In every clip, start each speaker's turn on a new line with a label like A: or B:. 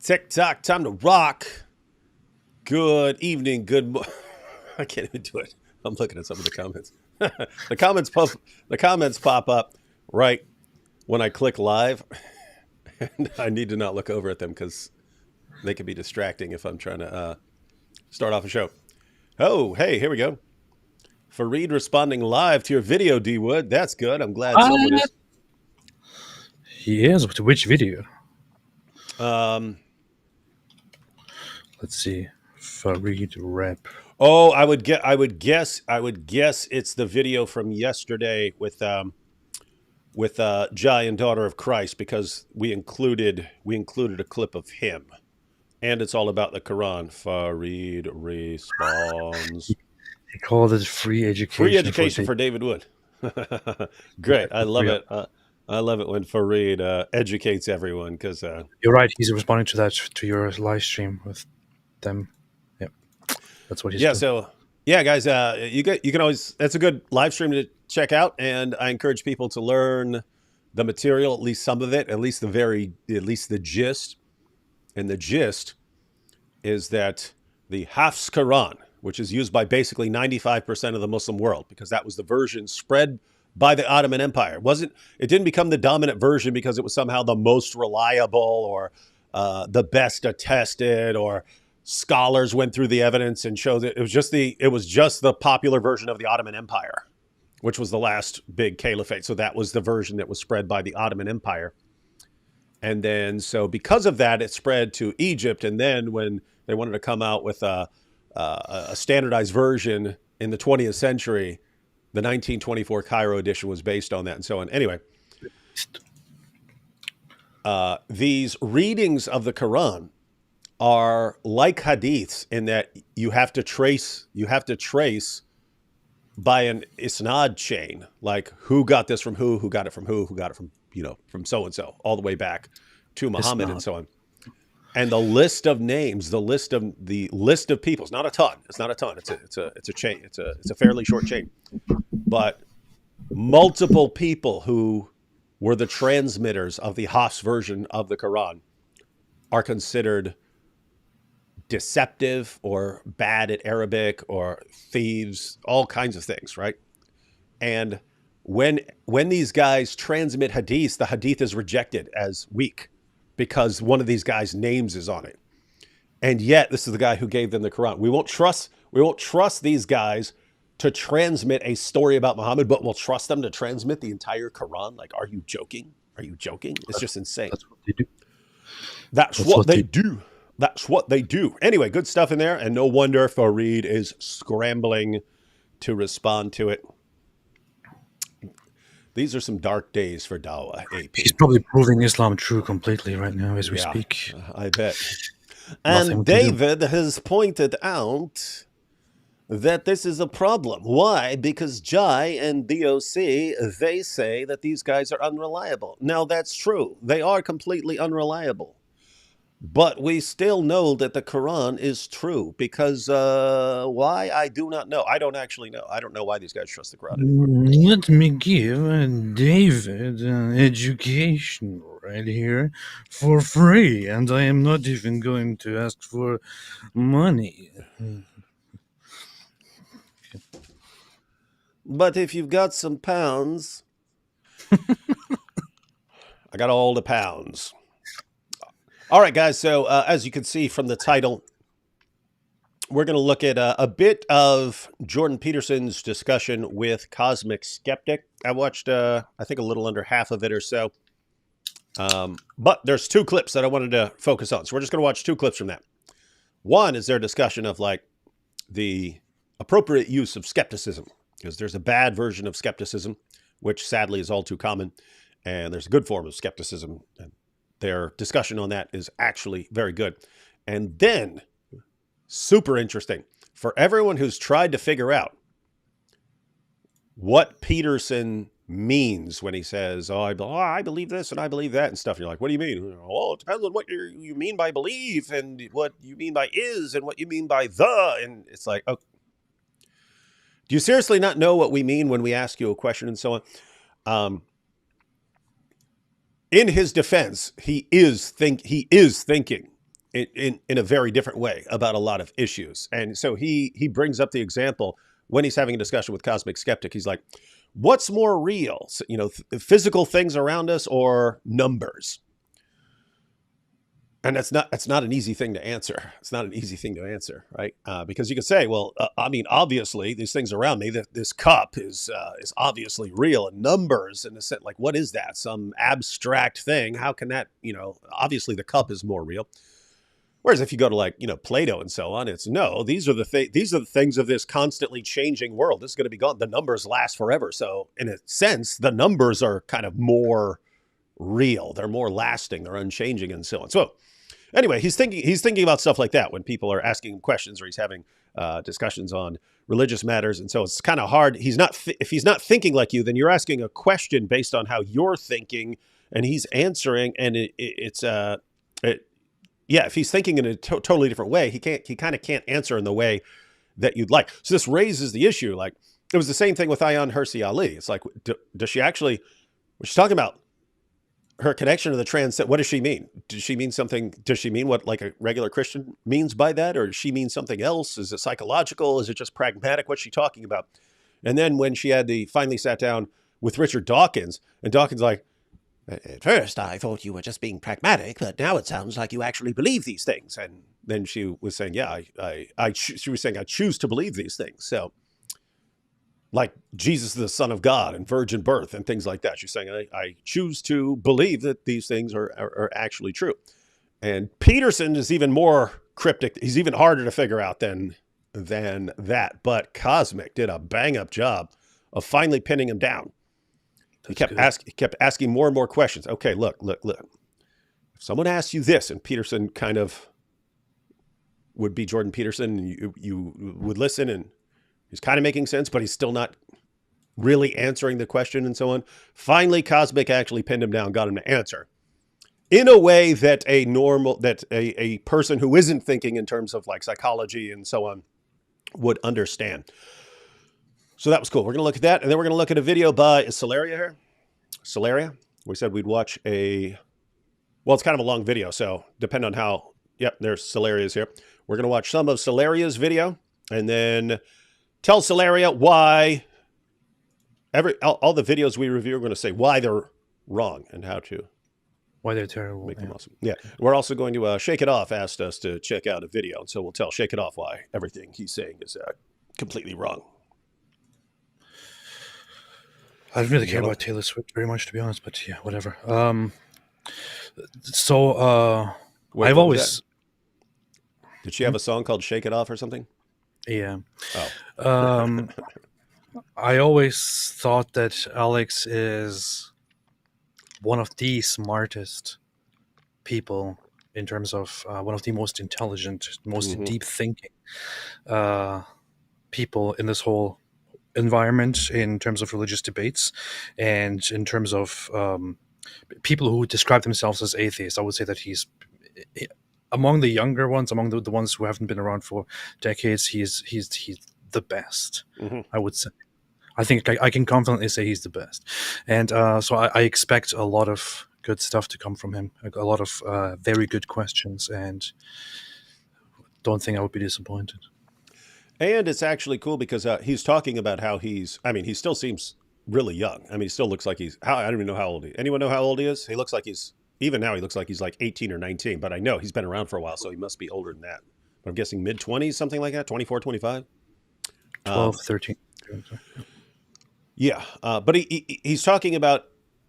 A: TikTok, time to rock. Good evening, I can't even do it. I'm looking at some of the comments. The comments pop up right when I click live, and I need to not look over at them because they can be distracting if I'm trying to start off a show. Oh, hey, here we go. Fareed responding live to your video, D Wood. That's good. I'm glad someone is.
B: Yes, but which video?
A: Um,
B: Let's see. Fareed rap.
A: oh, I would guess it's the video from yesterday with Jai and Daughter of Christ, because we included a clip of him, and it's all about the Quran. Fareed responds.
B: He called it free education.
A: Free education for David Wood. Great, I love it. I love it when Fareed educates everyone, because
B: You're right. He's responding to that, to your live stream with them. Yeah, that's what he's doing.
A: So yeah, guys, you can always, that's a good live stream to check out, and I encourage people to learn the material, at least some of it, at least the gist. And the gist is that the Hafs Quran, which is used by basically 95% of the Muslim world, because that was the version spread by the Ottoman Empire. It didn't become the dominant version because it was somehow the most reliable or the best attested, or scholars went through the evidence and showed that it was just the popular version of the Ottoman Empire, which was the last big caliphate. So that was the version that was spread by the Ottoman Empire. And then, so because of that, it spread to Egypt. And then when they wanted to come out with a standardized version in the 20th century, the 1924 Cairo edition was based on that, and so on. Anyway, these readings of the Quran are like hadiths in that you have to trace by an isnad chain, like who got this from who got it from who got it from, from so and so, all the way back to Muhammad and so on. And the list of names, the list of people, it's not a ton. It's a chain. It's a fairly short chain, but multiple people who were the transmitters of the Hafs version of the Quran are considered deceptive or bad at Arabic or thieves, all kinds of things, right? And when these guys transmit hadith, the hadith is rejected as weak because one of these guys' names is on it. And yet this is the guy who gave them the Quran. We won't trust these guys to transmit a story about Muhammad, but we'll trust them to transmit the entire Quran. Like, are you joking? It's just insane.
B: That's what they do.
A: That's what they do. That's what they do. Anyway, good stuff in there, and no wonder Fareed is scrambling to respond to it. These are some dark days for Dawah, AP.
B: He's probably proving Islam true completely right now as we speak.
A: I bet. And David has pointed out that this is a problem. Why? Because Jai and DOC, they say that these guys are unreliable. Now, that's true. They are completely unreliable. But we still know that the Quran is true, because why? I do not know. I don't actually know. I don't know why these guys trust the Quran anymore.
B: Let me give David an education right here for free, and I am not even going to ask for money.
A: But if you've got some pounds, I got all the pounds. All right, guys. So as you can see from the title, we're going to look at a bit of Jordan Peterson's discussion with Cosmic Skeptic. I watched, I think, a little under half of it or so. But there's two clips that I wanted to focus on. So we're just going to watch two clips from that. One is their discussion of like the appropriate use of skepticism, because there's a bad version of skepticism, which sadly is all too common. And there's a good form of skepticism, and their discussion on that is actually very good. And then, super interesting, for everyone who's tried to figure out what Peterson means when he says, I believe this and I believe that and stuff. And you're like, what do you mean? Oh, it depends on what you mean by belief, and what you mean by is, and what you mean by the. And it's like, oh, do you seriously not know what we mean when we ask you a question and so on? In his defense, he is thinking in a very different way about a lot of issues. And so he brings up the example when he's having a discussion with Cosmic Skeptic. He's like, what's more real, physical things around us or numbers? And that's not an easy thing to answer. It's not an easy thing to answer, right? Because you could say, well, I mean, obviously, these things around me, this cup is obviously real, and numbers in a sense, like, what is that? Some abstract thing? How can that? Obviously, the cup is more real. Whereas if you go to, like, Plato and so on, it's no. These are the things of this constantly changing world. This is going to be gone. The numbers last forever. So in a sense, the numbers are kind of more real. They're more lasting. They're unchanging, and so on. So anyway, he's thinking about stuff like that when people are asking him questions, or he's having discussions on religious matters. And so it's kind of hard. If he's not thinking like you, then you're asking a question based on how you're thinking, and he's answering. And if he's thinking in a totally different way, he kind of can't answer in the way that you'd like. So this raises the issue. Like, it was the same thing with Ayaan Hirsi Ali. It's like, does she actually, when she's talking about her connection to the trans, what does she mean? Does she mean something? Does she mean what, like, a regular Christian means by that? Or does she mean something else? Is it psychological? Is it just pragmatic? What's she talking about? And then when she finally sat down with Richard Dawkins, and Dawkins like, at first I thought you were just being pragmatic, but now it sounds like you actually believe these things. And then she was saying, yeah, she was saying, I choose to believe these things. So, like Jesus, the Son of God, and virgin birth and things like that. She's saying, I choose to believe that these things are actually true. And Peterson is even more cryptic. He's even harder to figure out than that. But Cosmic did a bang up job of finally pinning him down. He kept asking more and more questions. Okay, look. If someone asks you this, and Peterson kind of would be Jordan Peterson, and you would listen, and he's kind of making sense, but he's still not really answering the question, and so on. Finally, Cosmic actually pinned him down, got him to answer in a way that a person who isn't thinking in terms of, like, psychology and so on would understand. So that was cool. We're going to look at that, and then we're going to look at a video by Solaria here. Solaria. We said we'd watch it's kind of a long video, so depend on how. Yep, there's Solaria's here. We're going to watch some of Solaria's video, and then tell Solaria why all the videos we review are going to say why they're wrong and
B: why they're terrible.
A: Make them awesome. Yeah. We're also going to Shake It Off asked us to check out a video, and so we'll tell Shake It Off why everything he's saying is completely wrong.
B: I don't really care about Taylor Swift very much, to be honest, but yeah, whatever. I've always...
A: Did she have a song called Shake It Off or something?
B: Yeah.
A: Oh.
B: I always thought that Alex is one of the smartest people in terms of one of the most intelligent, most deep thinking people in this whole environment in terms of religious debates, and in terms of people who describe themselves as atheists. I would say that he's among the younger ones, among the ones who haven't been around for decades. He's the best. I would say. I think I can confidently say he's the best, and so I expect a lot of good stuff to come from him. A lot of very good questions, and don't think I would be disappointed.
A: And it's actually cool because he's talking about how he still seems really young. I mean, he still looks like I don't even know how old he is. Anyone know how old he is? He looks like even now he looks like he's like 18 or 19, but I know he's been around for a while, so he must be older than that. But I'm guessing mid-20s, something like that, 24, 25?
B: 12, 13.
A: Yeah, but he's talking about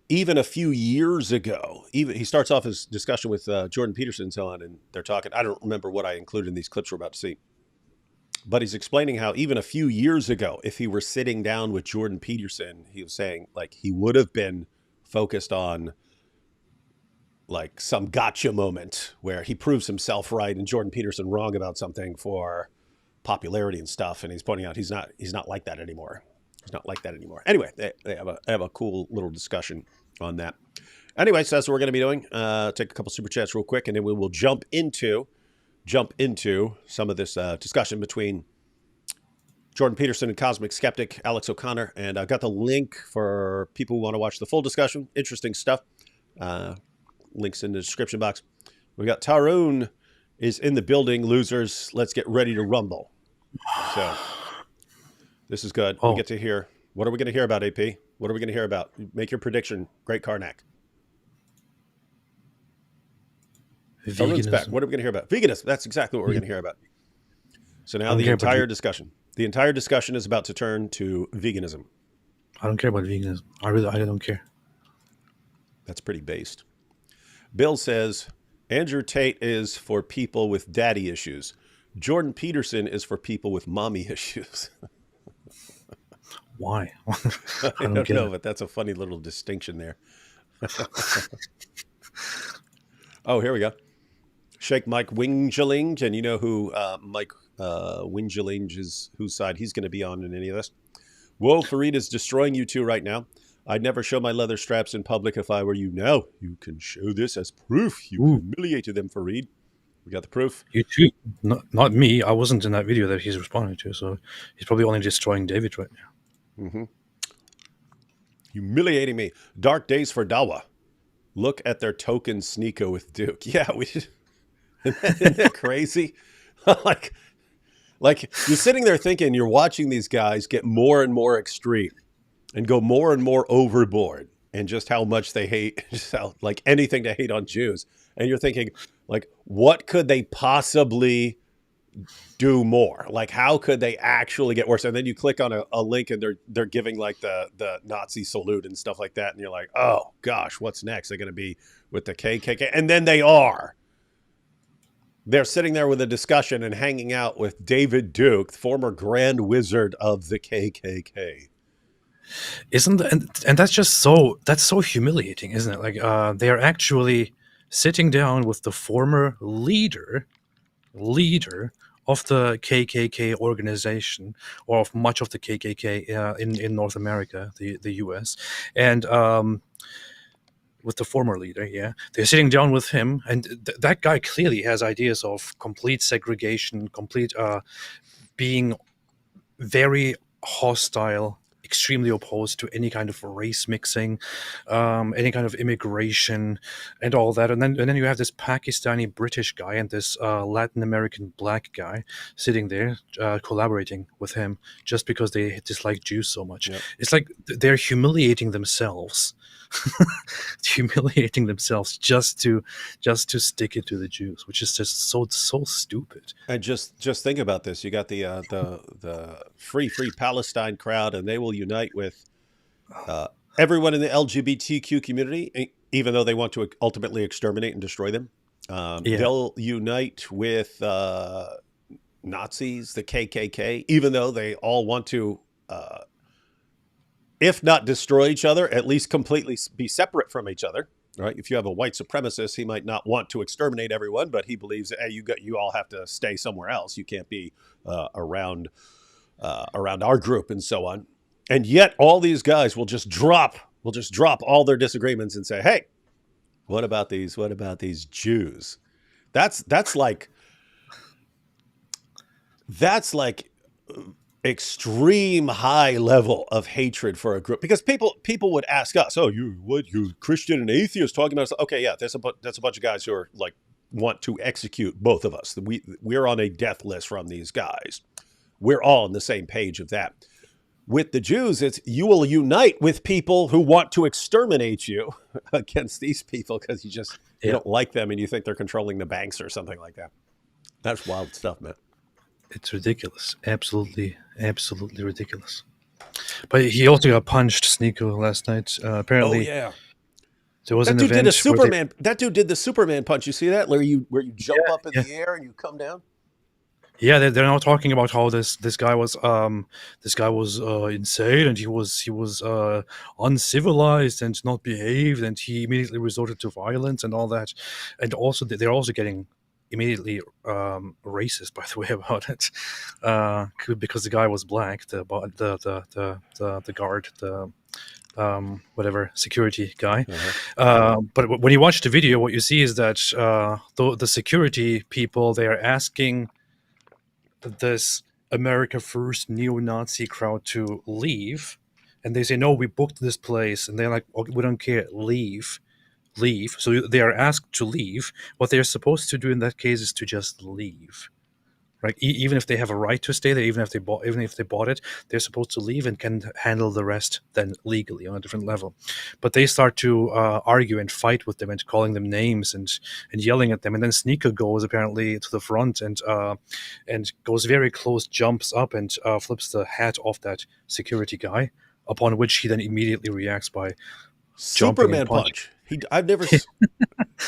A: even a few years ago. Even he starts off his discussion with Jordan Peterson and so on, and they're talking. I don't remember what I included in these clips we're about to see. But he's explaining how even a few years ago, if he were sitting down with Jordan Peterson, he was saying, like, he would have been focused on, like, some gotcha moment where he proves himself right and Jordan Peterson wrong about something for popularity and stuff. And he's pointing out he's not like that anymore. He's not like that anymore. Anyway, they have a cool little discussion on that. Anyway, so that's what we're going to be doing. Take a couple super chats real quick, and then we will jump into some of this discussion between Jordan Peterson and Cosmic Skeptic, Alex O'Connor. And I've got the link for people who want to watch the full discussion. Interesting stuff. Links in the description box. We got Tarun is in the building. Losers, let's get ready to rumble. So this is good. We
B: Oh,
A: get to hear. What are we going to hear about, AP? What are we going to hear about? Make your prediction. Great Karnak. Everyone's back.
B: veganism.
A: What are we going to hear about? Veganism. That's exactly what we're
B: Yeah,
A: going to hear about. So
B: I
A: now
B: don't
A: the
B: care about
A: entire discussion. The entire discussion is about to turn to veganism.
B: I don't care about veganism. I don't care.
A: That's pretty based. Bill says Andrew Tate is for people with daddy issues. Jordan Peterson is for people with mommy issues.
B: Why?
A: I
B: I don't
A: don't
B: get
A: know,
B: it.
A: but that's a funny little distinction there. Oh, here we go. Shake Mike Wingeling, and you know who Mike Wingeling is, whose side he's going to be on in any of this. Whoa, Farid is destroying you two right now. I'd never show my leather straps in public if I were you. Now you can show this as proof. You
B: Ooh,
A: humiliated them, Farid. We got the proof.
B: you too. Not me. I wasn't in that video that he's responding to, so he's probably only destroying David right now.
A: Mm-hmm. Humiliating me. Dark days for Dawa. Look at their token Sneeko with Duke. Yeah, we. Isn't that crazy? like, like you're sitting there thinking you're watching these guys get more and more extreme and go more and more overboard, and just how much they hate, just how like anything to hate on Jews, and you're thinking like, what could they possibly do more? Like, how could they actually get worse? And then you click on a link, and they're giving like the Nazi salute and stuff like that, and you're like, oh gosh, what's next? They're going to be with the KKK, and then they are. They're sitting there with a discussion and hanging out with David Duke, former Grand Wizard of the KKK.
B: Isn't and that's so humiliating, isn't it? Like they are actually sitting down with the former leader of the KKK organization, or of much of the KKK in North America, the US, and with the former leader. Yeah, they're sitting down with him, and that guy clearly has ideas of complete segregation, complete being very hostile, extremely opposed to any kind of race mixing, any kind of immigration, and all that. And then you have this Pakistani British guy and this Latin American black guy sitting there collaborating with him just because they dislike Jews so much.
A: Yep.
B: It's like they're humiliating themselves. Humiliating themselves just to stick it to the Jews, which is just so stupid.
A: And just think about this. You got the free Palestine crowd, and they will unite with uh, everyone in the LGBTQ community, even though they want to ultimately exterminate and destroy them.
B: Yeah,
A: They'll unite with Nazis, the KKK, even though they all want to, if not destroy each other, at least completely be separate from each other. Right? If you have a white supremacist, he might not want to exterminate everyone, but he believes that, hey, you all have to stay somewhere else. You can't be around our group and so on. And yet, all these guys will just drop all their disagreements and say, hey, what about these? What about these Jews? That's like that's like extreme high level of hatred for a group, because people would ask us, oh, you Christian and atheist talking about us? Okay, yeah, that's a bunch of guys who are like want to execute both of us. We're on a death list from these guys. We're all on the same page of that. With the Jews, it's you will unite with people who want to exterminate you against these people because you
B: yeah.
A: don't like them and you think they're controlling the banks or something like that. That's wild stuff, man.
B: It's ridiculous. Absolutely ridiculous. But he also got punched, Sneeko, last night.
A: Oh
B: Apparently,
A: yeah.
B: there was
A: That
B: an
A: dude did a
B: event where they.
A: Superman. That dude did the Superman punch. You see that? Where you jump up in
B: Yeah,
A: the air and you come down.
B: yeah. They're now talking about how this guy was insane, and he was uncivilized and not behaved, and he immediately resorted to violence and all that. And also they're also getting immediately racist, by the way, about it, because the guy was black, the guard, the whatever security guy.
A: Uh-huh.
B: But when you watch the video, what you see is that the security people, they are asking this America First neo-Nazi crowd to leave, and they say, "No, we booked this place," and they're like, "Okay, we don't care, leave." leave. So they are asked to leave. What they're supposed to do in that case is to just leave. Right? Even if they have a right to stay there, even if they bought it, they're supposed to leave and can handle the rest then legally on a different level. But they start to argue and fight with them and calling them names and yelling at them. And then Sneaker goes apparently to the front and goes very close, jumps up and flips the hat off that security guy. Upon which he then immediately reacts by jumping and
A: Superman
B: punching.
A: punch.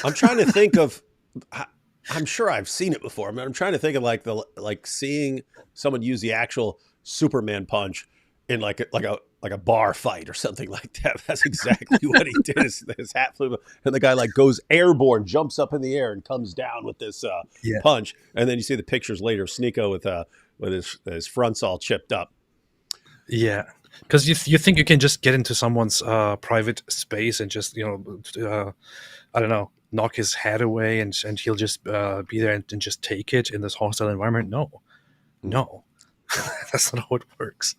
A: I'm trying to think of. I'm sure I've seen it before. I'm trying to think of like seeing someone use the actual Superman punch in like a bar fight or something like that. That's exactly what he did. His hat flew, and the guy like goes airborne, jumps up in the air, and comes down with this
B: Yeah.
A: punch. And then you see the pictures later of Sneeko with his fronts all chipped up.
B: Yeah, because you think you can just get into someone's private space and just I don't know, knock his head away and he'll just be there and just take it in this hostile environment. No, that's not how it works.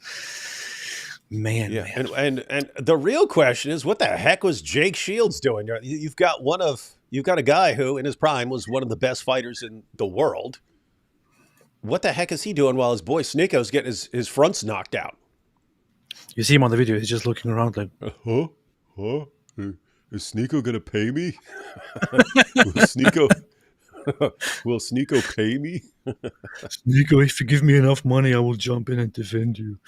B: Man.
A: Yeah, and the real question is, what the heck was Jake Shields doing? You've got a guy who, in his prime, was one of the best fighters in the world. What the heck is he doing while his boy Sneeko's getting his fronts knocked out?
B: You see him on the video; he's just looking around like,
A: Huh? Is Sneeko gonna pay me? Will Sneeko pay me?
B: Nico, if you give me enough money, I will jump in and defend you.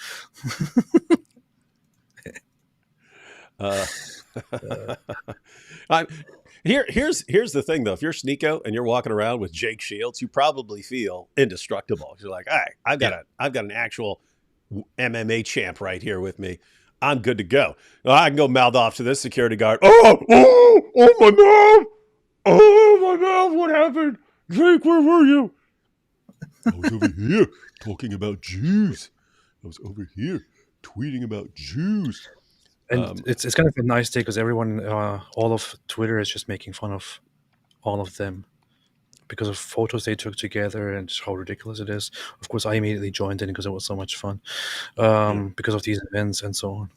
A: Here's the thing though. If you're Sneeko and you're walking around with Jake Shields, you probably feel indestructible. You're like, all right, I've got an actual MMA champ right here with me. I'm good to go. I can go mouth off to this security guard. Oh my mouth! Oh my mouth! What happened? Jake, where were you? I was over here talking about Jews. I was over here tweeting about Jews.
B: And it's kind of a nice day because everyone, all of Twitter is just making fun of all of them because of photos they took together and how ridiculous it is. Of course, I immediately joined in because it was so much fun because of these events and so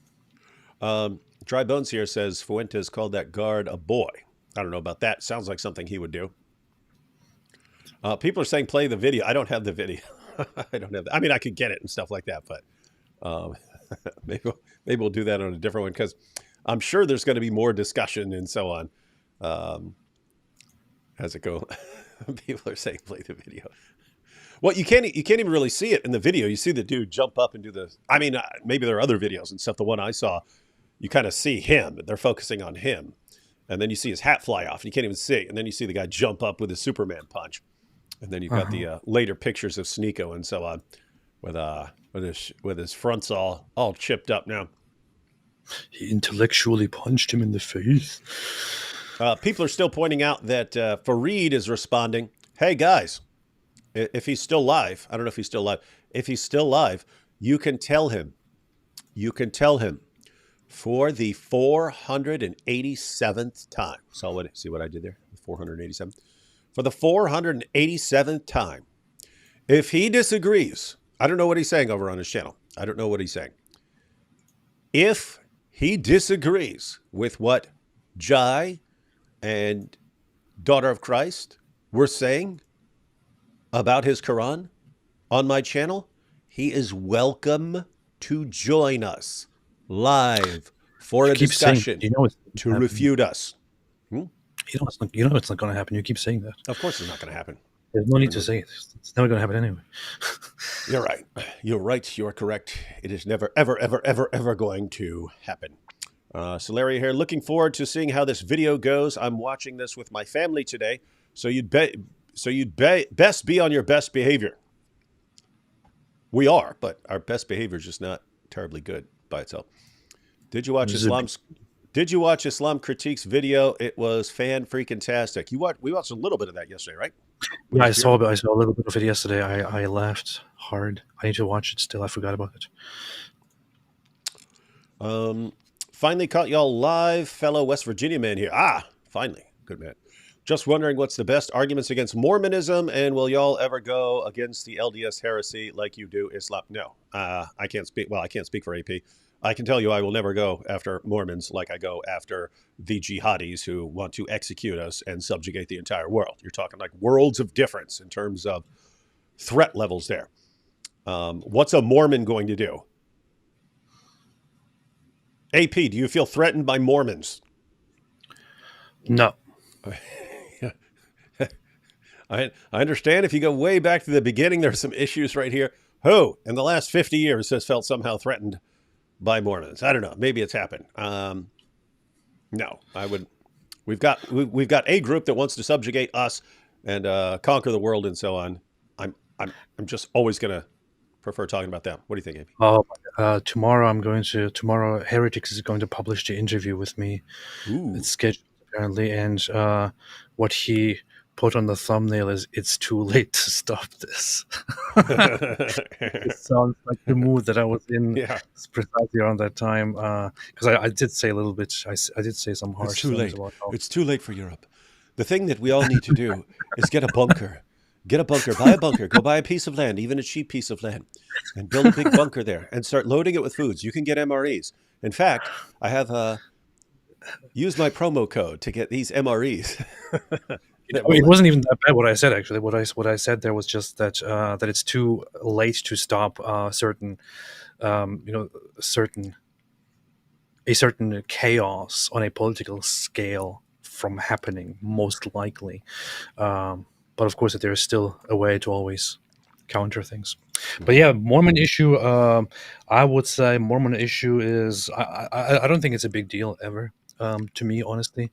A: on. Dry Bones here says Fuentes called that guard a boy. I don't know about that. Sounds like something he would do. People are saying play the video. I don't have the video. I don't have. I mean, I could get it and stuff like that, but maybe we'll do that on a different one because I'm sure there's going to be more discussion and so on as it goes. People are saying play the video. Well, you can't even really see it in the video. You see the dude jump up and do the. I mean, maybe there are other videos and stuff. The one I saw, you kind of see him. They're focusing on him, and then you see his hat fly off. And you can't even see. And then you see the guy jump up with his Superman punch. And then you've got the later pictures of Sneeko and so on, with his fronts all chipped up now.
B: He intellectually punched him in the face.
A: People are still pointing out that Fareed is responding, hey, guys, if he's still live, I don't know if he's still live. If he's still live, you can tell him for the 487th time. See what I did there? 487th. For the 487th time, if he disagrees, I don't know what he's saying over on his channel. I don't know what he's saying. If he disagrees with what Jai and Daughter of Christ were saying about his Quran on my channel, he is welcome to join us live for a discussion to refute us.
B: You know it's not going to happen. You keep saying that.
A: Of course it's not going to happen.
B: There's no need to say it. It's never going to happen anyway.
A: You're right. You're right. You're correct. It is never, ever, ever, ever, ever going to happen. Solaria here. Looking forward to seeing how this video goes. I'm watching this with my family today. So you'd best be on your best behavior. We are, but our best behavior is just not terribly good by itself. Did you watch Islam Critique's video? It was fan-freaking-tastic. We watched a little bit of that yesterday, right?
B: Yeah, I saw a little bit of it yesterday. I laughed hard. I need to watch it still. I forgot about
A: it. Finally caught y'all live, fellow West Virginia man here. Finally. Good man. Just wondering what's the best arguments against Mormonism, and will y'all ever go against the LDS heresy like you do Islam? No, I can't speak. Well, I can't speak for AP. I can tell you I will never go after Mormons like I go after the jihadis who want to execute us and subjugate the entire world. You're talking like worlds of difference in terms of threat levels there. What's a Mormon going to do? AP, do you feel threatened by Mormons?
B: No.
A: I understand if you go way back to the beginning, there's some issues right here. Who in the last 50 years has felt somehow threatened by Mormons? I don't know. Maybe it's happened. No, I would. We've got a group that wants to subjugate us and conquer the world and so on. I'm just always gonna prefer talking about them. What do you think, AP?
B: Tomorrow Heretics is going to publish the interview with me. It's
A: Ooh.
B: scheduled apparently, and what he put on the thumbnail is "It's too late to stop this." It sounds like the mood that I was in
A: Yeah.
B: precisely around that time. Because I did say a little bit. I did say some
A: It's
B: harsh
A: too
B: things
A: late.
B: about how.
A: It's too late for Europe. The thing that we all need to do is get a bunker. Get a bunker, buy a bunker, go buy a piece of land, even a cheap piece of land, and build a big bunker there and start loading it with foods. You can get MREs. In fact, I have used my promo code to get these MREs.
B: It wasn't even that bad what I said actually. What I said there was just that it's too late to stop certain certain a certain chaos on a political scale from happening, most likely. But of course, that there is still a way to always counter things. But yeah, Mormon issue. I would say Mormon issue is. I don't think it's a big deal ever. To me, honestly,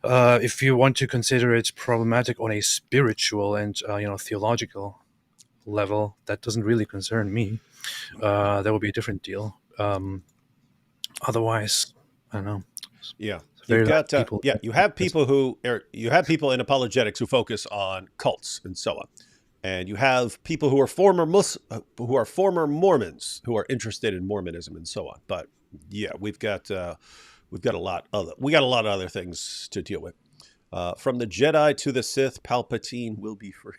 B: if you want to consider it problematic on a spiritual and theological level, that doesn't really concern me. That would be a different deal. Otherwise, I don't know.
A: Yeah. You've
B: Very little
A: got
B: people.
A: you have people in apologetics who focus on cults and so on, and you have people who are who are former Mormons who are interested in Mormonism and so on. But yeah, we've got a lot of other things to deal with. From the Jedi to the Sith, Palpatine will be free.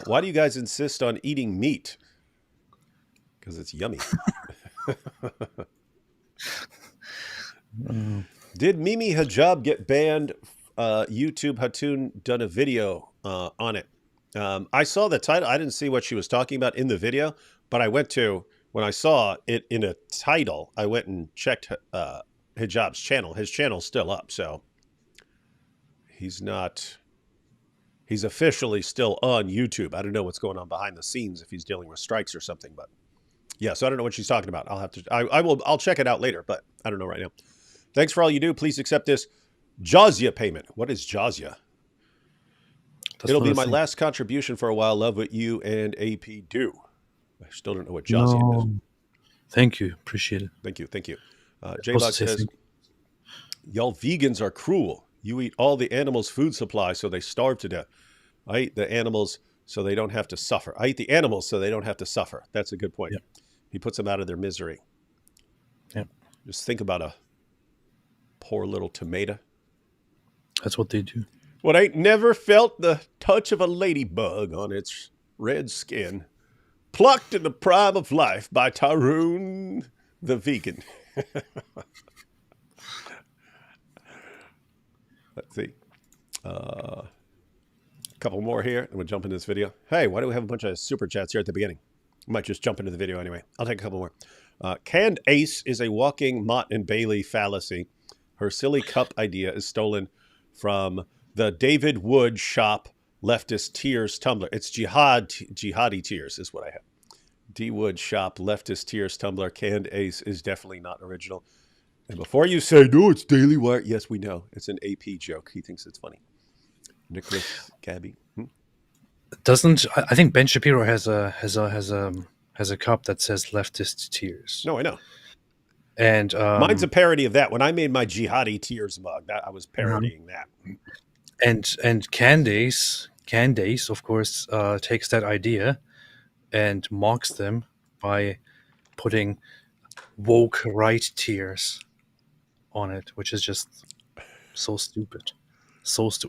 A: Why do you guys insist on eating meat? Because it's yummy. Did Mimi Hijab get banned? YouTube Hatun done a video on it. I saw the title. I didn't see what she was talking about in the video, but when I saw it in a title, I went and checked Hijab's channel. His channel's still up, so he's officially still on YouTube. I don't know what's going on behind the scenes if he's dealing with strikes or something, but yeah, so I don't know what she's talking about. I'll check it out later, but I don't know right now. Thanks for all you do. Please accept this Jazia payment. What is Jazia? It'll be my last contribution for a while. Love what you and AP do. I still don't know what Jazia is.
B: Thank you. Appreciate it.
A: Thank you. J-Bot says, y'all vegans are cruel. You eat all the animals' food supply so they starve to death. I eat the animals so they don't have to suffer. I eat the animals so they don't have to suffer. That's a good point.
B: Yep.
A: He puts them out of their misery.
B: Yep.
A: Just think about a poor little tomato.
B: That's what they do.
A: What ain't never felt the touch of a ladybug on its red skin. Plucked in the prime of life by Tarun the vegan. Let's see. A couple more here, and we'll jump into this video. Hey, why do we have a bunch of super chats here at the beginning? I might just jump into the video anyway. I'll take a couple more. Canned Ace is a walking Mott and Bailey fallacy. Her silly cup idea is stolen from the David Wood shop leftist tears Tumblr. It's jihadi tears is what I have. D Wood shop leftist tears Tumblr. Canned Ace is definitely not original. And before you say, no, it's Daily Wire. Yes, we know. It's an AP joke. He thinks it's funny. Nicholas Gabby.
B: I think Ben Shapiro has a cup that says leftist tears.
A: No, I know.
B: And
A: mine's a parody of that. When I made my jihadi tears mug, I was parodying that.
B: And Candace, of course, takes that idea and mocks them by putting woke right tears on it, which is just so stupid.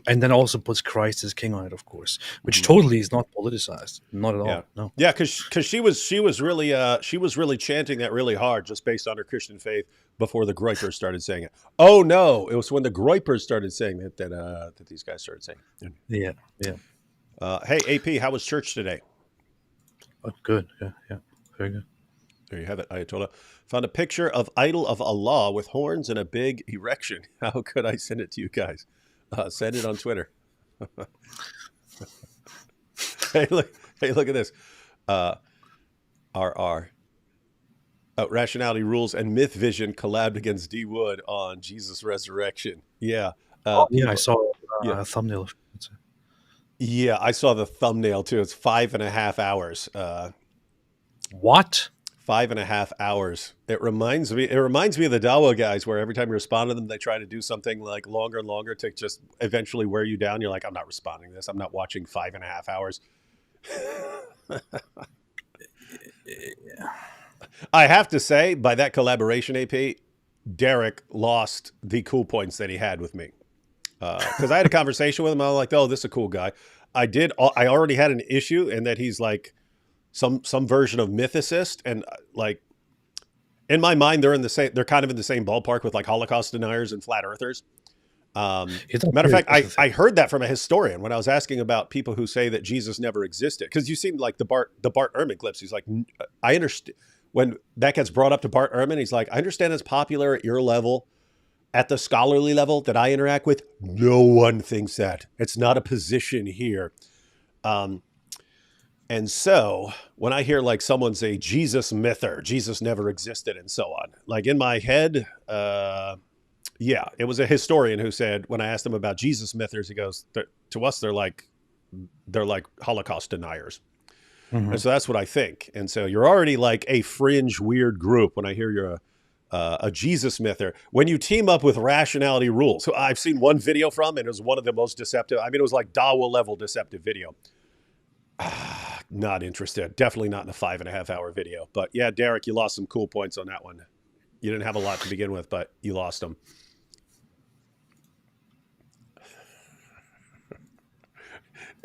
B: and then also puts Christ as king on it, of course, which
A: Mhm.
B: totally is not politicized, not at
A: Yeah.
B: all. No.
A: Yeah, because she was really chanting that really hard just based on her Christian faith before the Groypers started saying it. Oh no, it was when the Groypers started saying it that these guys started saying it.
B: Yeah, yeah.
A: Hey AP, how was church today?
B: Oh, good. Yeah, yeah. Very good.
A: There you have it, Ayatollah. Found a picture of idol of Allah with horns and a big erection. How could I send it to you guys? Send it on Twitter. Hey, look at this. RR. Rationality Rules and Myth Vision collabed against D Wood on Jesus Resurrection. Yeah.
B: Oh, yeah. I
A: People.
B: saw
A: Yeah.
B: a thumbnail of it.
A: Yeah. I saw the thumbnail too. It's 5.5 hours.
B: What?
A: 5.5 hours. It reminds me of the Dawa guys where every time you respond to them, they try to do something like longer and longer to just eventually wear you down. You're like, I'm not responding to this. I'm not watching 5.5 hours. I have to say, by that collaboration, AP, Derek lost the cool points that he had with me. Because I had a conversation with him. I was like, oh, this is a cool guy. I already had an issue in that he's like some version of mythicist. And like, in my mind, they're kind of in the same ballpark with like Holocaust deniers and flat earthers. Matter of fact, I heard that from a historian when I was asking about people who say that Jesus never existed. Because you seem like the Bart Ehrman clips. He's like, I understand when that gets brought up to Bart Ehrman. He's like, I understand it's popular at your level, at the scholarly level that I interact with. No one thinks that. It's not a position here. And so when I hear like someone say Jesus myther, Jesus never existed, and so on, like in my head, yeah, it was a historian who said when I asked him about Jesus mythers, he goes, to us they're like Holocaust deniers.
B: Mhm.
A: And so that's what I think. And so you're already like a fringe weird group when I hear you're a Jesus myther. When you team up with Rationality Rules, who I've seen one video from, and it was one of the most deceptive. I mean, it was like Dawa level deceptive video. Not interested. Definitely not in a 5.5 hour video. But yeah, Derek, you lost some cool points on that one. You didn't have a lot to begin with, but you lost them.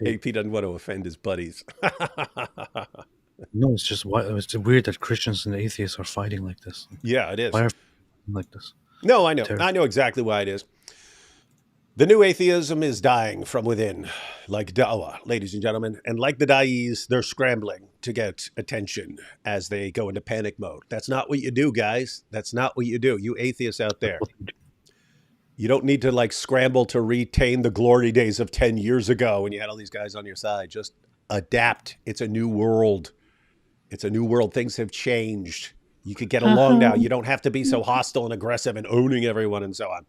A: AP doesn't want to offend his buddies.
B: No, it's just why it's weird that Christians and atheists are fighting like this.
A: Yeah, it is.
B: Why are they like this?
A: No, I know.
B: Terrible.
A: I know exactly why it is. The new atheism is dying from within, like Dawa, ladies and gentlemen. And like the Da'is, they're scrambling to get attention as they go into panic mode. That's not what you do, guys. That's not what you do. You atheists out there. You don't need to like scramble to retain the glory days of 10 years ago when you had all these guys on your side. Just adapt. It's a new world. It's a new world. Things have changed. You could get along now. You don't have to be so hostile and aggressive and owning everyone and so on.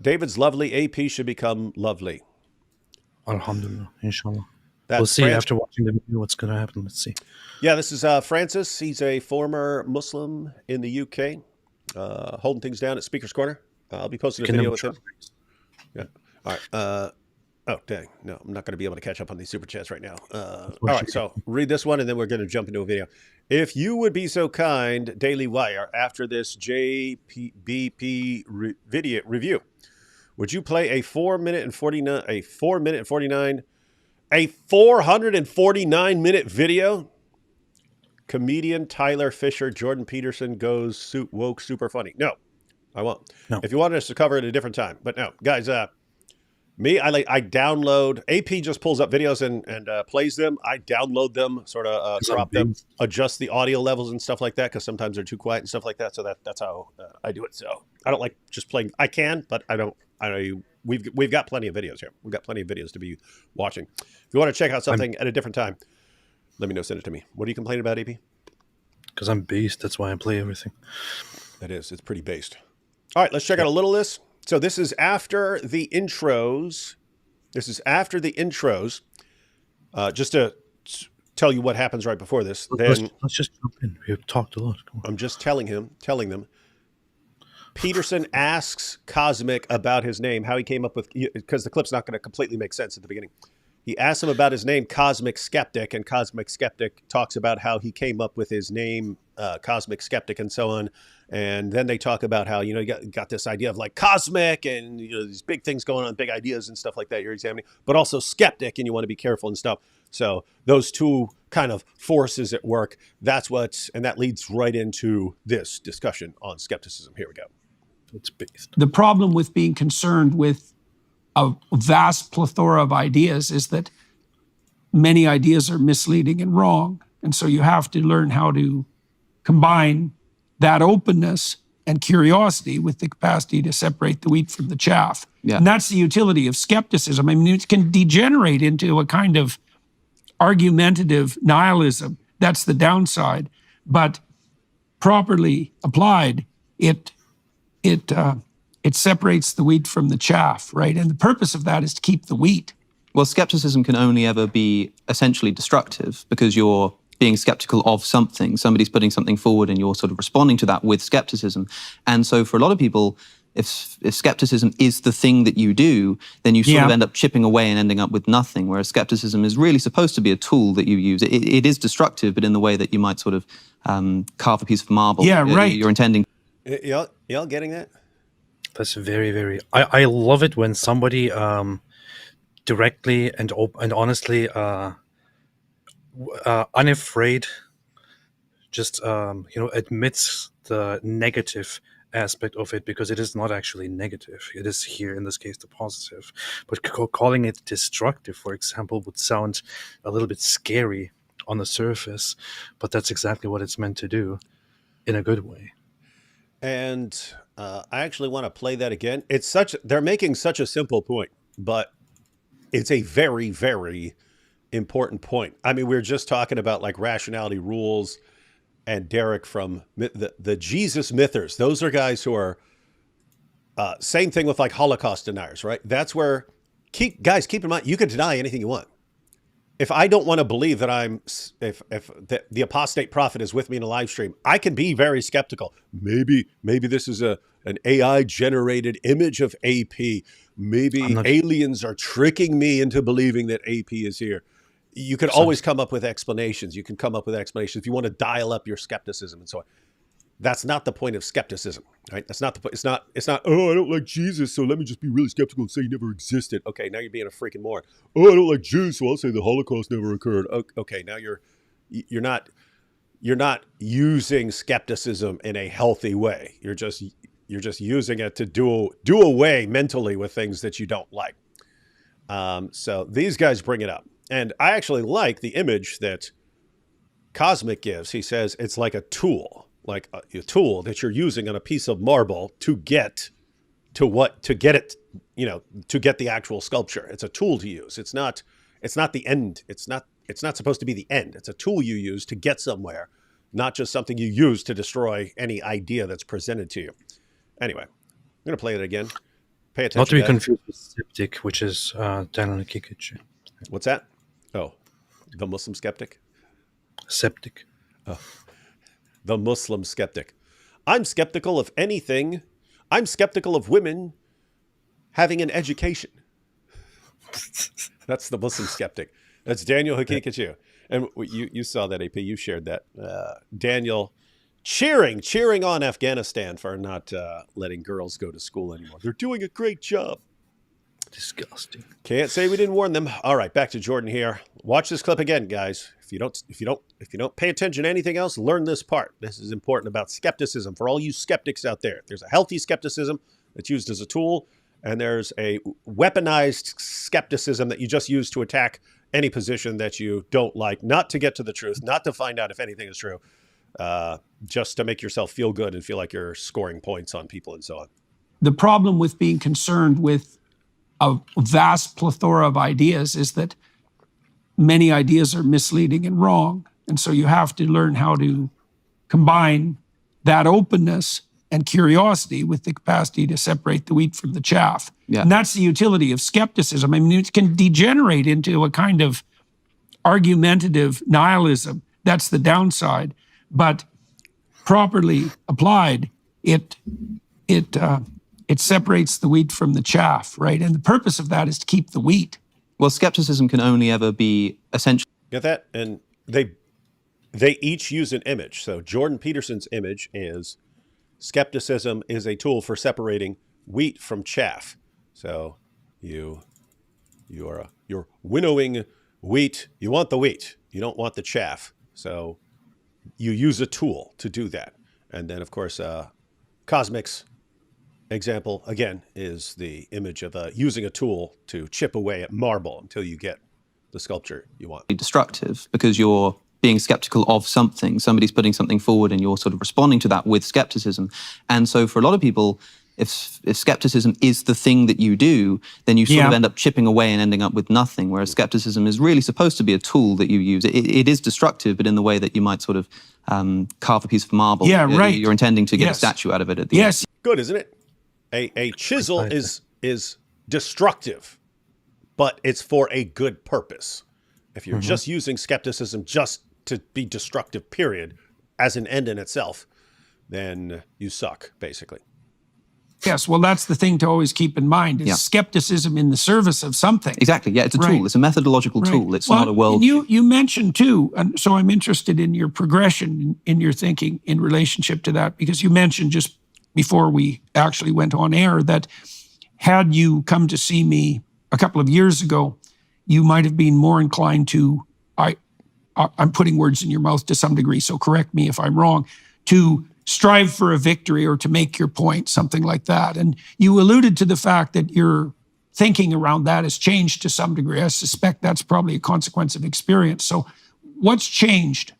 A: David's lovely. AP should become lovely.
B: Alhamdulillah, inshallah.
A: That's
B: We'll see after watching the video what's going to happen. Let's see.
A: Yeah, this is Francis. He's a former Muslim in the UK, holding things down at Speaker's Corner. I'll be posting a video with him. Yeah. All right. Oh, dang. No, I'm not going to be able to catch up on these super chats right now. All right. So read this one, and then we're going to jump into a video. If you would be so kind, Daily Wire, after this JBP video review, would you play a 449-minute video? Comedian Tyler Fisher, Jordan Peterson goes woke super funny. No, I won't.
B: No.
A: If you wanted us to cover it a different time, but no, guys. I download. AP just pulls up videos and plays them. I download them, sort of crop them, adjust the audio levels and stuff like that because sometimes they're too quiet and stuff like that. So that's how I do it. So I don't like just playing. I can, but I don't. We've got plenty of videos here. We've got plenty of videos to be watching. If you want to check out something at a different time, let me know. Send it to me. What are you complaining about, AP?
B: Because I'm based. That's why I play everything.
A: That is. It's pretty based. All right. Let's check out a little of this. So this is after the intros. Just to tell you what happens right before this. Then
B: let's just jump in. We've talked a lot.
A: I'm just telling them. Peterson asks Cosmic about his name, how he came up with, because the clip's not going to completely make sense at the beginning. he asks him about his name, Cosmic Skeptic, and Cosmic Skeptic talks about how he came up with his name, Cosmic Skeptic, and so on. And then they talk about how, you got this idea of like cosmic and, these big things going on, big ideas and stuff like that you're examining, but also skeptic, and you want to be careful and stuff. So those two kind of forces at work, and that leads right into this discussion on skepticism. Here we go.
B: It's based.
C: The problem with being concerned with a vast plethora of ideas is that many ideas are misleading and wrong. And so you have to learn how to combine that openness and curiosity with the capacity to separate the wheat from the chaff.
D: Yeah.
C: And that's the utility of skepticism. I mean, it can degenerate into a kind of argumentative nihilism. That's the downside. But properly applied, it separates the wheat from the chaff, right? And the purpose of that is to keep the wheat.
D: Well, skepticism can only ever be essentially destructive because you're being skeptical of something. Somebody's putting something forward and you're sort of responding to that with skepticism. And so for a lot of people, if skepticism is the thing that you do, then you sort of end up chipping away and ending up with nothing, whereas skepticism is really supposed to be a tool that you use. It is destructive, but in the way that you might sort of carve a piece of marble.
C: Yeah, right.
D: You're intending.
A: Y'all getting that?
B: That's very, very... I love it when somebody directly and honestly, unafraid, just admits the negative aspect of it, because it is not actually negative. It is here, in this case, the positive. But calling it destructive, for example, would sound a little bit scary on the surface, but that's exactly what it's meant to do in a good way.
A: And I actually want to play that again. They're making such a simple point, but it's a very, very important point. I mean, we were just talking about like rationality rules, and Derek from the Jesus mythers. Those are guys who are same thing with like Holocaust deniers, right? That's where keep in mind, you can deny anything you want. If I don't want to believe that if the apostate prophet is with me in a live stream, I can be very skeptical. Maybe this is an AI generated image of AP. Maybe aliens are tricking me into believing that AP is here. You can always come up with explanations. You can come up with explanations if you want to dial up your skepticism and so on. That's not the point of skepticism, right? That's not the point. It's not, oh, I don't like Jesus, so let me just be really skeptical and say he never existed. Okay, now you're being a freaking moron. Oh, I don't like Jews, so I'll say the Holocaust never occurred. Okay, now you're not using skepticism in a healthy way. You're just using it to do away mentally with things that you don't like. So these guys bring it up. And I actually like the image that Cosmic gives. He says it's like a tool, a tool that you're using on a piece of marble to get the actual sculpture. It's a tool to use. It's not the end. It's not supposed to be the end. It's a tool you use to get somewhere, not just something you use to destroy any idea that's presented to you. Anyway, I'm going to play it again. Pay attention.
B: Not to be confused with Skeptic, which is Daniel Kikic.
A: What's that? Oh, the Muslim skeptic?
B: Skeptic.
A: Oh, the Muslim skeptic. I'm skeptical of anything. I'm skeptical of women having an education. That's the Muslim skeptic. That's Daniel Hakikachu. And you saw that, AP. You shared that. Daniel cheering on Afghanistan for not letting girls go to school anymore. They're doing a great job.
B: Disgusting.
A: Can't say we didn't warn them. All right, back to Jordan here. Watch this clip again, guys. If you don't pay attention to anything else, learn this part. This is important about skepticism for all you skeptics out there. There's a healthy skepticism that's used as a tool, and there's a weaponized skepticism that you just use to attack any position that you don't like, not to get to the truth, not to find out if anything is true, just to make yourself feel good and feel like you're scoring points on people and so on.
C: The problem with being concerned with a vast plethora of ideas is that many ideas are misleading and wrong. And so you have to learn how to combine that openness and curiosity with the capacity to separate the wheat from the chaff.
D: Yeah.
C: And that's the utility of skepticism. I mean, it can degenerate into a kind of argumentative nihilism. That's the downside. But properly applied, it separates the wheat from the chaff, right? And the purpose of that is to keep the wheat.
D: Well, skepticism can only ever be essentially.
A: Get that? And they each use an image. So Jordan Peterson's image is skepticism is a tool for separating wheat from chaff. So you're winnowing wheat. You want the wheat. You don't want the chaff. So you use a tool to do that. And then, of course, Cosmic's example, again, is the image of using a tool to chip away at marble until you get the sculpture you want.
D: Destructive because you're being skeptical of something. Somebody's putting something forward and you're sort of responding to that with skepticism. And so for a lot of people, if skepticism is the thing that you do, then you sort of end up chipping away and ending up with nothing, whereas skepticism is really supposed to be a tool that you use. It is destructive, but in the way that you might sort of carve a piece of marble.
C: Yeah, right.
D: You're intending to get a statue out of it at the end.
A: Good, isn't it? A chisel is destructive, but it's for a good purpose. If you're just using skepticism just to be destructive, period, as an end in itself, then you suck, basically.
C: Yes, well, that's the thing to always keep in mind is skepticism in the service of something.
D: Exactly, yeah, it's a tool. It's a methodological tool. It's not a world.
C: And you mentioned too, and so I'm interested in your progression in your thinking in relationship to that, because you mentioned just before we actually went on air that had you come to see me a couple of years ago, you might have been more inclined to, I'm putting words in your mouth to some degree, so correct me if I'm wrong, to strive for a victory or to make your point, something like that. And you alluded to the fact that your thinking around that has changed to some degree. I suspect that's probably a consequence of experience. So what's changed?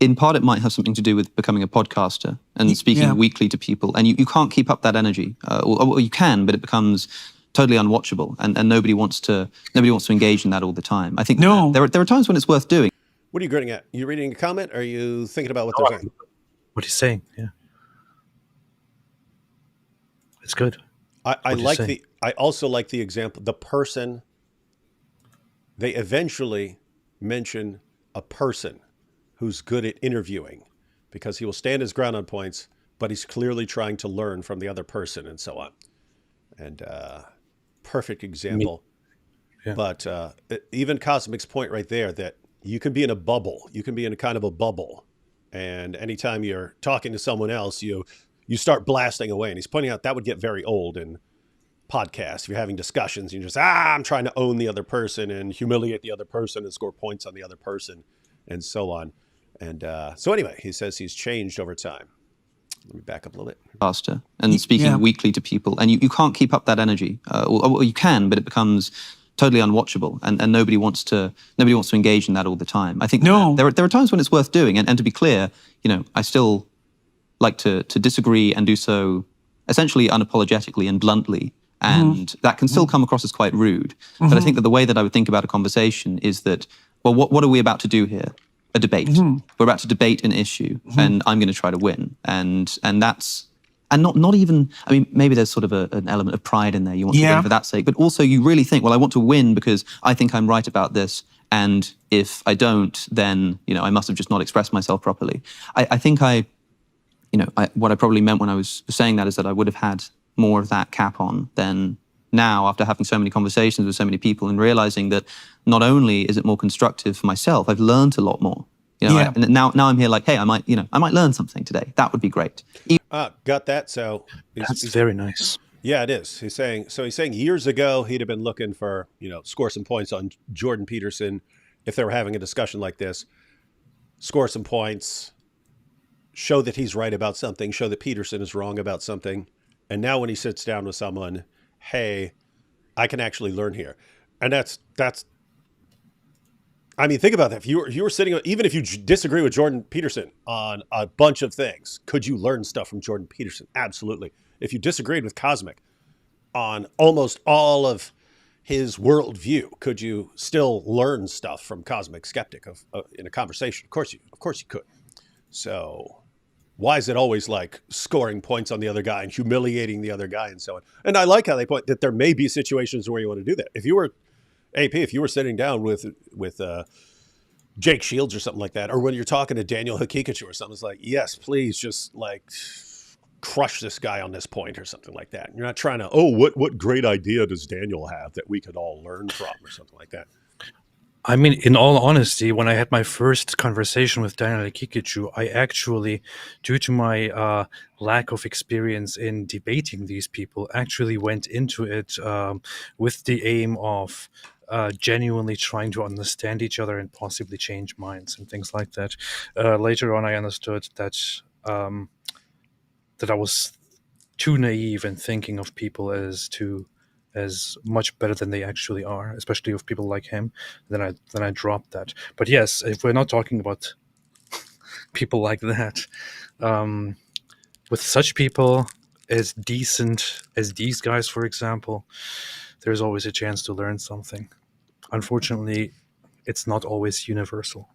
D: In part, it might have something to do with becoming a podcaster and speaking weekly to people. And you can't keep up that energy. Or you can, but it becomes totally unwatchable. And nobody wants to engage in that all the time. I think there are times when it's worth doing.
A: What are you grinning at? You reading a comment? Or are you thinking about what they're saying?
B: What he's saying, yeah. It's good.
A: I also like the example, the person, they eventually mention a person who's good at interviewing because he will stand his ground on points, but he's clearly trying to learn from the other person and so on. And perfect example.
B: Yeah.
A: But even Cosmic's point right there that you can be in a bubble. You can be in a kind of a bubble. And anytime you're talking to someone else, you start blasting away. And he's pointing out that would get very old in podcasts. If you're having discussions, you just, I'm trying to own the other person and humiliate the other person and score points on the other person and so on. And so anyway, he says he's changed over time. Let me back up a little bit.
D: Faster and speaking weekly to people. And you can't keep up that energy. Or you can, but it becomes totally unwatchable, and nobody wants to engage in that all the time. I think there are times when it's worth doing, and to be clear, I still like to disagree and do so essentially unapologetically and bluntly, and that can still come across as quite rude. But I think that the way that I would think about a conversation is that, well, what are we about to do here? A debate. We're about to debate an issue, and I'm going to try to win, and that's. And not even, I mean, maybe there's sort of an element of pride in there. You want to win for that sake. But also you really think, well, I want to win because I think I'm right about this. And if I don't, then, I must have just not expressed myself properly. I think what I probably meant when I was saying that is that I would have had more of that cap on than now after having so many conversations with so many people and realizing that not only is it more constructive for myself, I've learned a lot more. And now I'm here like, hey, I might learn something today. That would be great.
A: Got that. So
B: that's very nice.
A: Yeah, it is. He's saying years ago, he'd have been looking for, score some points on Jordan Peterson. If they were having a discussion like this, score some points, show that he's right about something, show that Peterson is wrong about something. And now when he sits down with someone, hey, I can actually learn here. And that's, I mean, think about that. If you were sitting, even if you disagree with Jordan Peterson on a bunch of things, could you learn stuff from Jordan Peterson? Absolutely. If you disagreed with Cosmic on almost all of his worldview, could you still learn stuff from Cosmic Skeptic in a conversation? Of course you could. So why is it always like scoring points on the other guy and humiliating the other guy and so on? And I like how they point that there may be situations where you want to do that. If you were AP, if you were sitting down with Jake Shields or something like that, or when you're talking to Daniel Hakikachu or something, it's like, yes, please just like crush this guy on this point or something like that. You're not trying to, oh, what great idea does Daniel have that we could all learn from or something like that.
B: I mean, in all honesty, when I had my first conversation with Daniel Kikichu, I actually, due to my lack of experience in debating these people, actually went into it with the aim of genuinely trying to understand each other and possibly change minds and things like that. Later on, I understood that that I was too naive in thinking of people as much better than they actually are, especially with people like him. Then I dropped that. But yes, if we're not talking about people like that, with such people as decent as these guys, for example, there's always a chance to learn something. Unfortunately, it's not always universal.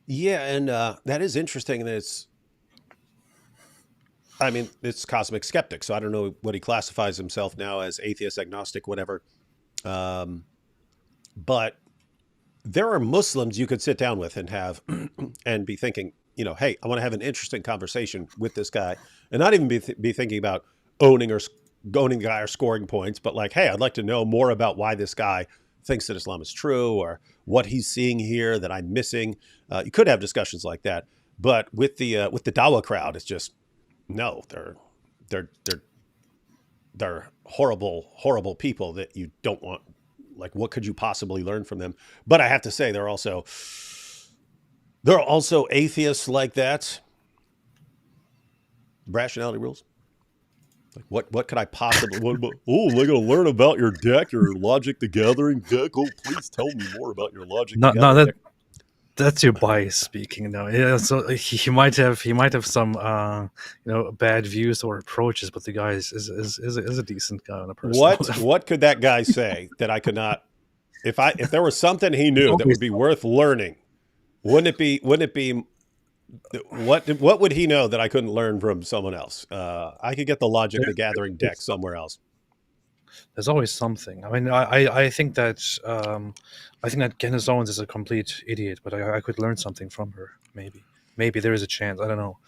A: Yeah, and that is interesting. That it's Cosmic Skeptic, so I don't know what he classifies himself now as, atheist, agnostic, whatever. But there are Muslims you could sit down with and have and be thinking, hey, I want to have an interesting conversation with this guy, and not even be thinking about owning the guy or scoring points, but like, hey, I'd like to know more about why this guy thinks that Islam is true or what he's seeing here that I'm missing. You could have discussions like that, but with the Dawa crowd, it's just no. They're horrible people that you don't want. Like, what could you possibly learn from them? But I have to say, there are also atheists like that. Rationality rules. Like, what could I possibly? Am I going to learn about your deck, your Logic the Gathering deck? Oh, please tell me more about your Logic the Gathering deck.
B: That's your bias speaking now. Yeah, so he might have some bad views or approaches, but the guy is a decent guy on a personal level.
A: What could that guy say that I could not? If there was something he knew that would be worth learning, wouldn't it be? What would he know that I couldn't learn from someone else? I could get the Logic the Gathering deck somewhere else.
B: There's always something. I mean, I think that Candace Owens is a complete idiot, but I could learn something from her. Maybe there is a chance. I don't know.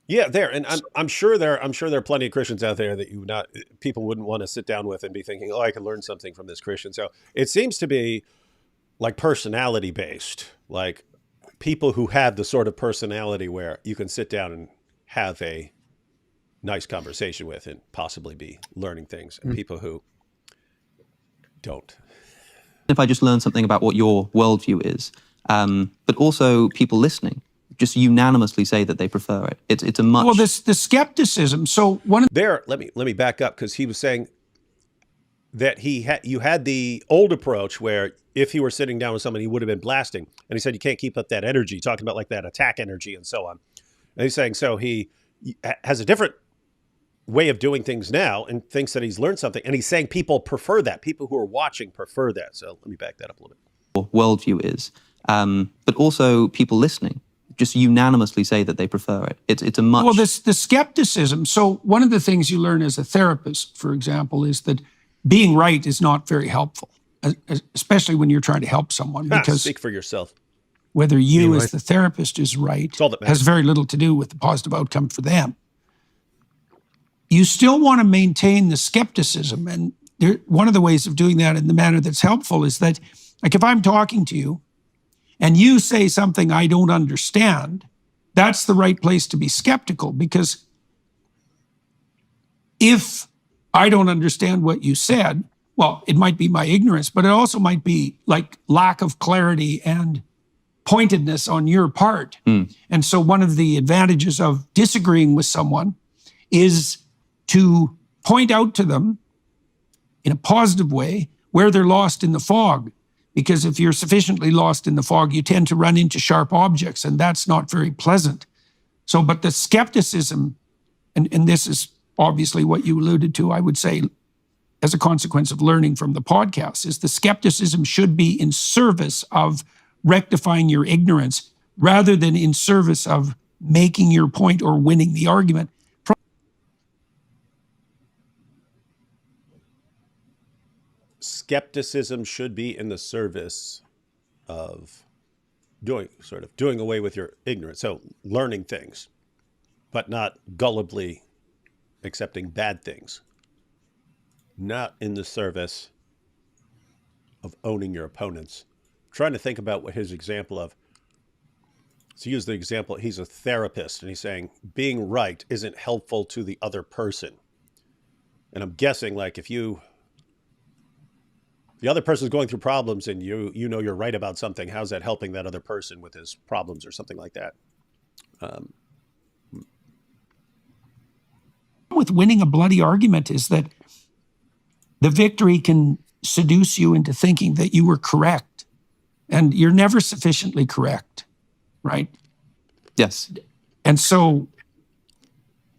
A: Yeah, and I'm sure there are plenty of Christians out there that people wouldn't want to sit down with and be thinking, oh, I could learn something from this Christian. So it seems to be like personality based, like people who have the sort of personality where you can sit down and have a nice conversation with and possibly be learning things, and people who don't.
D: If I just learn something about what your worldview is, but also people listening just unanimously say that they prefer it. It's a much...
C: Well, the skepticism. So one of
A: let me back up, because he was saying that you had the old approach where if he were sitting down with someone, he would have been blasting, and he said you can't keep up that energy, talking about like that attack energy and so on. And he's saying so he has a different way of doing things now and thinks that he's learned something, and he's saying people prefer that. People who are watching prefer that. So let me back that up a little bit.
D: Worldview is, but also people listening just unanimously say that they prefer it. It's a much...
C: Well, the skepticism. So one of the things you learn as a therapist, for example, is that being right is not very helpful, especially when you're trying to help someone. Because
A: speak for yourself.
C: Whether you as the therapist is right has very little to do with the positive outcome for them. You still want to maintain the skepticism. And one of the ways of doing that in the manner that's helpful is that, like, if I'm talking to you and you say something I don't understand, that's the right place to be skeptical, because if I don't understand what you said, well, it might be my ignorance, but it also might be like lack of clarity and pointedness on your part. And so one of the advantages of disagreeing with someone is to point out to them in a positive way where they're lost in the fog. Because if you're sufficiently lost in the fog, you tend to run into sharp objects, and that's not very pleasant. So, but the skepticism, and this is obviously what you alluded to, I would say, as a consequence of learning from the podcast, is the skepticism should be in service of rectifying your ignorance rather than in service of making your point or winning the argument.
A: Skepticism should be in the service of doing away with your ignorance. So learning things. but not gullibly accepting bad things, not in the service of owning your opponents. I'm trying to think about what his example of. So use the example, he's a therapist and he's saying being right isn't helpful to the other person. And I'm guessing like if the other person's going through problems and you know you're right about something, how's that helping that other person with his problems or something like that?
C: With winning a bloody argument is that the victory can seduce you into thinking that you were correct, and you're never sufficiently correct, right?
D: Yes.
C: And so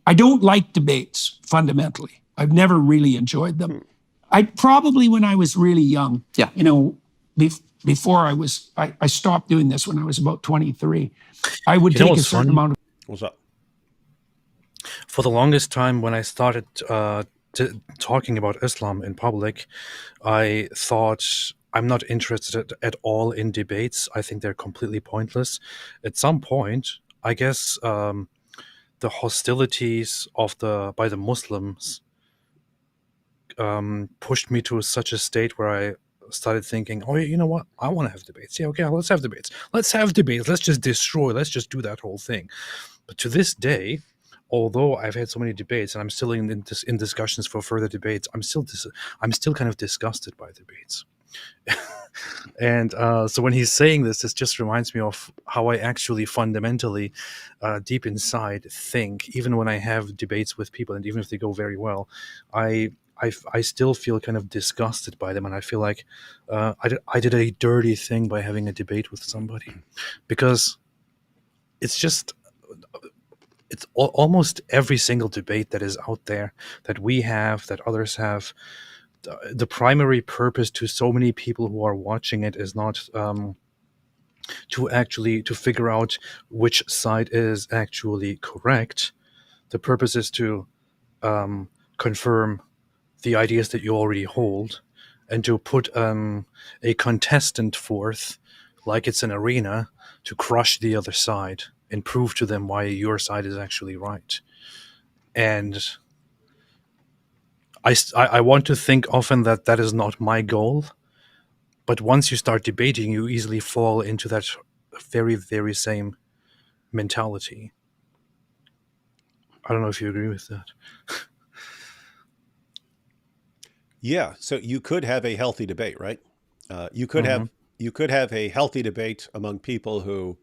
C: I don't like debates fundamentally. I've never really enjoyed them. I probably, when I was really young,
D: Yeah.
C: you know, before I stopped doing this when I was about 23, I would take a certain amount of.
A: What's up?
B: For the longest time, when I started talking about Islam in public, I thought I'm not interested at all in debates. I think they're completely pointless. At some point, I guess the hostilities by the Muslims pushed me to such a state where I started thinking, oh, you know what? I want to have debates. Yeah, okay, let's have debates. Let's have debates. Let's just destroy. Let's just do that whole thing. But to this day, although I've had so many debates and I'm still in discussions for further debates, I'm still kind of disgusted by debates. And so when he's saying this, it just reminds me of how I actually fundamentally, deep inside, think. Even when I have debates with people, and even if they go very well, I still feel kind of disgusted by them, and I feel like I did a dirty thing by having a debate with somebody, because it's almost every single debate that is out there, that we have, that others have. The primary purpose to so many people who are watching it is not to figure out which side is actually correct. The purpose is to confirm the ideas that you already hold, and to put a contestant forth, like it's an arena, to crush the other side and prove to them why your side is actually right. And I want to think often that is not my goal, but once you start debating, you easily fall into that very, very same mentality. I don't know if you agree with that.
A: Yeah, so you could have a healthy debate, right? You could have a healthy debate among people who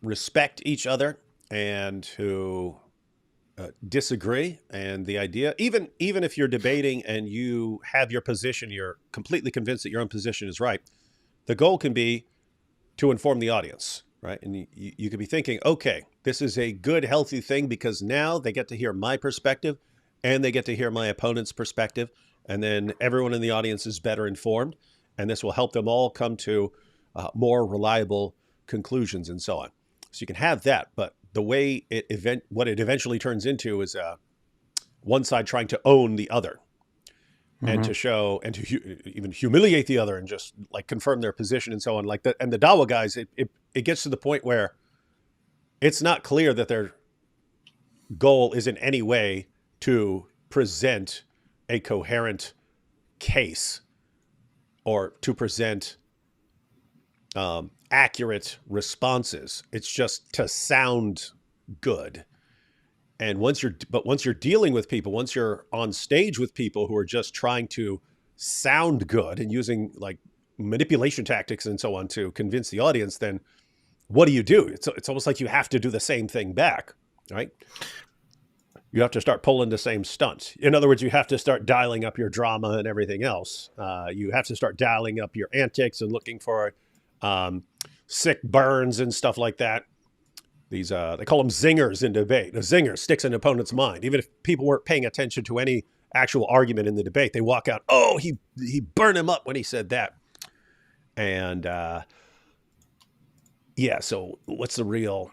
A: respect each other and who disagree. And the idea, even if you're debating and you have your position, you're completely convinced that your own position is right, the goal can be to inform the audience, right? And you could be thinking, okay, this is a good, healthy thing because now they get to hear my perspective and they get to hear my opponent's perspective. And then everyone in the audience is better informed. And this will help them all come to more reliable conclusions and so on. So you can have that. But the way what it eventually turns into is one side trying to own the other. And to show and to even humiliate the other and just like confirm their position and so on. Like that, and the Dawa guys, it gets to the point where it's not clear that their goal is in any way to present a coherent case or to present accurate responses. It's just to sound good. And once you're dealing with people, once you're on stage with people who are just trying to sound good and using like manipulation tactics and so on to convince the audience, then what do? It's almost like you have to do the same thing back, right? You have to start pulling the same stunts. In other words, you have to start dialing up your drama and everything else. You have to start dialing up your antics and looking for sick burns and stuff like that. These they call them zingers in debate. A zinger sticks in an opponent's mind. Even if people weren't paying attention to any actual argument in the debate, they walk out, oh, he burned him up when he said that. And yeah, so what's the real,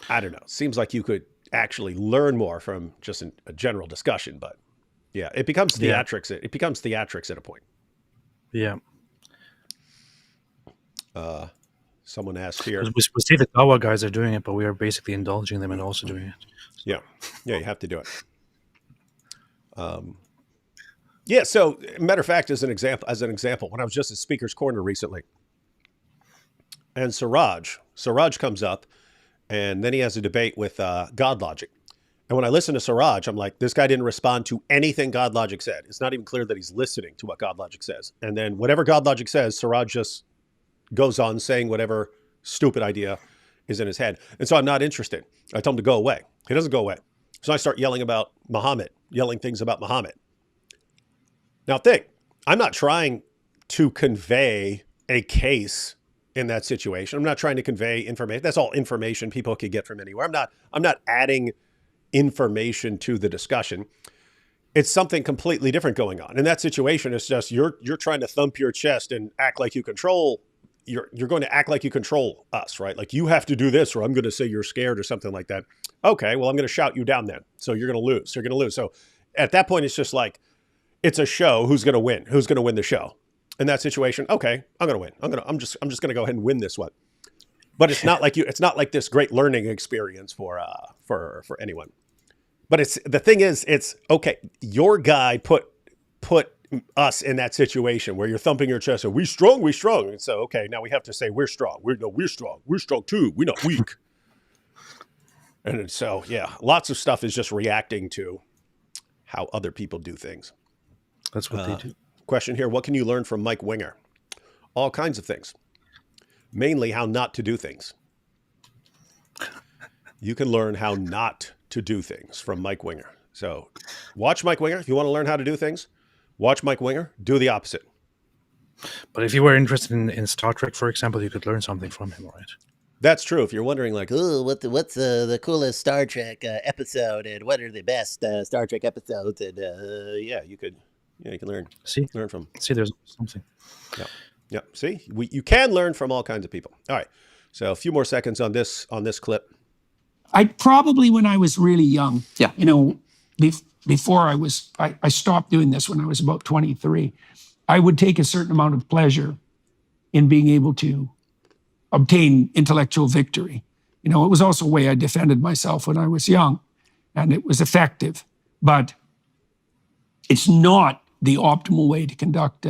A: I don't know. Seems like you could actually learn more from just a general discussion, but yeah, it becomes theatrics. It becomes theatrics at a point.
B: Yeah.
A: Someone asked here.
B: We see the Dawa guys are doing it, but we are basically indulging them and also doing it.
A: Yeah, you have to do it. Yeah. So, matter of fact, as an example, when I was just at Speaker's Corner recently, and Siraj comes up, and then he has a debate with God Logic. And when I listen to Siraj, I'm like, this guy didn't respond to anything God Logic said. It's not even clear that he's listening to what God Logic says. And then whatever God Logic says, Siraj just goes on saying whatever stupid idea is in his head. And so I'm not interested. I tell him to go away. He doesn't go away. So I start yelling things about Muhammad. Now think, I'm not trying to convey a case in that situation. I'm not trying to convey information. That's all information people could get from anywhere. I'm not adding information to the discussion. It's something completely different going on. In that situation, it's just you're trying to thump your chest and act like you control. You're going to act like you control us, right? Like you have to do this, or I'm going to say you're scared or something like that. Okay, well I'm going to shout you down then. So you're going to lose. You're going to lose. So at that point, it's just like it's a show. Who's going to win? Who's going to win the show? In that situation, okay, I'm going to win. I'm just going to go ahead and win this one. But it's not like it's not like this great learning experience for anyone. But the thing is, it's okay. Your guy put us in that situation where you're thumping your chest and we strong. And so, okay, now we have to say we're strong. We're strong. We're strong too. We're not weak. And so, yeah, lots of stuff is just reacting to how other people do things.
B: That's what they do.
A: Question here. What can you learn from Mike Winger? All kinds of things. Mainly how not to do things. You can learn how not to do things from Mike Winger. So watch Mike Winger. If you want to learn how to do things, watch Mike Winger. Do the opposite.
B: But if you were interested in Star Trek, for example, you could learn something from him, right?
A: That's true. If you're wondering, like, oh, what's the coolest Star Trek episode, and what are the best Star Trek episodes, and you can learn. Learn from.
B: See, there's something.
A: Yeah. See, you can learn from all kinds of people. All right. So a few more seconds on this clip.
C: I probably, when I was really young,
D: Yeah.
C: before I stopped doing this when I was about 23, I would take a certain amount of pleasure in being able to obtain intellectual victory. It was also a way I defended myself when I was young, and it was effective. But it's not the optimal way to conduct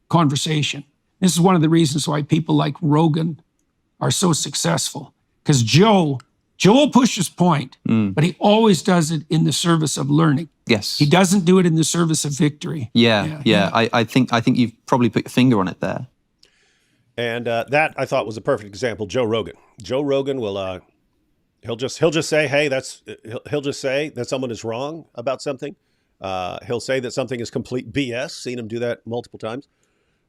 C: conversation. This is one of the reasons why people like Rogan are so successful, because Joe will push his point, but he always does it in the service of learning.
D: Yes.
C: He doesn't do it in the service of victory.
D: Yeah. I think you've probably put your finger on it there.
A: And that I thought was a perfect example. Joe Rogan. Joe Rogan will he'll just say, hey, he'll just say that someone is wrong about something. He'll say that something is complete BS. Seen him do that multiple times.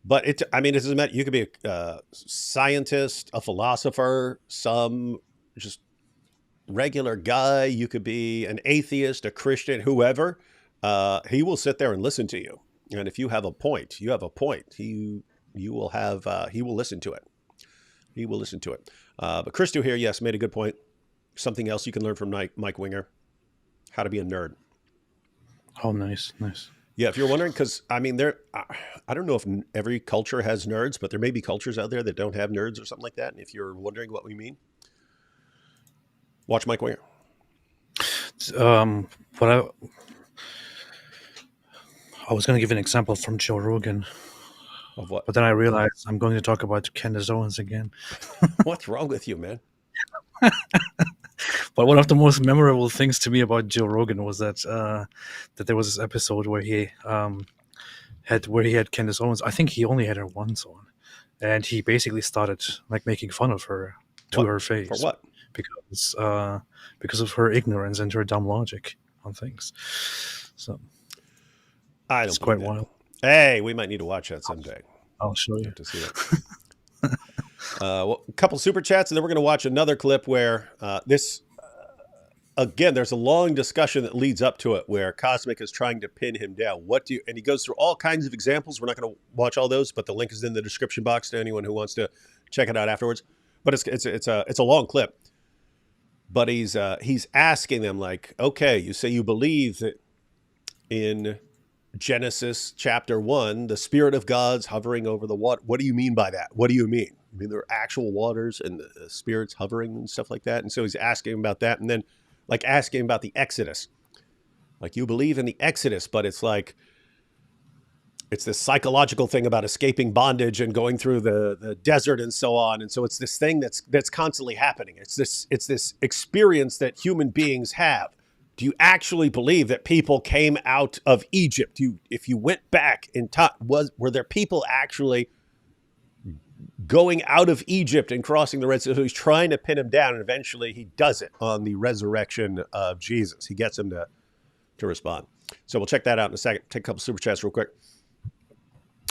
A: But it doesn't matter. You could be a scientist, a philosopher, some just regular guy. You could be an atheist, a Christian, whoever. He will sit there and listen to you. And if you have a point, He will listen to it. He will listen to it. But Christo here, yes, made a good point. Something else you can learn from Mike Winger: how to be a nerd.
B: Oh, nice.
A: Yeah, if you're wondering, because I don't know if every culture has nerds, but there may be cultures out there that don't have nerds or something like that. And if you're wondering what we mean, watch Mike Winger.
B: I was going to give an example from Joe Rogan.
A: Of what?
B: But then I realized I'm going to talk about Candace Owens again.
A: What's wrong with you, man?
B: But one of the most memorable things to me about Joe Rogan was that there was this episode where he had Candace Owens. I think he only had her once on, and he basically started like making fun of her to her face.
A: For what?
B: Because of her ignorance and her dumb logic on things. So it's quite wild.
A: Hey, we might need to watch that someday.
B: I'll show you.
A: To see that. A couple super chats, and then we're going to watch another clip where again, there's a long discussion that leads up to it where Cosmic is trying to pin him down. And he goes through all kinds of examples. We're not going to watch all those, but the link is in the description box to anyone who wants to check it out afterwards. But it's a long clip. But he's asking them, like, okay, you say you believe that in Genesis chapter 1, the Spirit of God's hovering over the water. What do you mean by that? What do you mean? I mean, there are actual waters and spirits hovering and stuff like that. And so he's asking about that, and then like asking about the Exodus. Like, you believe in the Exodus, but it's like it's this psychological thing about escaping bondage and going through the desert and so on. And so it's this thing that's constantly happening. It's this experience that human beings have. Do you actually believe that people came out of Egypt? If you went back in time, were there people actually going out of Egypt and crossing the Red Sea? So he's trying to pin him down, and eventually he does it on the resurrection of Jesus. He gets him to respond. So we'll check that out in a second. Take a couple super chats real quick.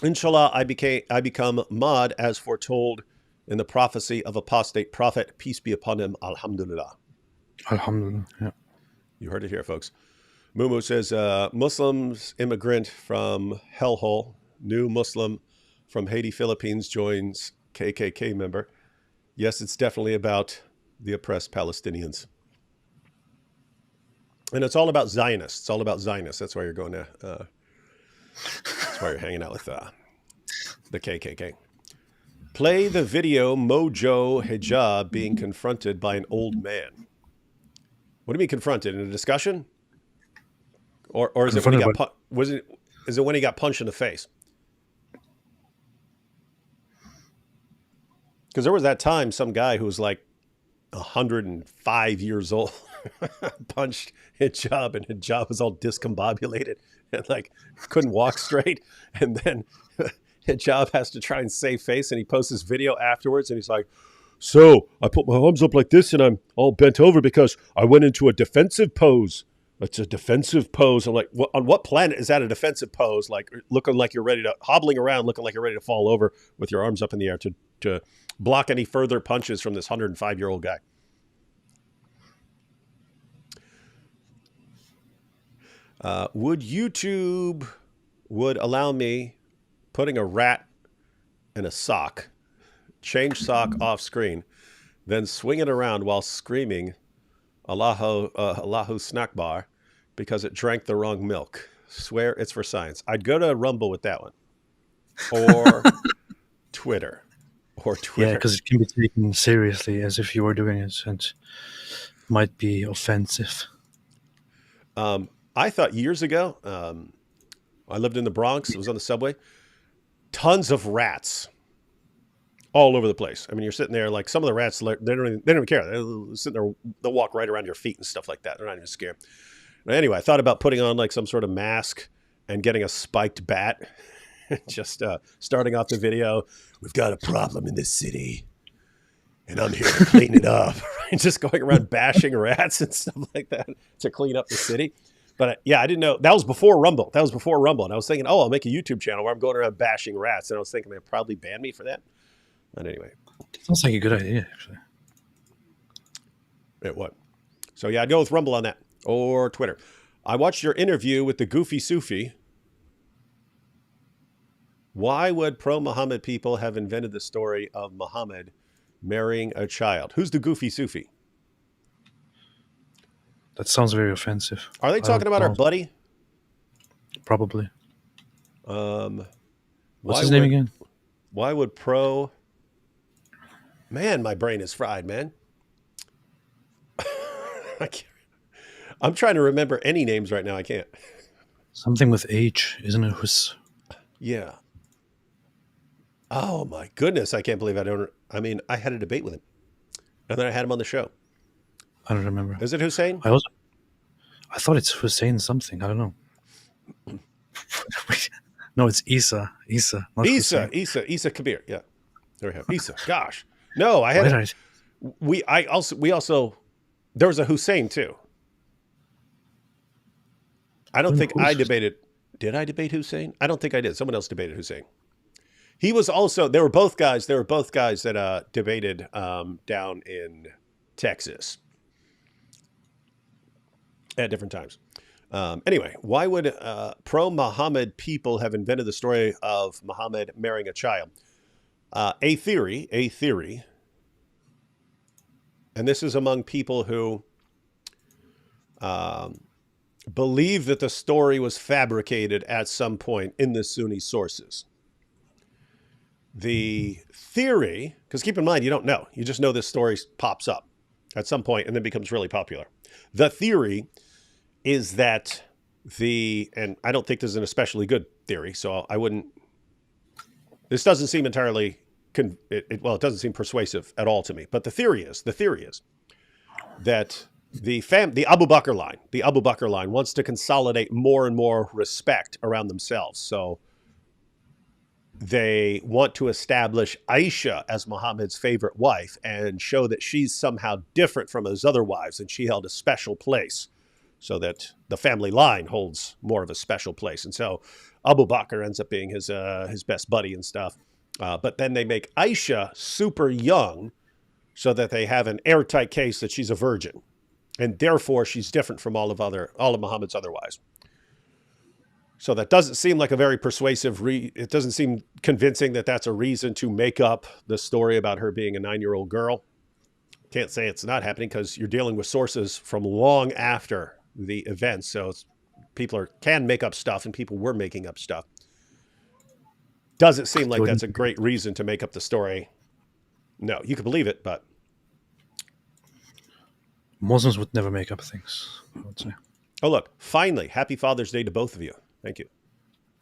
A: Inshallah, I become Mad as foretold in the prophecy of apostate prophet. Peace be upon him. Alhamdulillah.
B: Alhamdulillah. Yeah.
A: You heard it here, folks. Mumu says, Muslims immigrant from hellhole. New Muslim from Haiti, Philippines joins KKK member. Yes, it's definitely about the oppressed Palestinians. And it's all about Zionists. It's all about Zionists. That's why you're going to... that's why you're hanging out with the KKK. Play the video Mojo Hijab being confronted by an old man. What do you mean confronted? In a discussion? Or is it when he got is it when he got punched in the face? Because there was that time some guy who was like 105 years old punched Hijab, and Hijab was all discombobulated and like couldn't walk straight. And then Hijab has to try and save face, and he posts this video afterwards, and he's like, so I put my arms up like this and I'm all bent over because I went into a defensive pose. It's a defensive pose. I'm like, on what planet is that a defensive pose? Like looking like you're ready to, hobbling around, looking like you're ready to fall over with your arms up in the air to block any further punches from this 105-year-old guy. Would YouTube allow me putting a rat in a sock, change sock off screen, then swing it around while screaming Allahu snack bar because it drank the wrong milk? Swear it's for science. I'd go to Rumble with that one. Or Twitter.
B: Yeah, because it can be taken seriously as if you were doing it, and might be offensive.
A: I thought years ago, I lived in the Bronx. It was on the subway. Tons of rats all over the place. I mean, you're sitting there, like some of the rats, they don't even care. They're sitting there, they'll walk right around your feet and stuff like that. They're not even scared. But anyway, I thought about putting on like some sort of mask and getting a spiked bat. Just starting off the video. We've got a problem in this city, and I'm here to clean it up. Just going around bashing rats and stuff like that to clean up the city. But yeah, I didn't know. That was before Rumble. And I was thinking, I'll make a YouTube channel where I'm going around bashing rats. And I was thinking they'd probably ban me for that. But anyway.
B: Sounds like a good idea, actually.
A: It would. So yeah, I'd go with Rumble on that. Or Twitter. I watched your interview with the Goofy Sufi. Why would pro-Muhammad people have invented the story of Muhammad marrying a child? Who's the Goofy Sufi?
B: That sounds very offensive.
A: Are they talking about our buddy?
B: Probably.
A: What's
B: his name again?
A: Why would Man, my brain is fried, man. I'm trying to remember any names right now. I can't.
B: Something with H, isn't it?
A: Yeah. Oh my goodness. I can't believe I had a debate with him. And then I had him on the show.
B: I don't remember.
A: Is it Hussein?
B: I thought it's Hussein something. I don't know. No, it's Isa. Isa Kabir. Yeah. There we have Isa. Gosh. No, I had we also there was a Hussein too. I don't think I debated. Did I debate Hussein? I don't think I did. Someone else debated Hussein. He was also, they were both guys that debated down in Texas at different times. Anyway, why would pro-Muhammad people have invented the story of Muhammad marrying a child? A theory, and this is among people who believe that the story was fabricated at some point in the Sunni sources.
A: the theory, because keep in mind, you don't know. You just know this story pops up at some point and then becomes really popular. The theory is that and I don't think this is an especially good theory, so I wouldn't, this doesn't seem entirely, it doesn't seem persuasive at all to me. But the theory is that the Abu Bakr line wants to consolidate more and more respect around themselves. So they want to establish Aisha as Muhammad's favorite wife and show that she's somehow different from his other wives and she held a special place, so that the family line holds more of a special place. And so Abu Bakr ends up being his best buddy and stuff. But then they make Aisha super young so that they have an airtight case that she's a virgin. And therefore, she's different from all of Muhammad's other wives. So that doesn't seem like a very persuasive, it doesn't seem convincing that that's a reason to make up the story about her being a 9-year-old girl. Can't say it's not happening because you're dealing with sources from long after the events. So people can make up stuff, and people were making up stuff. Doesn't seem like that's a great reason to make up the story. No, you could believe it, but
B: Muslims would never make up things, I would say.
A: Oh, look, finally, happy Father's Day to both of you. Thank you.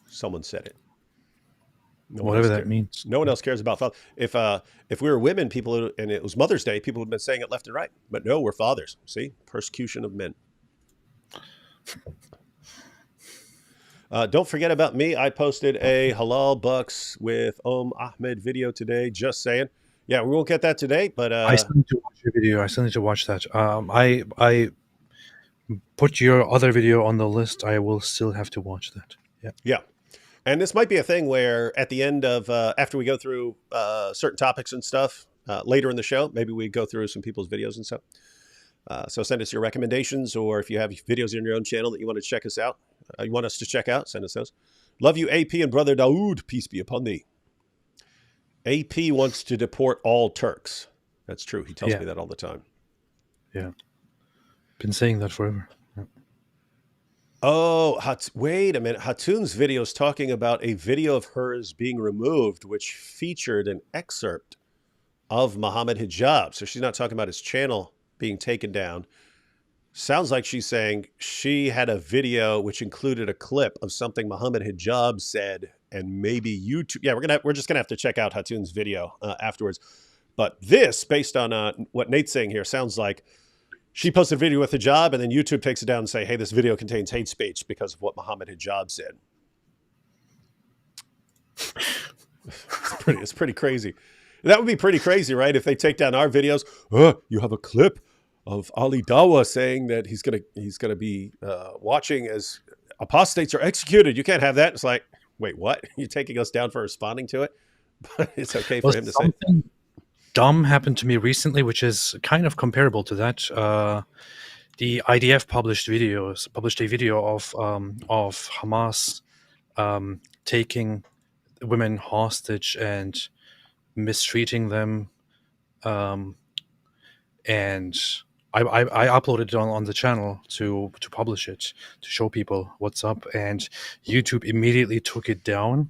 A: Someone said it.
B: Whatever that means.
A: No one else cares about father. If we were women, and it was Mother's Day, people would have been saying it left and right. But no, we're fathers. See? Persecution of men. Don't forget about me. I posted a Halal Bucks with Ahmed video today. Just saying. Yeah, we won't get that today, but
B: I still need to watch your video. I still need to watch that. I put your other video on the list. I will still have to watch that. Yeah.
A: Yeah. And this might be a thing where at the end of, after we go through certain topics and stuff later in the show, maybe we go through some people's videos and stuff. So send us your recommendations, or if you have videos on your own channel that you want to check us out, you want us to check out, send us those. Love you, AP and Brother Dawood. Peace be upon thee. AP wants to deport all Turks. That's true. He tells me that all the time.
B: Yeah. Been saying that forever. Yeah.
A: Oh, wait a minute. Hatun's video is talking about a video of hers being removed, which featured an excerpt of Muhammad Hijab. So she's not talking about his channel being taken down. Sounds like she's saying she had a video which included a clip of something Muhammad Hijab said, and maybe YouTube. Yeah, we're just gonna have to check out Hatun's video afterwards. But this, based on what Nate's saying here, sounds like she posted a video with Hijab, and then YouTube takes it down and say, hey, this video contains hate speech because of what Muhammad Hijab said. It's pretty crazy. That would be pretty crazy, right? If they take down our videos, you have a clip of Ali Dawa saying that he's gonna be watching as apostates are executed. You can't have that. It's like, wait, what? You're taking us down for responding to it? But it's okay for him to say.
B: Dumb happened to me recently, which is kind of comparable to that. The IDF published a video of Hamas taking women hostage and mistreating them, and I uploaded it on the channel to publish it, to show people what's up, and YouTube immediately took it down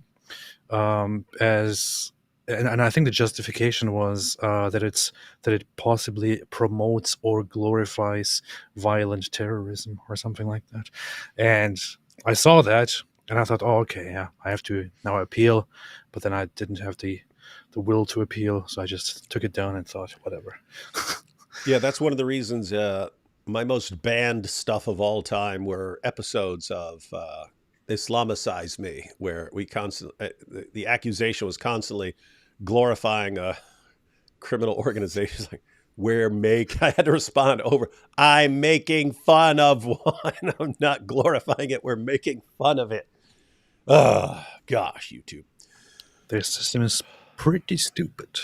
B: and I think the justification was that it possibly promotes or glorifies violent terrorism or something like that. And I saw that and I thought, oh, okay, yeah, I have to now appeal. But then I didn't have the will to appeal, so I just took it down and thought, whatever.
A: Yeah, that's one of the reasons my most banned stuff of all time were episodes of Islamicize Me, where we constantly, the accusation was constantly glorifying criminal organizations. Like, I had to respond over, I'm making fun of one. I'm not glorifying it. We're making fun of it. Oh, gosh, YouTube.
B: Their system is pretty stupid.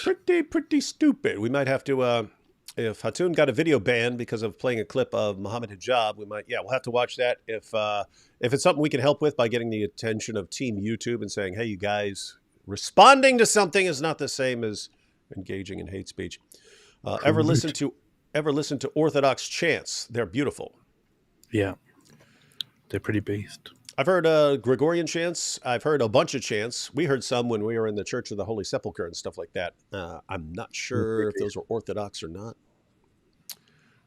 A: Pretty stupid. We might have to, if Hatun got a video banned because of playing a clip of Muhammad Hijab, we'll have to watch that. If it's something we can help with by getting the attention of Team YouTube and saying, hey, you guys, responding to something is not the same as engaging in hate speech. Ever listen to Orthodox chants? They're beautiful.
B: Yeah, they're pretty based.
A: I've heard Gregorian chants. I've heard a bunch of chants. We heard some when we were in the Church of the Holy Sepulchre and stuff like that. I'm not sure if those were Orthodox or not.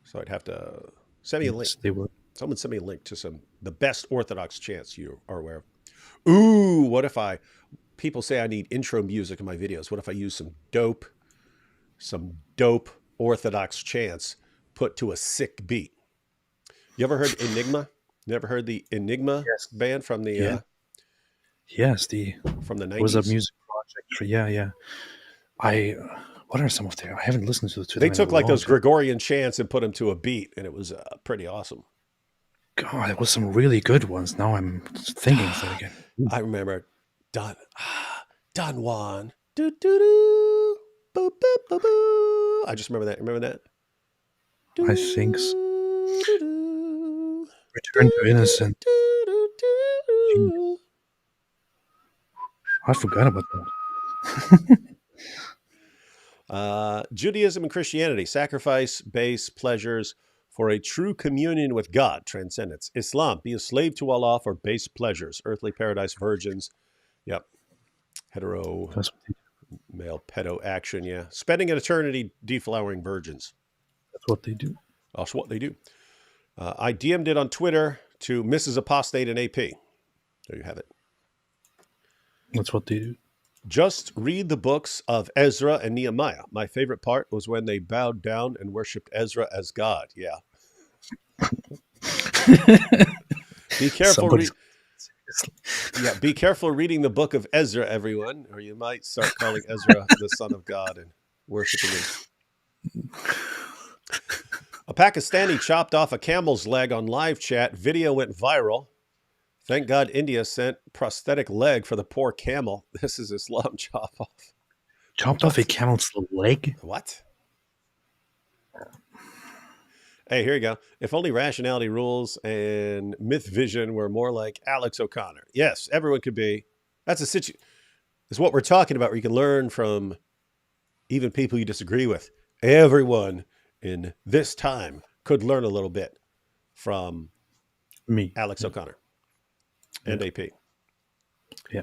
A: So I'd have to send me a link.
B: Yes, they were.
A: Someone send me a link to the best Orthodox chants you are aware of. Ooh, what if people say I need intro music in my videos. What if I use some dope Orthodox chants put to a sick beat? You ever heard Enigma? Never heard the Enigma band from the from the 90s?
B: It was a music project. Yeah. What are some of their? I haven't listened to them.
A: They took like those Gregorian chants and put them to a beat, and it was pretty awesome.
B: God, there was some really good ones. Now I'm thinking of that again.
A: I remember Don Juan. Do, do, do, boo, boo, boo, boo. I just remember that. Remember that?
B: I think so. Return to Innocence. I forgot about that.
A: Judaism and Christianity, sacrifice, base, pleasures for a true communion with God, transcendence. Islam, be a slave to Allah for base pleasures, earthly paradise, virgins. Yep. Hetero, male pedo action, yeah. Spending an eternity deflowering virgins.
B: That's what they do.
A: That's what they do. I DM'd it on Twitter to Mrs. Apostate and AP. There you have it.
B: That's what they do.
A: Just read the books of Ezra and Nehemiah. My favorite part was when they bowed down and worshipped Ezra as God. Yeah. Be careful. Be careful reading the book of Ezra, everyone, or you might start calling Ezra the son of God and worshiping him. A Pakistani chopped off a camel's leg on live chat. Video went viral. Thank God India sent prosthetic leg for the poor camel. This is Islam chop off.
B: Chopped off a camel's leg?
A: What? Hey, here you go. If only rationality rules and myth vision were more like Alex O'Connor. Yes, everyone could be. That's is what we're talking about, where you can learn from even people you disagree with. Everyone in this time could learn a little bit from
B: me,
A: Alex O'Connor. And AP.
B: Yeah.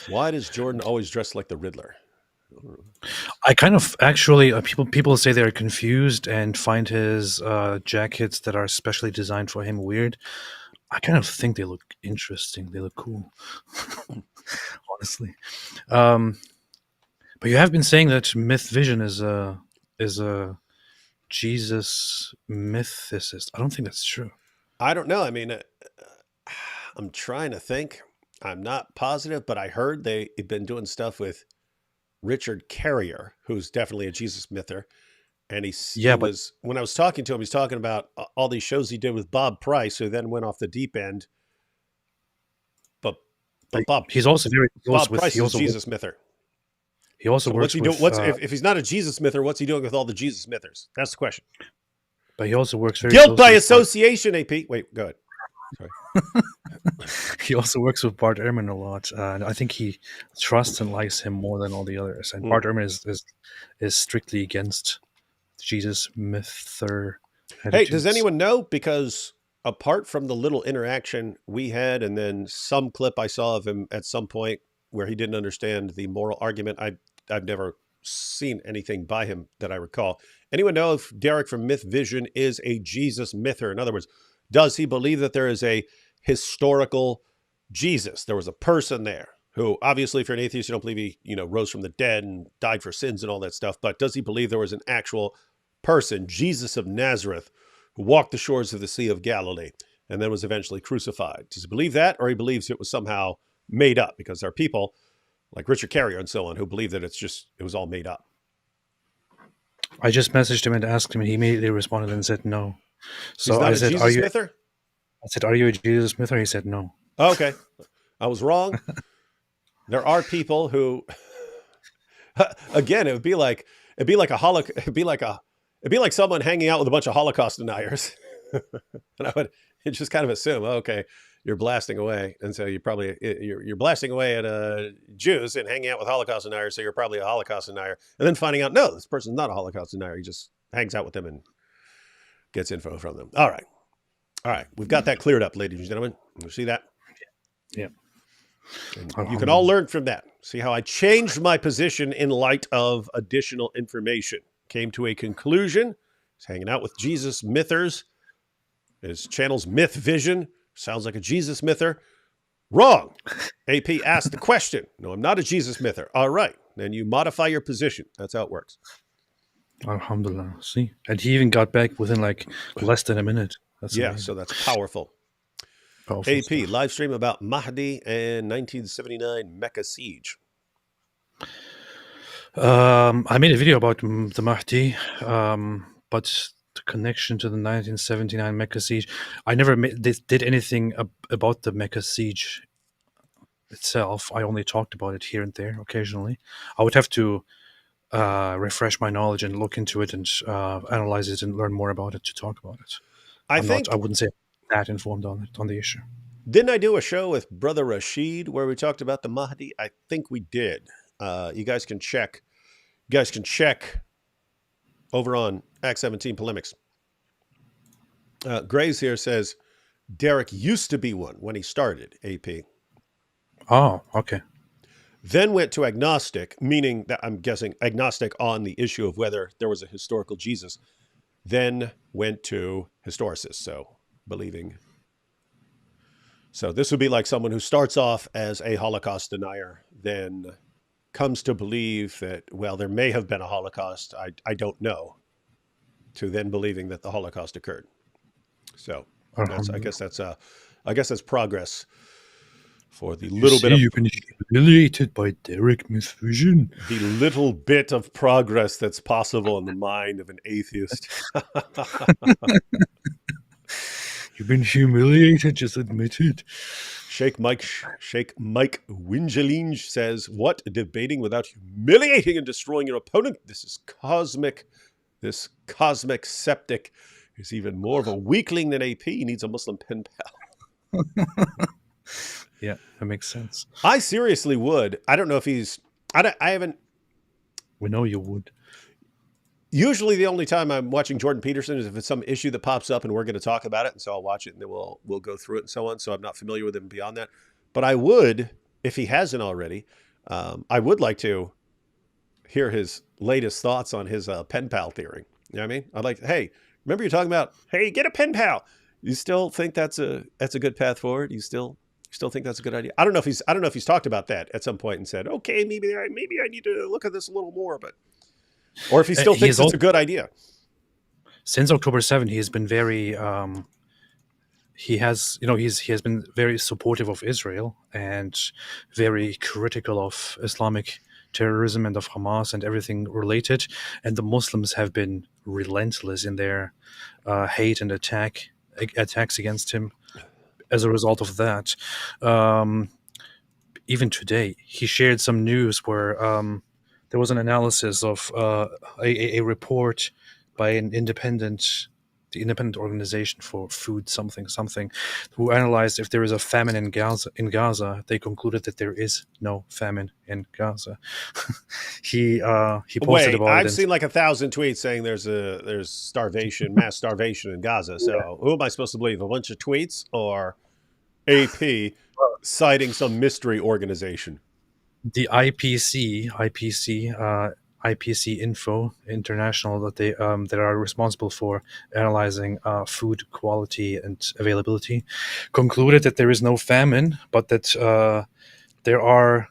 A: Why does Jordan always dress like the Riddler?
B: I kind of actually people say they're confused and find his jackets that are specially designed for him weird. I kind of think they look interesting. They look cool, honestly. But you have been saying that myth vision is a Jesus mythicist. I don't think that's true.
A: I don't know. I mean, I'm trying to think. I'm not positive, but I heard they've been doing stuff with Richard Carrier, who's definitely a Jesus myther. And when I was talking to him, he's talking about all these shows he did with Bob Price, who then went off the deep end. But Bob,
B: he's also very close
A: Bob Price is a Jesus myther.
B: He also works with...
A: if he's not a Jesus myther, what's he doing with all the Jesus mythers? That's the question.
B: But he also works very
A: Guilt by association, AP. Wait, go ahead. Sorry.
B: He also works with Bart Ehrman a lot. And I think he trusts and likes him more than all the others. And Bart Ehrman is strictly against Jesus myther.
A: Hey, does anyone know? Because apart from the little interaction we had, and then some clip I saw of him at some point where he didn't understand the moral argument, I've never seen anything by him that I recall. Anyone know if Derek from Myth Vision is a Jesus myther? In other words, does he believe that there is a historical Jesus? There was a person there who, obviously, if you're an atheist, you don't believe he, rose from the dead and died for sins and all that stuff. But does he believe there was an actual person, Jesus of Nazareth, who walked the shores of the Sea of Galilee and then was eventually crucified? Does he believe that, or he believes it was somehow made up? Because there are people like Richard Carrier and so on who believe that it was all made up.
B: I just messaged him and asked him, and he immediately responded and said no. So
A: I said, "Are you?"
B: I said, "Are you a Jesus myther?" He said, "No."
A: Okay, I was wrong. There are people who, again, it'd be like someone hanging out with a bunch of Holocaust deniers, and I would just kind of assume, okay, you're blasting away, and so you're blasting away at Jews and hanging out with Holocaust deniers, so you're probably a Holocaust denier, and then finding out, no, this person's not a Holocaust denier. He just hangs out with them and gets info from them. All right. We've got that cleared up, ladies and gentlemen. You see that?
B: Yeah.
A: And you can all learn from that. See how I changed my position in light of additional information. Came to a conclusion. Was hanging out with Jesus mythers. His channel's Myth Vision. Sounds like a Jesus myther. Wrong. AP asked the question. No, I'm not a Jesus myther. All right. Then you modify your position. That's how it works.
B: Alhamdulillah. See? And he even got back within like less than a minute. That's
A: Yeah,
B: amazing.
A: so that's powerful.
B: Powerful
A: AP,
B: stuff.
A: live stream about Mahdi and 1979 Mecca siege.
B: I made a video about the Mahdi, but the connection to the 1979 Mecca siege, I never did anything about the Mecca siege itself. I only talked about it here and there occasionally. I would have to refresh my knowledge and look into it and analyze it and learn more about it to talk about it. I wouldn't say that informed on the issue.
A: Didn't I do a show with Brother Rashid where we talked about the Mahdi? I think we did. You guys can check. You guys can check over on Act 17 Polemics. Graves here says Derek used to be one when he started AP.
B: Oh, okay.
A: Then went to agnostic, meaning that I'm guessing agnostic on the issue of whether there was a historical Jesus. Then went to historicist, so believing. So this would be like someone who starts off as a Holocaust denier, then comes to believe that, well, there may have been a Holocaust. I don't know. To then believing that the Holocaust occurred. So I guess that's progress for the little bit of.
B: You've been humiliated by Derek Misvision.
A: The little bit of progress that's possible in the mind of an atheist.
B: You've been humiliated, just admit it.
A: Sheikh Mike Wingelinge says, what? Debating without humiliating and destroying your opponent? This cosmic Skeptic is even more of a weakling than AP. He needs a Muslim pen pal.
B: Yeah, that makes sense.
A: I seriously would. I don't know if he's... I haven't...
B: We know you would.
A: Usually the only time I'm watching Jordan Peterson is if it's some issue that pops up and we're going to talk about it. And so I'll watch it and then we'll go through it and so on. So I'm not familiar with him beyond that. But I would, if he hasn't already, I would like to hear his latest thoughts on his pen pal theory. You know what I mean? I'd like, hey, remember you're talking about, hey, get a pen pal. You still think that's a good path forward? You still think that's a good idea? I don't know if he's talked about that at some point and said, okay, maybe I need to look at this a little more, or if he still thinks it's a good idea.
B: Since October 7th, he has been very he has been very supportive of Israel and very critical of Islamic terrorism and of Hamas and everything related. And the Muslims have been relentless in their hate and attacks against him. As a result of that, even today, he shared some news where there was an analysis of a report by the independent organization for food something, who analyzed if there is a famine in Gaza. They concluded that there is no famine in Gaza. he posted about it.
A: I've seen like 1,000 tweets saying there's starvation, mass starvation in Gaza. So who am I supposed to believe? A bunch of tweets or AP citing some mystery organization?
B: The IPC Info International, that they that are responsible for analyzing food quality and availability, concluded that there is no famine, but that there are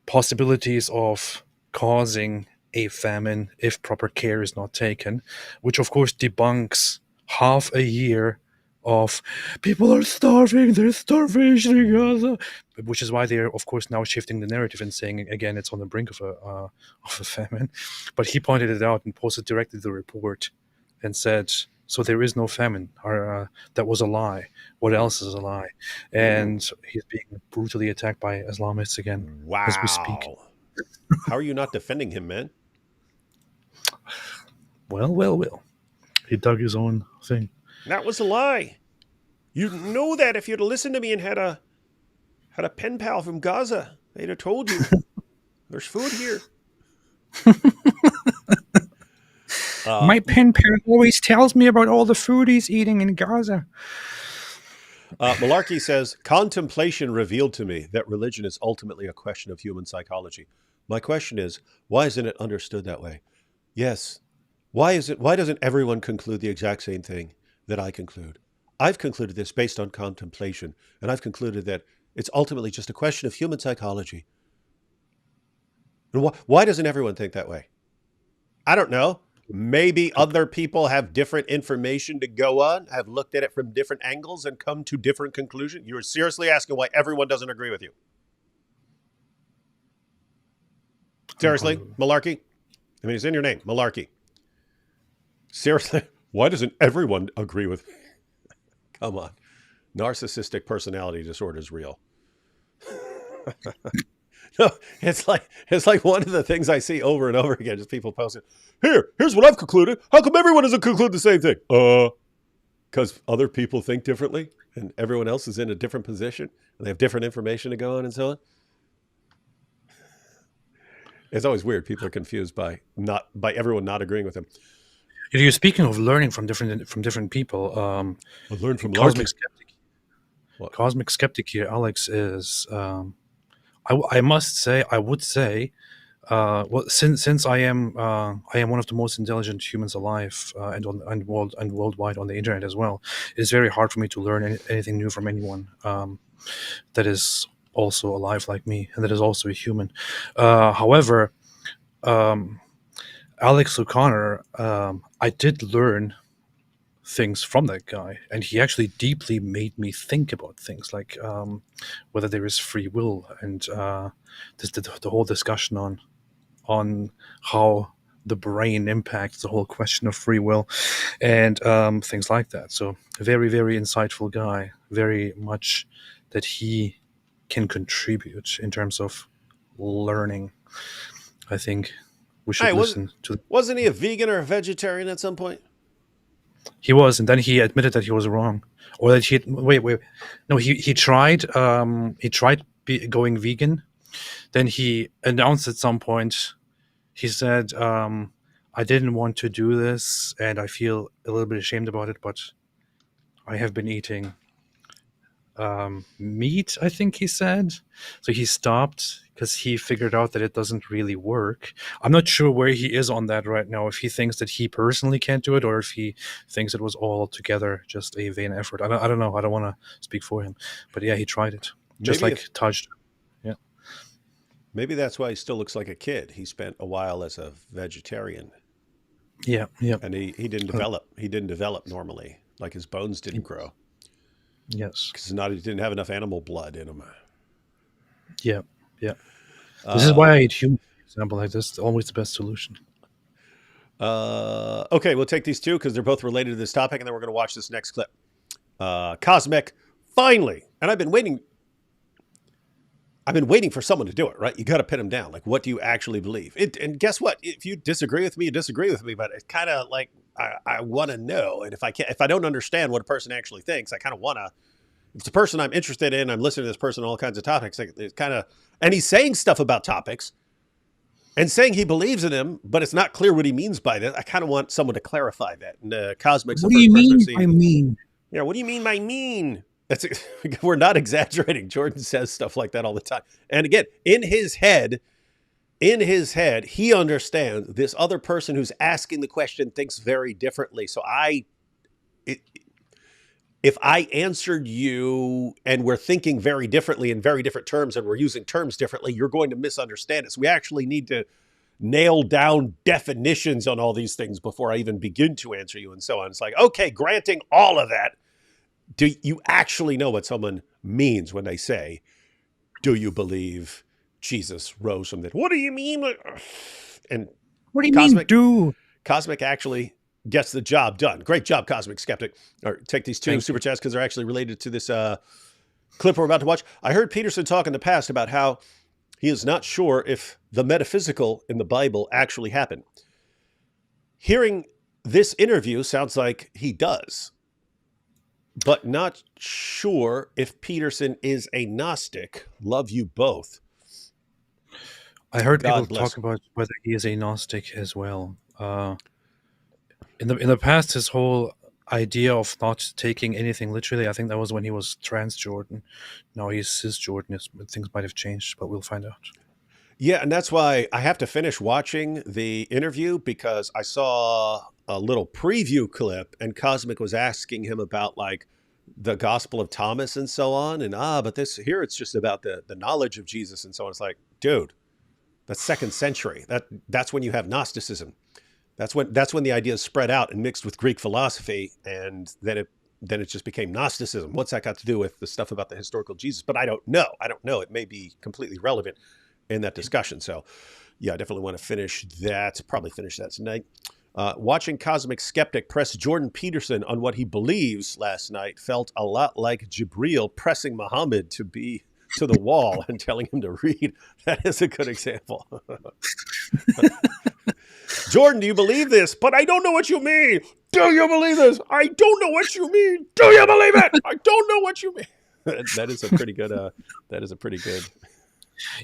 B: possibilities of causing a famine if proper care is not taken, which of course debunks half a year of people are starving, there's starvation in Gaza, which is why they're of course now shifting the narrative and saying again it's on the brink of a famine. But he pointed it out and posted directly the report and said, so there is no famine. That was a lie. What else is a lie? And he's being brutally attacked by Islamists again as we speak.
A: How are you not defending him, man?
B: Well. He dug his own thing.
A: That was a lie. You know that if you'd listened to me and had a pen pal from Gaza, they'd have told you there's food here.
B: My pen pal always tells me about all the food he's eating in Gaza.
A: Malarkey says, contemplation revealed to me that religion is ultimately a question of human psychology. My question is, why isn't it understood that way? Yes. Why doesn't everyone conclude the exact same thing that I conclude? I've concluded this based on contemplation, and I've concluded that it's ultimately just a question of human psychology. And why doesn't everyone think that way? I don't know. Maybe other people have different information to go on, have looked at it from different angles and come to different conclusions. You're seriously asking why everyone doesn't agree with you? Seriously, Malarkey? I mean, it's in your name, Malarkey. Seriously, why doesn't everyone agree with me? Come on. Narcissistic personality disorder is real. No, it's like one of the things I see over and over again, just people posting, here's what I've concluded. How come everyone doesn't conclude the same thing? Because other people think differently and everyone else is in a different position and they have different information to go on and so on. It's always weird. People are confused by everyone not agreeing with them.
B: You're speaking of learning from different people.
A: I learned from
B: Cosmic
A: Larkin.
B: Skeptic.
A: What?
B: Cosmic Skeptic here, Alex, is I must say, I would say, well, since I am one of the most intelligent humans alive, and worldwide on the internet as well, it's very hard for me to learn anything new from anyone that is also alive like me and that is also a human. However, Alex O'Connor, I did learn things from that guy, and he actually deeply made me think about things like whether there is free will, and the whole discussion on how the brain impacts the whole question of free will, and things like that. So very, very insightful guy, very much that he can contribute in terms of learning. I think we should listen to.
A: Wasn't he a vegan or a vegetarian at some point?
B: He was, and then he admitted that he was wrong, or that he tried going vegan. Then he announced at some point, he said, I didn't want to do this and I feel a little bit ashamed about it, but I have been eating meat, I think he said. So he stopped because he figured out that it doesn't really work. I'm not sure where he is on that right now, if he thinks that he personally can't do it or if he thinks it was all together just a vain effort. I don't know. I don't want to speak for him. But yeah, he tried it. Just like Taj. Yeah.
A: Maybe that's why he still looks like a kid. He spent a while as a vegetarian.
B: Yeah, yeah.
A: And he didn't develop. He didn't develop normally. Like his bones didn't grow.
B: Yes.
A: Because he didn't have enough animal blood in him.
B: Yeah, yeah. This is why I eat human, for example. Like this is always the best solution.
A: Okay, we'll take these two because they're both related to this topic, and then we're going to watch this next clip. Cosmic, finally, and I've been waiting for someone to do it, right? You got to pin them down. Like, what do you actually believe? And guess what? If you disagree with me, you disagree with me. But it's kind of like I want to know, and if I don't understand what a person actually thinks, I kind of want to. If it's a person I'm interested in, I'm listening to this person on all kinds of topics. It's kind of, and he's saying stuff about topics, and saying he believes in him, but it's not clear what he means by that. I kind of want someone to clarify that. And Cosmic's the first person I've seen.
C: What do you mean by mean?
A: Yeah, what do you mean by mean? We're not exaggerating. Jordan says stuff like that all the time. And again, in his head, he understands this other person who's asking the question thinks very differently. So if I answered you and we're thinking very differently in very different terms and we're using terms differently, you're going to misunderstand it. So we actually need to nail down definitions on all these things before I even begin to answer you and so on. It's like, okay, granting all of that, do you actually know what someone means when they say, do you believe Jesus rose from the dead? What do you mean? And
C: What do you mean, do?
A: Cosmic actually gets the job done. Great job, Cosmic Skeptic. All right, take these two super chats because they're actually related to this clip we're about to watch. I heard Peterson talk in the past about how he is not sure if the metaphysical in the Bible actually happened. Hearing this interview sounds like he does, but not sure if Peterson is a Gnostic. Love you both.
B: I heard people talk about whether he is a Gnostic as well. In the past, his whole idea of not taking anything literally. I think that was when he was Transjordan. Now he's Cisjordan. Things might have changed, but we'll find out.
A: Yeah, and that's why I have to finish watching the interview, because I saw a little preview clip and Cosmic was asking him about like the Gospel of Thomas and so on. And but this here it's just about the knowledge of Jesus and so on. It's like, dude, that's 2nd century. That's when you have Gnosticism. That's when the ideas spread out and mixed with Greek philosophy, and then it just became Gnosticism. What's that got to do with the stuff about the historical Jesus? But I don't know. It may be completely relevant in that discussion. So yeah, I definitely want to finish that. Probably finish that tonight. Watching Cosmic Skeptic press Jordan Peterson on what he believes last night felt a lot like Jibreel pressing Muhammad to the wall and telling him to read. That is a good example. Jordan, do you believe this? But I don't know what you mean. Do you believe this? I don't know what you mean. Do you believe it? I don't know what you mean. That is a pretty good.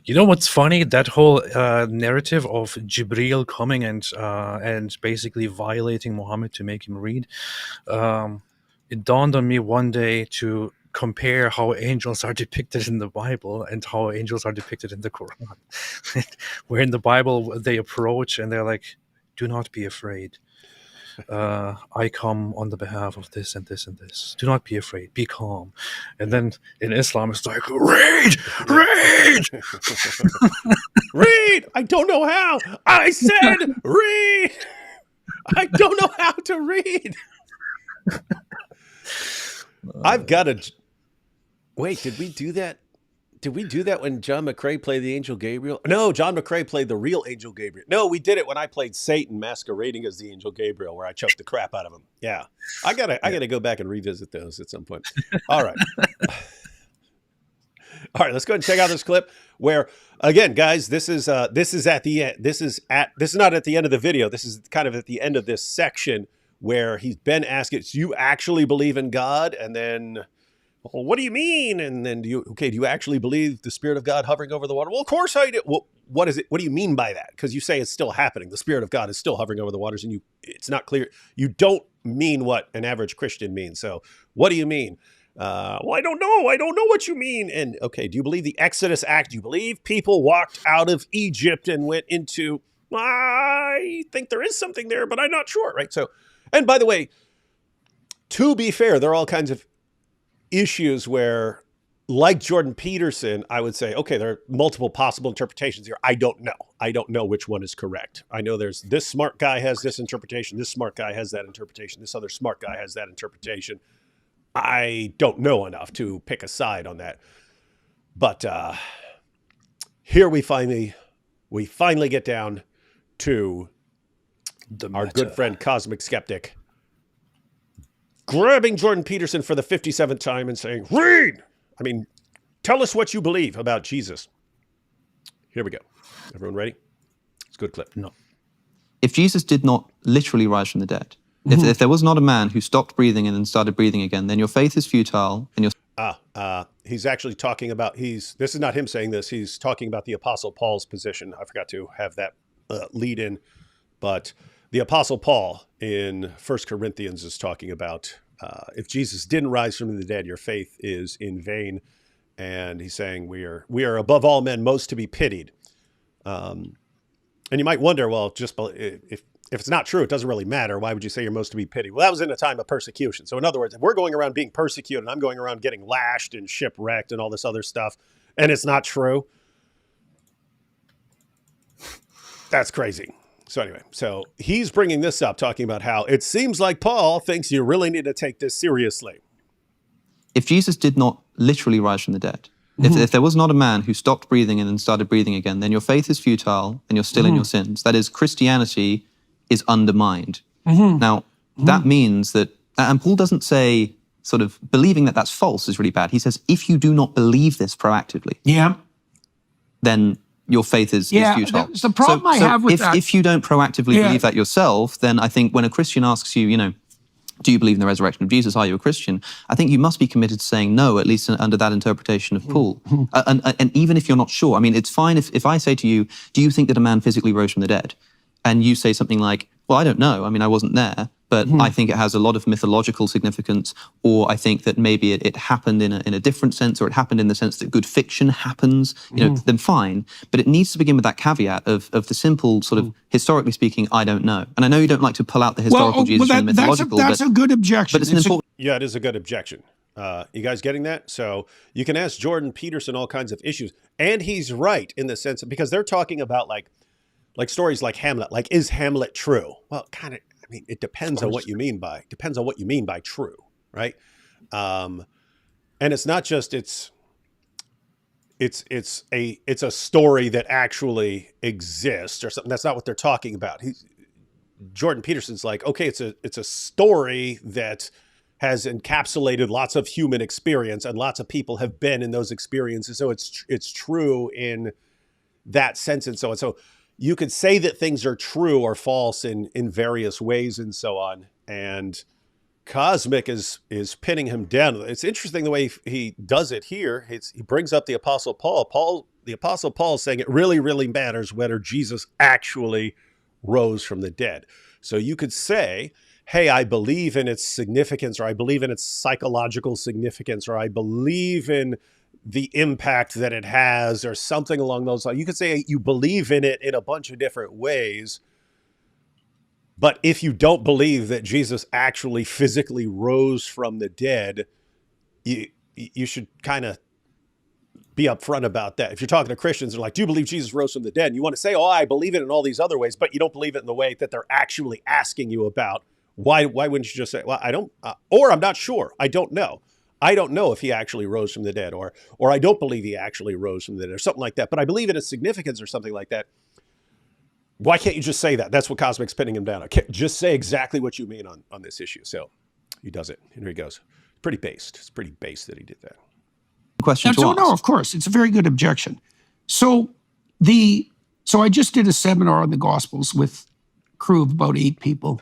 B: You know what's funny? That whole narrative of Jibreel coming and basically violating Muhammad to make him read. It dawned on me one day to compare how angels are depicted in the Bible and how angels are depicted in the Quran. Where in the Bible they approach and they're like, "Do not be afraid. I come on the behalf of this and this and this. Do not be afraid. Be calm." And then in Islam, it's like, read!
A: Read! I don't know how. I said read! I don't know how to read. I've got to... Wait, did we do that? Did we do that when John McCrae played the Angel Gabriel? No, John McCrae played the real Angel Gabriel. No, we did it when I played Satan masquerading as the Angel Gabriel, where I choked the crap out of him. Yeah, I gotta go back and revisit those at some point. All right, let's go ahead and check out this clip. Where again, guys, this is at the end. This is not at the end of the video. This is kind of at the end of this section where he's been asking, "Do you actually believe in God?" And then, well, what do you mean? And then do you actually believe the Spirit of God hovering over the water? Well, of course I do. Well, what is it? What do you mean by that? Because you say it's still happening. The Spirit of God is still hovering over the waters, and it's not clear. You don't mean what an average Christian means. So what do you mean? Well, I don't know. I don't know what you mean. And okay, do you believe the Exodus act? Do you believe people walked out of Egypt and went into, I think there is something there, but I'm not sure, right? So, and by the way, to be fair, there are all kinds of issues where, like Jordan Peterson, I would say, okay, there are multiple possible interpretations here. I don't know which one is correct. I know there's this smart guy has this interpretation. This smart guy has that interpretation. This other smart guy has that interpretation. I don't know enough to pick a side on that. But here we finally get down to our good friend Cosmic Skeptic grabbing Jordan Peterson for the 57th time and saying, read! I mean, tell us what you believe about Jesus. Here we go. Everyone ready? It's a good clip.
B: No.
D: If Jesus did not literally rise from the dead, if there was not a man who stopped breathing and then started breathing again, then your faith is futile and your...
A: He's actually talking about, this is not him saying this, he's talking about the Apostle Paul's position. I forgot to have that lead in, but the Apostle Paul in 1 Corinthians is talking about if Jesus didn't rise from the dead, your faith is in vain. And he's saying we are above all men most to be pitied. And you might wonder, well, just if it's not true, it doesn't really matter. Why would you say you're most to be pitied? Well, that was in a time of persecution. So in other words, if we're going around being persecuted and I'm going around getting lashed and shipwrecked and all this other stuff, and it's not true, that's crazy. So anyway, so he's bringing this up, talking about how it seems like Paul thinks you really need to take this seriously.
D: If Jesus did not literally rise from the dead, if there was not a man who stopped breathing and then started breathing again, then your faith is futile and you're still in your sins. That is, Christianity is undermined. Now, that means that, and Paul doesn't say sort of believing that that's false is really bad. He says, if you do not believe this proactively, then your faith is futile.
C: The problem I have with that.
D: If you don't proactively believe that yourself, then I think when a Christian asks you, do you believe in the resurrection of Jesus? Are you a Christian? I think you must be committed to saying no, at least under that interpretation of Paul. And even if you're not sure, I mean, it's fine if I say to you, do you think that a man physically rose from the dead? And you say something like, well, I don't know. I mean, I wasn't there. but I think it has a lot of mythological significance, or I think that maybe it happened in a different sense, or it happened in the sense that good fiction happens, then fine. But it needs to begin with that caveat of the simple sort of, historically speaking, I don't know. And I know you don't like to pull out the historical Jesus from the mythological,
C: that's a good objection.
D: But it's an important...
A: Yeah, it is a good objection. You guys getting that? So you can ask Jordan Peterson all kinds of issues. And he's right in the sense of, because they're talking about like stories like Hamlet. Like, is Hamlet true? Well, kind of, I mean, it depends on what you mean by true, right? And it's not just, it's a story that actually exists or something. That's not what they're talking about. Jordan Peterson's like, okay, it's a story that has encapsulated lots of human experience, and lots of people have been in those experiences. So it's true in that sense and so on. So you could say that things are true or false in various ways and so on. And Cosmic is pinning him down. It's interesting the way he does it here. He brings up the Apostle Paul. The Apostle Paul is saying it really, really matters whether Jesus actually rose from the dead. So you could say, hey, I believe in its significance, or I believe in its psychological significance, or I believe in the impact that it has, or something along those lines. You could say you believe in it in a bunch of different ways. But if you don't believe that Jesus actually physically rose from the dead, you should kind of be upfront about that. If you're talking to Christians, they're like, do you believe Jesus rose from the dead? And you want to say, oh, I believe it in all these other ways, but you don't believe it in the way that they're actually asking you about. Why wouldn't you just say, well, I don't, or I'm not sure. I don't know. I don't know if he actually rose from the dead, or I don't believe he actually rose from the dead, or something like that. But I believe in its significance or something like that. Why can't you just say that? That's what Cosmic's pinning him down. I can't just say exactly what you mean on this issue. So he does it. And here he goes. Pretty based. It's pretty based that he did that.
D: Question to ask.
C: No, of course. It's a very good objection. So I just did a seminar on the Gospels with a crew of about 8 people.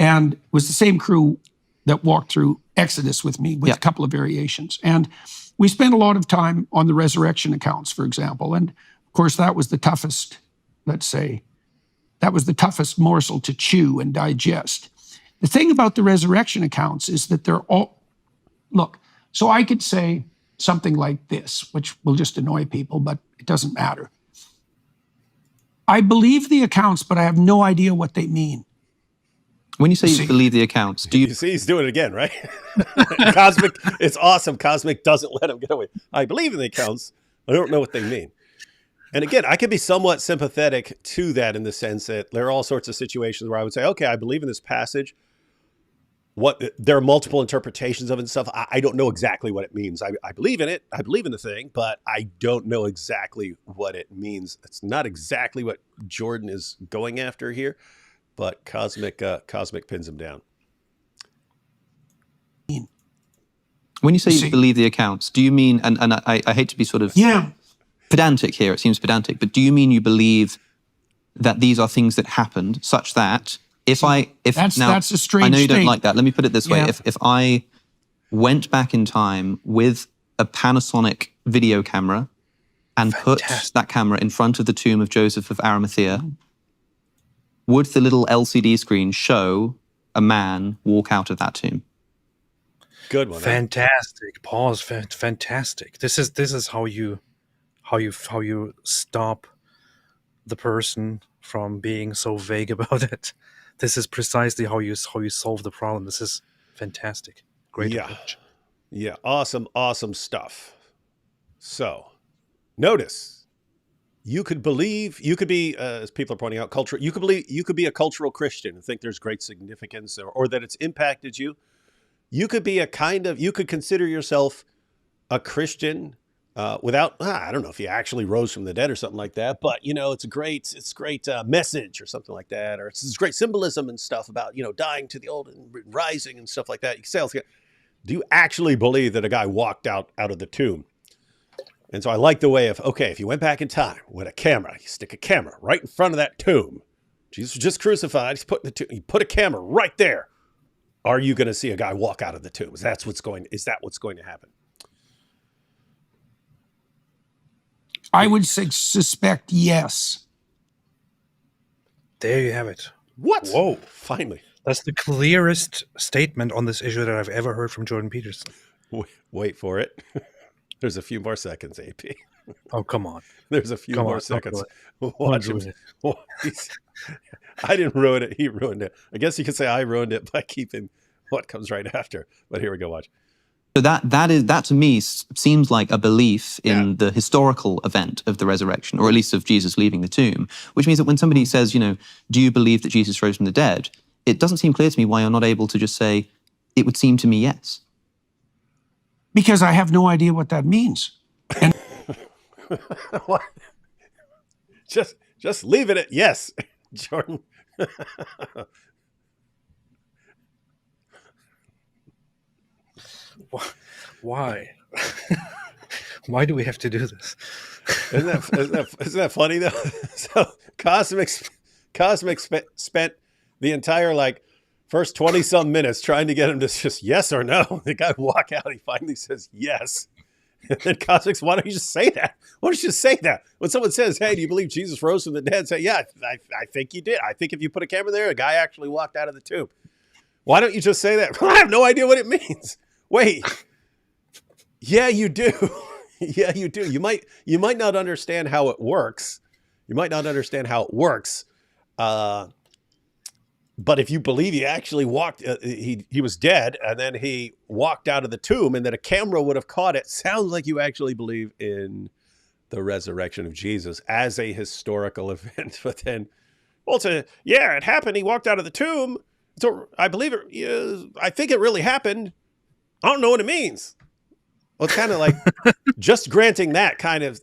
C: And it was the same crew that walked through Exodus with me with a couple of variations. And we spent a lot of time on the resurrection accounts, for example. And of course, that was the toughest, let's say, that was the toughest morsel to chew and digest. The thing about the resurrection accounts is that they're all, look, so I could say something like this, which will just annoy people, but it doesn't matter. I believe the accounts, but I have no idea what they mean.
D: When you say you believe the accounts, do you
A: see he's doing it again, right? Cosmic, it's awesome. Cosmic doesn't let him get away. I believe in the accounts. I don't know what they mean. And again, I could be somewhat sympathetic to that in the sense that there are all sorts of situations where I would say, okay, I believe in this passage. There are multiple interpretations of it and stuff. I don't know exactly what it means. I believe in it. I believe in the thing, but I don't know exactly what it means. It's not exactly what Jordan is going after here. But Cosmic pins him down.
D: When you say you believe the accounts, do you mean, and I hate to be sort of pedantic here, it seems pedantic, but do you mean you believe that these are things that happened such that that's a strange I know you don't like that. Let me put it this way. If I went back in time with a Panasonic video camera and put that camera in front of the tomb of Joseph of Arimathea, would the little LCD screen show a man walk out of that tomb?
A: Good one.
B: Fantastic. Pause. Fantastic. This is how you stop the person from being so vague about it. This is precisely how you solve the problem. This is fantastic. Great approach.
A: Yeah. Awesome stuff. So, notice. You could be, as people are pointing out, you could be a cultural Christian and think there's great significance or that it's impacted you. You could be you could consider yourself a Christian without, I don't know if you actually rose from the dead or something like that, but it's a great message or something like that. Or it's this great symbolism and stuff about, dying to the old and rising and stuff like that. You can say, do you actually believe that a guy walked out of the tomb? And so I like the way of, okay, if you went back in time with a camera, you stick a camera right in front of that tomb. Jesus was just crucified. You put a camera right there. Are you going to see a guy walk out of the tomb? Is that what's going to happen?
C: I would suspect yes.
B: There you have it.
A: What?
B: Whoa.
A: Finally.
B: That's the clearest statement on this issue that I've ever heard from Jordan Peterson.
A: Wait for it. There's a few more seconds, AP.
B: Oh, come on.
A: There's a few
B: Come
A: more
B: on. Don't do
A: seconds.
B: it.
A: Watch
B: Don't
A: him.
B: do
A: I didn't ruin it. He ruined it. I guess you could say I ruined it by keeping what comes right after. But here we go. Watch.
D: So that to me seems like a belief in the historical event of the resurrection, or at least of Jesus leaving the tomb, which means that when somebody says, do you believe that Jesus rose from the dead? It doesn't seem clear to me why you're not able to just say, it would seem to me yes.
C: Because I have no idea what that means. And
A: What? Just leave it at yes, Jordan.
B: Why? Why do we have to do this?
A: Isn't that funny though? So Cosmic spent the entire first 20-some minutes trying to get him to just yes or no. The guy walk out. He finally says yes. And then Cosmic's, why don't you just say that? Why don't you just say that? When someone says, hey, do you believe Jesus rose from the dead? Say, yeah, I think you did. I think if you put a camera there, a guy actually walked out of the tomb. Why don't you just say that? I have no idea what it means. Wait. Yeah, you do. Yeah, you do. You might not understand how it works. You might not understand how it works. But if you believe he actually walked, he was dead, and then he walked out of the tomb, and that a camera would have caught it, sounds like you actually believe in the resurrection of Jesus as a historical event. But then, it happened. He walked out of the tomb. So I believe it. I think it really happened. I don't know what it means. Well, it's kind of like just granting that kind of.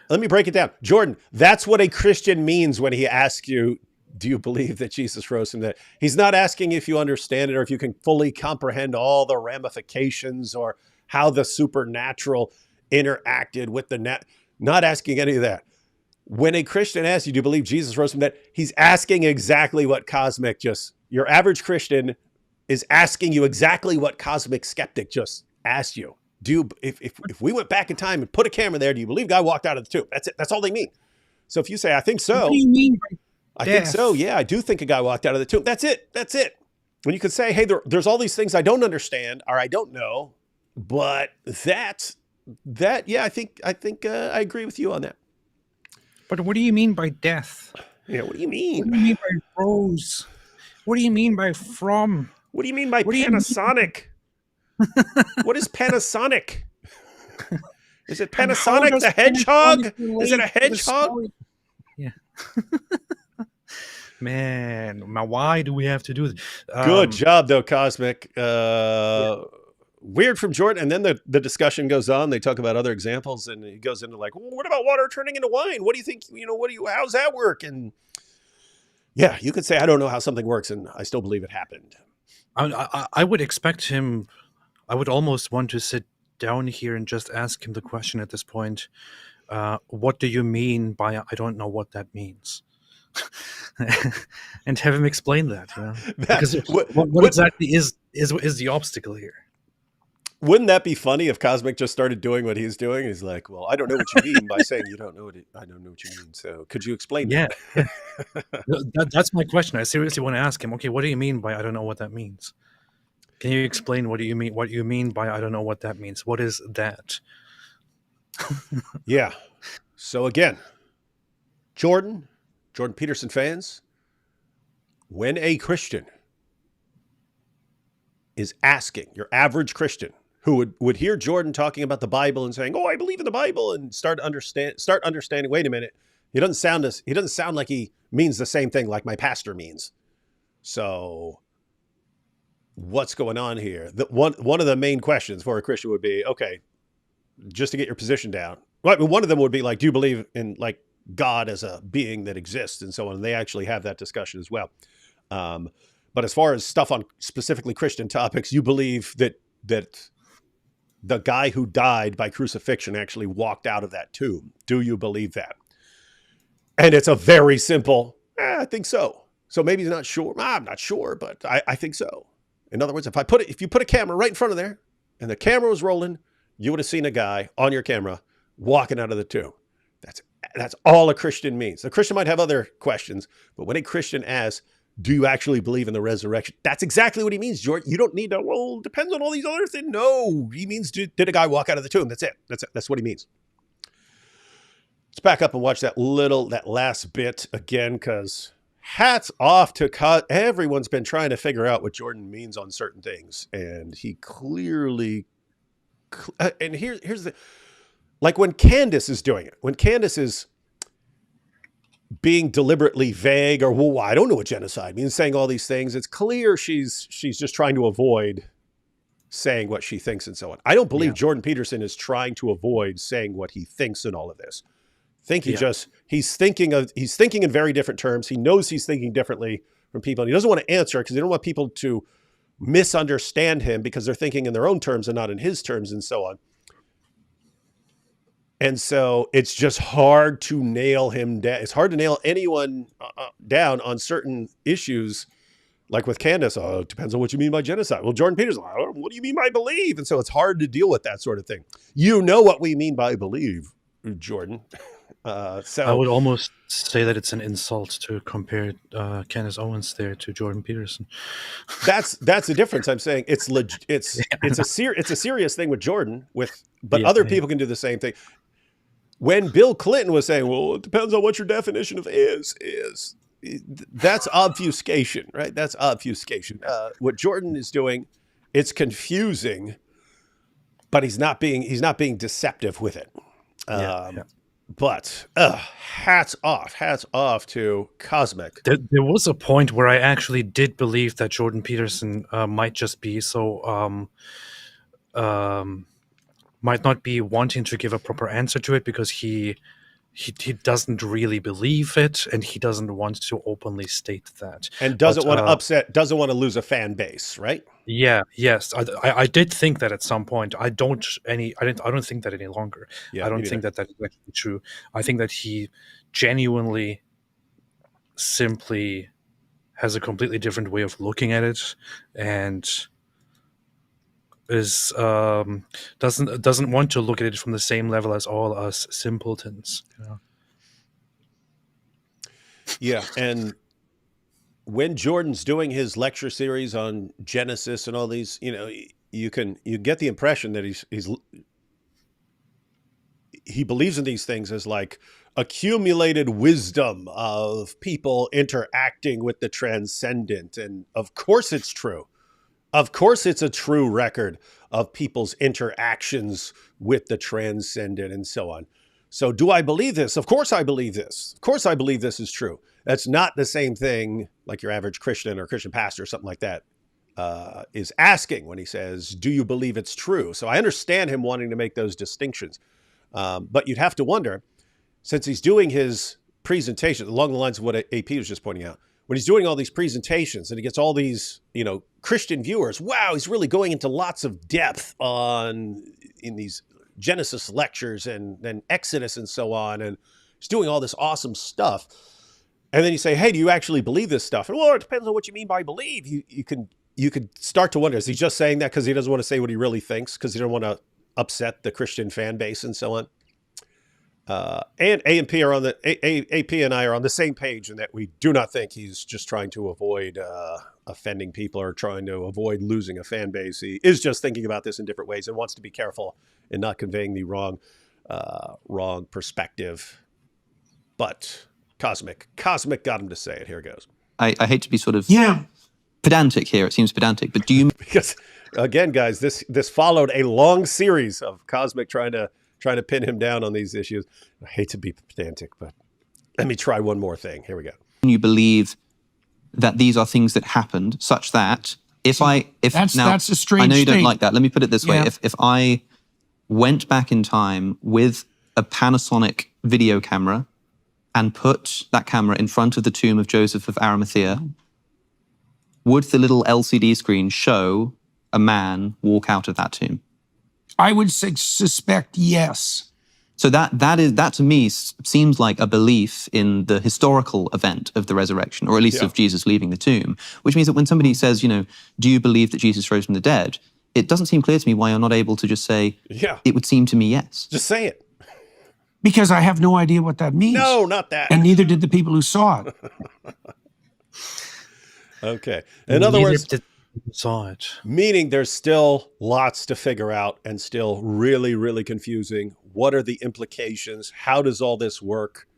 A: Let me break it down. Jordan, that's what a Christian means when he asks you, do you believe that Jesus rose from the dead? He's not asking if you understand it or if you can fully comprehend all the ramifications or how the supernatural interacted with the net. Not asking any of that. When a Christian asks you, do you believe Jesus rose from the dead? He's asking exactly what your average Christian is asking you exactly what Cosmic Skeptic just asked you. If we went back in time and put a camera there, do you believe God walked out of the tomb? That's it. That's all they mean. So if you say, I think so.
C: what do you mean by
A: I think so. Yeah, I do think a guy walked out of the tomb. That's it. That's it. When you could say, hey, there's all these things I don't understand or I don't know, but yeah, I think I agree with you on that.
B: But what do you mean by death?
A: Yeah, what do you mean?
B: What do you mean by rose? What do you mean by from?
A: What do you mean by
B: What do you
A: Panasonic? What is Panasonic? Is it
B: And how
A: Panasonic
B: does
A: the hedgehog?
B: Panasonic
A: Is it a
B: relate to the
A: hedgehog?
B: story? Yeah. Man, now why do we have to do this?
A: Good job, though, Cosmic. Weird from Jordan. And then the discussion goes on. They talk about other examples, and he goes into well, what about water turning into wine? What do you think? How's that work? And yeah, you could say, I don't know how something works, and I still believe it happened.
B: I would expect him. I would almost want to sit down here and just ask him the question at this point. What do you mean by I don't know what that means? And have him explain that. Because what exactly is the obstacle here?
A: Wouldn't that be funny if Cosmic just started doing what he's doing? He's like, well, I don't know what you mean by saying you don't know I don't know what you mean. So could you explain that?
B: That's my question. I seriously want to ask him, okay, what do you mean by I don't know what that means? Can you explain what you mean by I don't know what that means? What is that?
A: Yeah. So again, Jordan Peterson fans, when a Christian is asking, your average Christian who would hear Jordan talking about the Bible and saying, "Oh, I believe in the Bible," and start understanding, wait a minute, he doesn't sound like he means the same thing like my pastor means. So what's going on here? One of the main questions for a Christian would be, okay, just to get your position down. Right, one of them would be do you believe in God as a being that exists and so on? And they actually have that discussion as well. But as far as stuff on specifically Christian topics, you believe that the guy who died by crucifixion actually walked out of that tomb. Do you believe that? And it's a very simple, I think so. So maybe he's not sure. I'm not sure, but I think so. In other words, if you put a camera right in front of there and the camera was rolling, you would have seen a guy on your camera walking out of the tomb. That's all a Christian means. A Christian might have other questions, but when a Christian asks, do you actually believe in the resurrection? That's exactly what he means, Jordan. You don't need to, well, depends on all these other things. No, he means, did a guy walk out of the tomb? That's it. That's what he means. Let's back up and watch that last bit again, because hats off to everyone's been trying to figure out what Jordan means on certain things. And he clearly, and here's the, like when Candace is doing it, when Candace is being deliberately vague or, well, I don't know what genocide means, saying all these things, it's clear she's just trying to avoid saying what she thinks and so on. I don't believe Jordan Peterson is trying to avoid saying what he thinks in all of this. I think he's thinking in very different terms. He knows he's thinking differently from people, and he doesn't want to answer because he don't want people to misunderstand him because they're thinking in their own terms and not in his terms and so on. And so it's just hard to nail him down. It's hard to nail anyone down on certain issues, like with Candace. Oh, it depends on what you mean by genocide. Well, Jordan Peterson, what do you mean by believe? And so it's hard to deal with that sort of thing. You know what we mean by believe, Jordan. So
B: I would almost say that it's an insult to compare Candace Owens there to Jordan Peterson.
A: That's the difference. I'm saying it's a serious thing with Jordan, but other people can do the same thing. When Bill Clinton was saying, well, it depends on what your definition of is, that's obfuscation, right? That's obfuscation. What Jordan is doing, it's confusing, but he's not being deceptive with it. But hats off to Cosmic.
B: There was a point where I actually did believe that Jordan Peterson might just be so might not be wanting to give a proper answer to it because he doesn't really believe it, and he doesn't want to openly state that,
A: and doesn't want to lose a fan base, right?
B: Yes, I did think that at some point. I don't think that any longer. I don't think that that's actually true. I think that he genuinely simply has a completely different way of looking at it, and is doesn't want to look at it from the same level as all us simpletons.
A: Yeah, and when Jordan's doing his lecture series on Genesis and all these, you get the impression that he believes in these things as like accumulated wisdom of people interacting with the transcendent, and of course it's true. Of course, it's a true record of people's interactions with the transcendent and so on. So do I believe this? Of course I believe this. Of course I believe this is true. That's not the same thing like your average Christian or Christian pastor or something like that is asking when he says, do you believe it's true? So I understand him wanting to make those distinctions. But you'd have to wonder, since he's doing his presentation along the lines of what AP was just pointing out, when he's doing all these presentations and he gets all these, Christian viewers, wow, he's really going into lots of depth in these Genesis lectures and then Exodus and so on. And he's doing all this awesome stuff. And then you say, hey, do you actually believe this stuff? And well, it depends on what you mean by believe. You could start to wonder, is he just saying that because he doesn't want to say what he really thinks, because he doesn't want to upset the Christian fan base and so on? And AP and I are on the same page in that we do not think he's just trying to avoid offending people or trying to avoid losing a fan base. He is just thinking about this in different ways and wants to be careful in not conveying the wrong perspective. But Cosmic got him to say it. Here it goes.
D: I hate to be sort of pedantic here. It seems pedantic, but do you?
A: Because again, guys, this followed a long series of Cosmic trying to pin him down on these issues. I hate to be pedantic, but let me try one more thing. Here we go.
D: You believe that these are things that happened, such that that's a strange thing. I know you don't like that. Let me put it this way: if I went back in time with a Panasonic video camera and put that camera in front of the tomb of Joseph of Arimathea, would the little LCD screen show a man walk out of that tomb?
C: I would suspect yes.
D: So that to me seems like a belief in the historical event of the resurrection, or at least of Jesus leaving the tomb, which means that when somebody says, do you believe that Jesus rose from the dead? It doesn't seem clear to me why you're not able to just say, it would seem to me yes.
A: Just say it.
C: Because I have no idea what that means.
A: No, not that.
C: And neither did the people who saw it.
A: Okay. In other
B: Neither
A: words,
B: did saw it.
A: meaning there's still lots to figure out and still really, really confusing. What are the implications? How does all this work?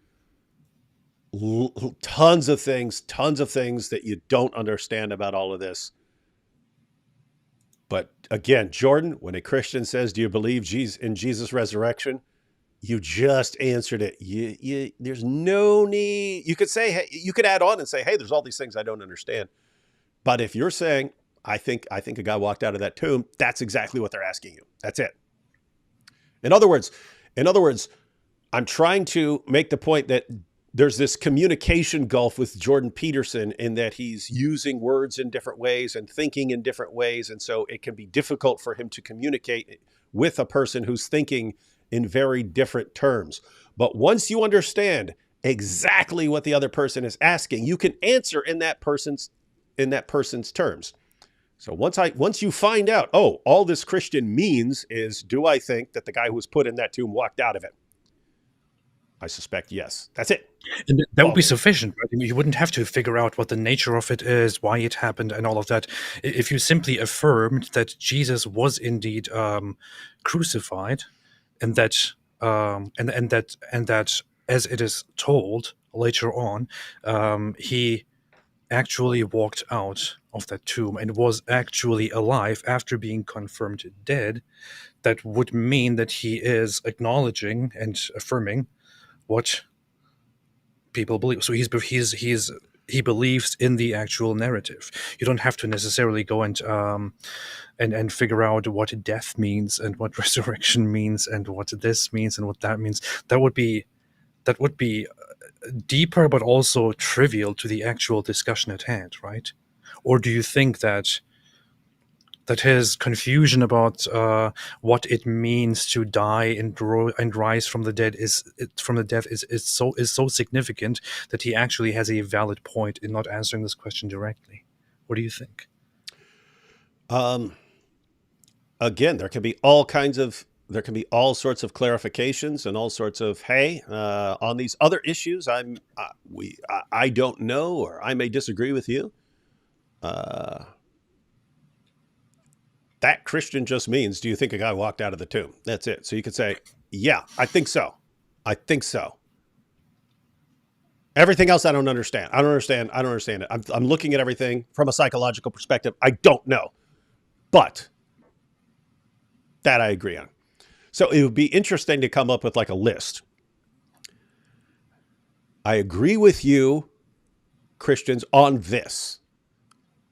A: Tons of things that you don't understand about all of this. But again, Jordan, when a Christian says, do you believe in Jesus' resurrection? You just answered it. There's no need. You could say, hey, you could add on and say, hey, there's all these things I don't understand. But if you're saying, I think a guy walked out of that tomb, that's exactly what they're asking you. That's it. In other words, I'm trying to make the point that there's this communication gulf with Jordan Peterson in that he's using words in different ways and thinking in different ways. And so it can be difficult for him to communicate with a person who's thinking in very different terms. But once you understand exactly what the other person is asking, you can answer in that person's terms. So once you find out, oh, all this Christian means is, do I think that the guy who was put in that tomb walked out of it? I suspect yes. That's it.
B: And that would be sufficient, right? I mean, you wouldn't have to figure out what the nature of it is, why it happened, and all of that. If you simply affirmed that Jesus was indeed crucified, and that that as it is told later on, he actually walked out of that tomb and was actually alive after being confirmed dead, that would mean that he is acknowledging and affirming what people believe. So he believes in the actual narrative. You don't have to necessarily go and figure out what death means and what resurrection means and what this means and what that means. That would be deeper, but also trivial to the actual discussion at hand, right? Or do you think that his confusion about what it means to die and rise from the dead is so significant that he actually has a valid point in not answering this question directly? What do you think?
A: Again, there can be all sorts of clarifications and all sorts of, hey, on these other issues, I don't know, or I may disagree with you. That Christian just means, do you think a guy walked out of the tomb? That's it. So you could say, yeah, I think so. Everything else I don't understand. I don't understand it. I'm looking at everything from a psychological perspective. I don't know. But that I agree on. So it would be interesting to come up with like a list. I agree with you, Christians, on this.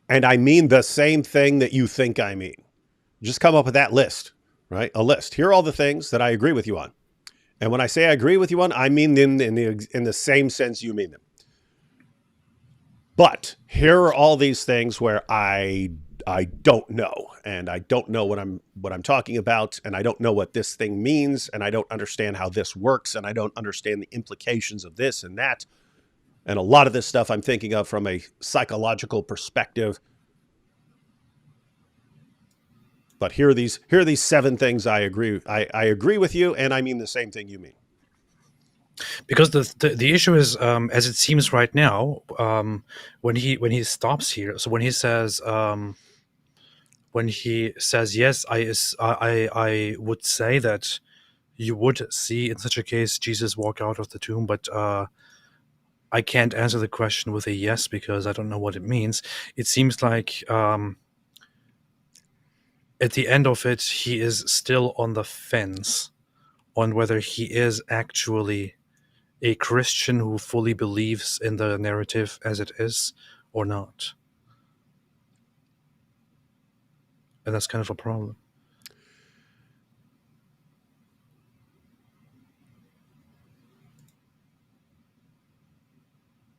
A: And I mean the same thing that you think I mean. Just come up with that list, right? A list. Here are all the things that I agree with you on. And when I say I agree with you on, I mean them in the same sense you mean them. But here are all these things where I don't know, and I don't know what I'm talking about, and I don't know what this thing means, and I don't understand how this works, and I don't understand the implications of this and that. And a lot of this stuff I'm thinking of from a psychological perspective. But here are these 7 things I agree with you, and I mean the same thing you mean.
B: Because the issue is, as it seems right now, when he stops here, so when he says yes, I would say that you would see in such a case Jesus walk out of the tomb, but I can't answer the question with a yes because I don't know what it means. It seems like at the end of it, he is still on the fence on whether he is actually a Christian who fully believes in the narrative as it is or not. And that's kind of a problem.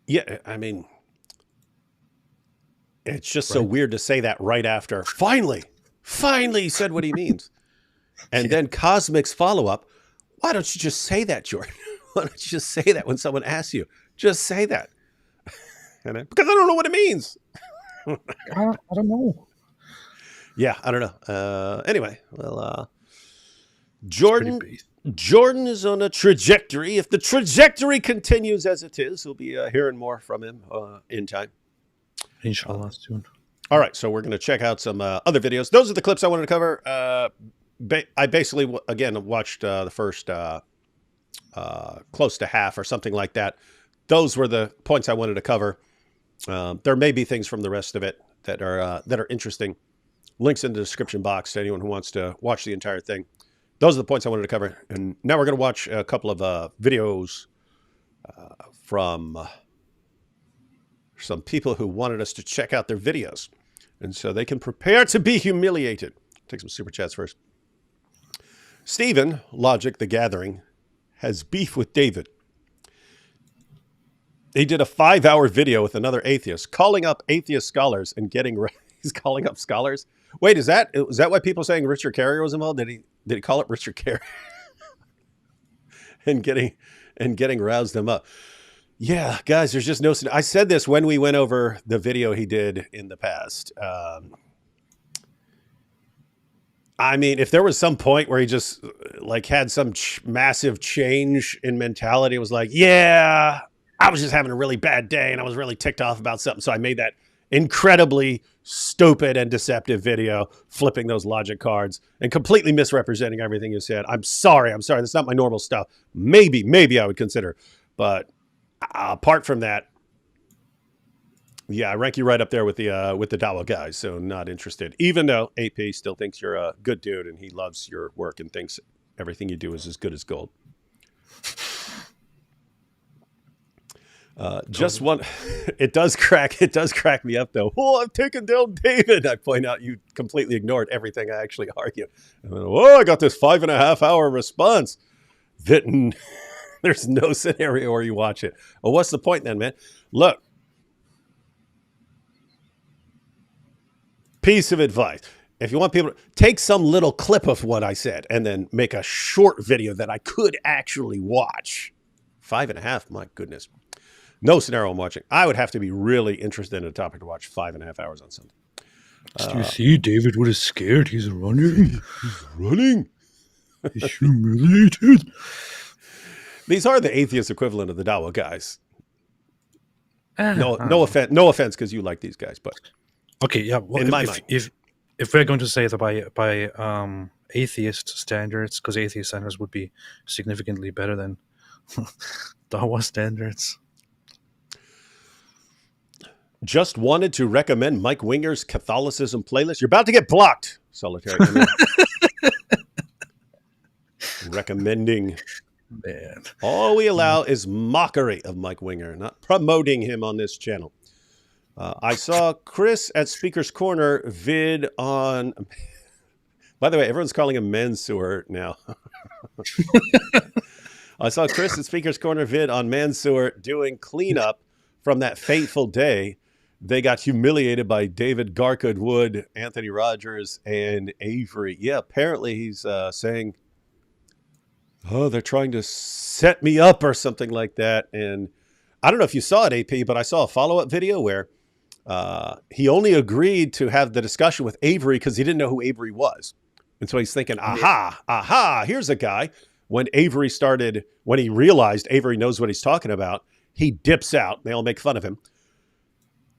A: Yeah, I mean, it's just so weird to say that right after, finally he said what he means. And then Cosmic's follow-up, why don't you just say that, Jordan? Why don't you just say that when someone asks you? Just say that. Because I don't know what it means.
B: I don't know.
A: Yeah, I don't know. Anyway, well, Jordan is on a trajectory. If the trajectory continues as it is, we'll be hearing more from him in time.
B: Inshallah soon.
A: All right, so we're going to check out some other videos. Those are the clips I wanted to cover. I basically, again, watched the first close to half or something like that. Those were the points I wanted to cover. There may be things from the rest of it that are interesting. Links in the description box to anyone who wants to watch the entire thing. Those are the points I wanted to cover. And now we're going to watch a couple of videos from some people who wanted us to check out their videos. And so they can prepare to be humiliated. Take some super chats first. Stephen, Logic the Gathering, has beef with David. He did a 5-hour video with another atheist, calling up atheist scholars and getting... He's calling up scholars? Wait, is that why people are saying Richard Carrier was involved? Did he call up Richard Carrier? and getting roused them up. Yeah, guys, there's just no... I said this when we went over the video he did in the past. I mean, if there was some point where he just like had some massive change in mentality, it was like, yeah, I was just having a really bad day and I was really ticked off about something. So I made that incredibly stupid and deceptive video, flipping those logic cards and completely misrepresenting everything you said. I'm sorry. That's not my normal stuff. Maybe I would consider, but apart from that, yeah, I rank you right up there with the Dawa guys. So not interested, even though AP still thinks you're a good dude and he loves your work and thinks everything you do is as good as gold. Just one. It does crack me up though. Oh, I'm taking down David. I point out you completely ignored everything I actually argued. And then, I got this 5.5 hour response. There's no scenario where you watch it. Well, what's the point then, man? Look, piece of advice. If you want people to take some little clip of what I said and then make a short video that I could actually watch. 5.5, my goodness. No scenario I'm watching. I would have to be really interested in a topic to watch 5.5 hours on something.
B: Do you see David what is scared? He's running.
A: He's running.
B: He's humiliated.
A: These are the atheist equivalent of the Dawa guys. No offense, because you like these guys, but
B: okay, yeah. Well,
A: in my mind,
B: if we're going to say that by atheist standards, because atheist standards would be significantly better than Dawa standards.
A: Just wanted to recommend Mike Winger's Catholicism playlist. You're about to get blocked, Solitary. Recommending.
B: Man.
A: All we allow is mockery of Mike Winger, not promoting him on this channel. I saw Chris at Speaker's Corner vid on... By the way, everyone's calling him Mansoor now. I saw Chris at Speaker's Corner vid on Mansoor doing cleanup from that fateful day. They got humiliated by David Garkwood Wood, Anthony Rogers, and Avery. Yeah, apparently he's saying, oh, they're trying to set me up or something like that. And I don't know if you saw it, AP, but I saw a follow-up video where he only agreed to have the discussion with Avery because he didn't know who Avery was. And so he's thinking, aha, here's a guy. When he realized Avery knows what he's talking about, he dips out. They all make fun of him.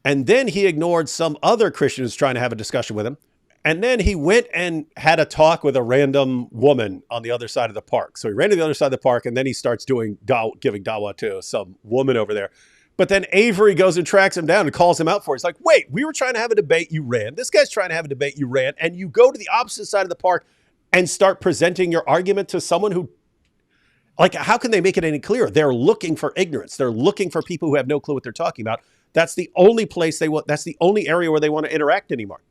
A: And then he ignored some other Christians trying to have a discussion with him. And then he went and had a talk with a random woman on the other side of the park. So he ran to the other side of the park, and then he starts giving dawah to some woman over there. But then Avery goes and tracks him down and calls him out for it. He's like, wait, we were trying to have a debate, you ran. This guy's trying to have a debate, you ran. And you go to the opposite side of the park and start presenting your argument to someone who, like, how can they make it any clearer? They're looking for ignorance. They're looking for people who have no clue what they're talking about. That's the only place that's the only area where they want to interact anymore.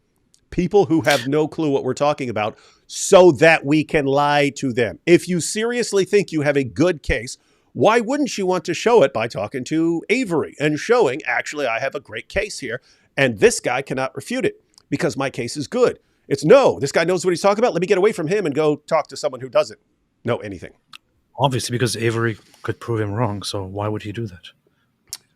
A: People who have no clue what we're talking about so that we can lie to them. If you seriously think you have a good case, why wouldn't you want to show it by talking to Avery and showing, actually, I have a great case here and this guy cannot refute it because my case is good. It's no, this guy knows what he's talking about. Let me get away from him and go talk to someone who doesn't know anything.
B: Obviously, because Avery could prove him wrong. So why would he do that?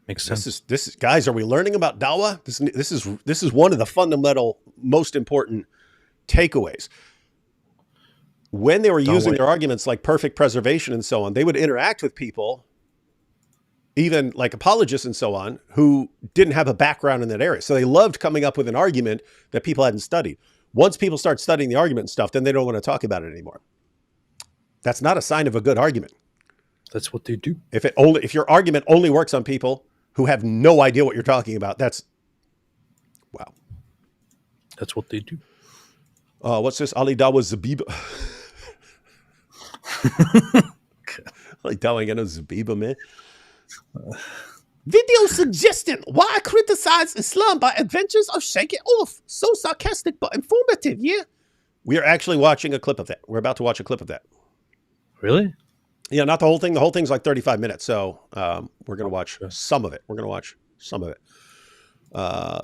B: Makes sense.
A: This is guys, are we learning about Dawah? This is one of the fundamental, most important takeaways. When they were using their arguments like perfect preservation and so on, they would interact with people even like apologists and so on, who didn't have a background in that area. So they loved coming up with an argument that people hadn't studied. Once people start studying the argument and stuff, then they don't want to talk about it anymore. That's not a sign of a good argument.
B: That's what they do.
A: If your argument only works on people who have no idea what you're talking about, that's wow.
B: That's what they do.
A: What's this? Ali Dawa Zabiba. Ali Dawa ain't got no Zabiba, man. Video suggesting why I criticize Islam by Adventures of Shake It Off. So sarcastic but informative, yeah. We are actually watching a clip of that. We're about to watch a clip of that.
B: Really?
A: Yeah, not the whole thing. The whole thing's like 35 minutes. So we're going to watch some of it.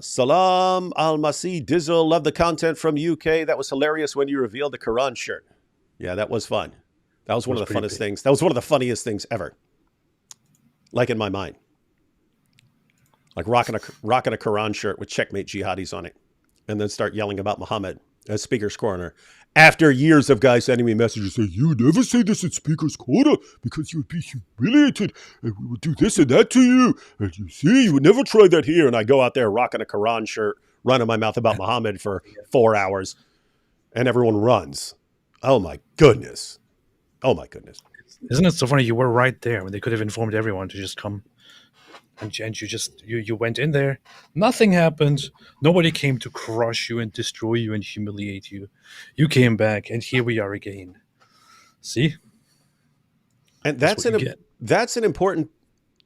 A: Salam Al-Masih Dizzle. Love the content from UK. That was hilarious when you revealed the Quran shirt. Yeah, that was fun. That was one of the funnest things. That was one of the funniest things ever. Like in my mind. Like rocking a Quran shirt with checkmate jihadis on it. And then start yelling about Muhammad as Speaker's Corner. After years of guys sending me messages saying, you would never say this at Speaker's Corner because you would be humiliated and we would do this and that to you. And you see, you would never try that here. And I go out there rocking a Quran shirt, running my mouth about Muhammad for 4 hours and everyone runs. Oh my goodness.
B: Isn't it so funny? You were right there when they could have informed everyone to just come. And you went in there. Nothing happened. Nobody came to crush you and destroy you and humiliate you. You came back, and here we are again. See?
A: And that's an important.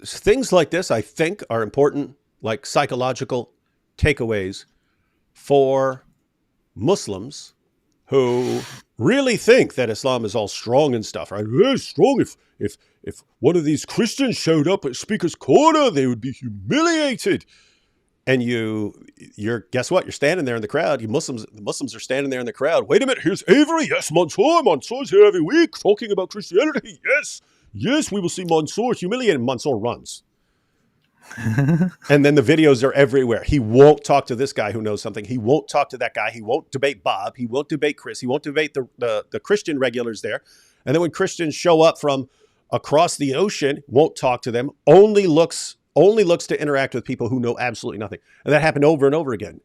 A: Things like this, I think, are important, like psychological takeaways for Muslims who really think that Islam is all strong and stuff, right? Yeah, strong. If one of these Christians showed up at Speaker's Corner, they would be humiliated. And you're guess what? You're standing there in the crowd. The Muslims are standing there in the crowd. Wait a minute, here's Avery. Yes, Mansour's here every week talking about Christianity. Yes, we will see Mansour humiliated. Mansour runs. And then the videos are everywhere. He won't talk to this guy who knows something. He won't talk to that guy. He won't debate Bob. He won't debate Chris. He won't debate the Christian regulars there. And then when Christians show up from across the ocean, won't talk to them, only looks to interact with people who know absolutely nothing. And that happened over and over again.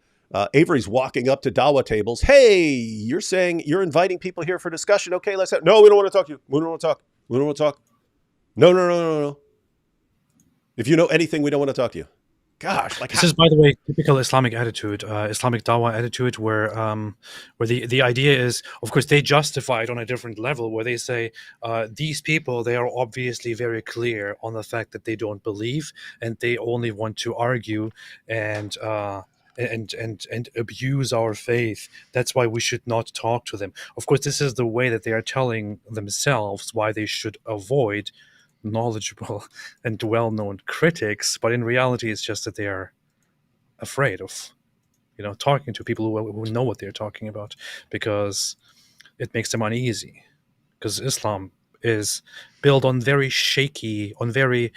A: Avery's walking up to Dawa tables. Hey, you're saying you're inviting people here for discussion. Okay, let's have. No, we don't want to talk to you. We don't want to talk. No. If you know anything, we don't want to talk to you. Gosh, like
B: this is, by the way, typical Islamic attitude, Islamic Dawah attitude, where the idea is, of course, they justify it on a different level, where they say these people, they are obviously very clear on the fact that they don't believe, and they only want to argue and abuse our faith. That's why we should not talk to them. Of course, this is the way that they are telling themselves why they should avoid knowledgeable and well-known critics, but in reality it's just that they are afraid of talking to people who know what they're talking about, because it makes them uneasy, because Islam is built on very shaky, on very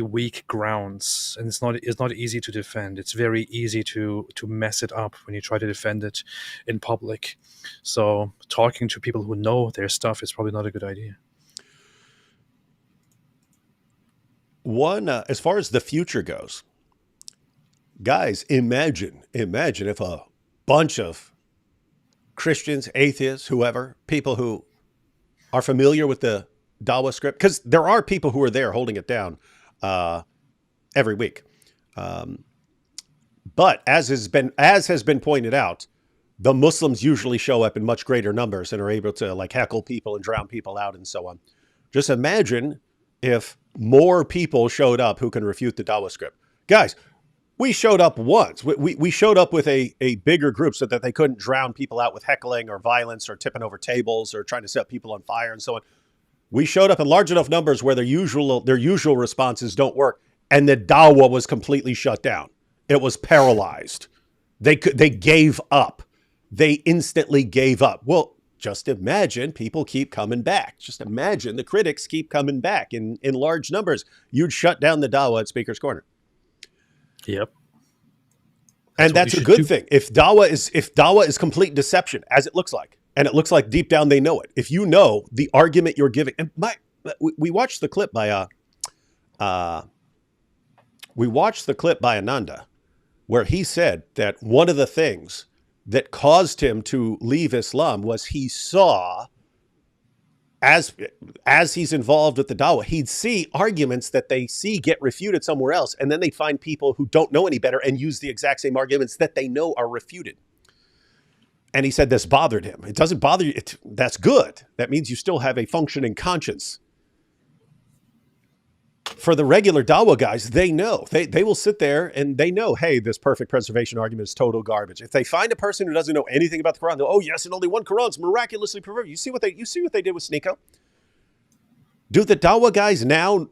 B: weak grounds, and it's not easy to defend. It's very easy to mess it up when you try to defend it in public. So talking to people who know their stuff is probably not a good idea.
A: One, as far as the future goes, guys, imagine if a bunch of Christians, atheists, whoever, people who are familiar with the Dawah script, because there are people who are there holding it down every week. But as has been pointed out, the Muslims usually show up in much greater numbers and are able to like heckle people and drown people out and so on. Just imagine if more people showed up who can refute the Dawah script. Guys, we showed up once. We showed up with a bigger group so that they couldn't drown people out with heckling or violence or tipping over tables or trying to set people on fire and so on. We showed up in large enough numbers where their usual responses don't work, and the Dawah was completely shut down. It was paralyzed. They gave up. They instantly gave up. Well, just imagine people keep coming back. Just imagine the critics keep coming back in large numbers. You'd shut down the Dawah at Speaker's Corner.
B: Yep.
A: And that's a good thing. If Dawah is complete deception, as it looks like, and it looks like deep down they know it. If you know the argument you're giving, and we watched the clip by we watched the clip by Ananda where he said that one of the things that caused him to leave Islam was he saw, as he's involved with the Dawah, he'd see arguments that they see get refuted somewhere else, and then they find people who don't know any better and use the exact same arguments that they know are refuted. And he said this bothered him. It doesn't bother you. That's good. That means you still have a functioning conscience. For the regular Dawa guys, they know. They will sit there and they know, hey, this perfect preservation argument is total garbage. If they find a person who doesn't know anything about the Quran, they'll, oh yes, and only one Quran is miraculously preserved. You see what they did with Sneeko? Do the Dawa guys now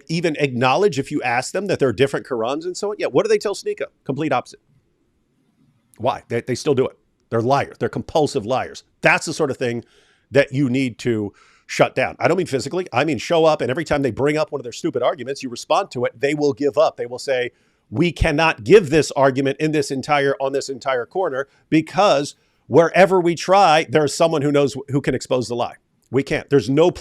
A: even acknowledge, if you ask them, that there are different Qurans and so on? Yeah, what do they tell Sneeko? Complete opposite. Why? They still do it. They're liars. They're compulsive liars. That's the sort of thing that you need to shut down. I don't mean physically. I mean show up, and every time they bring up one of their stupid arguments, you respond to it. They will give up. They will say, we cannot give this argument on this entire corner, because wherever we try, there's someone who can expose the lie. We can't. There's no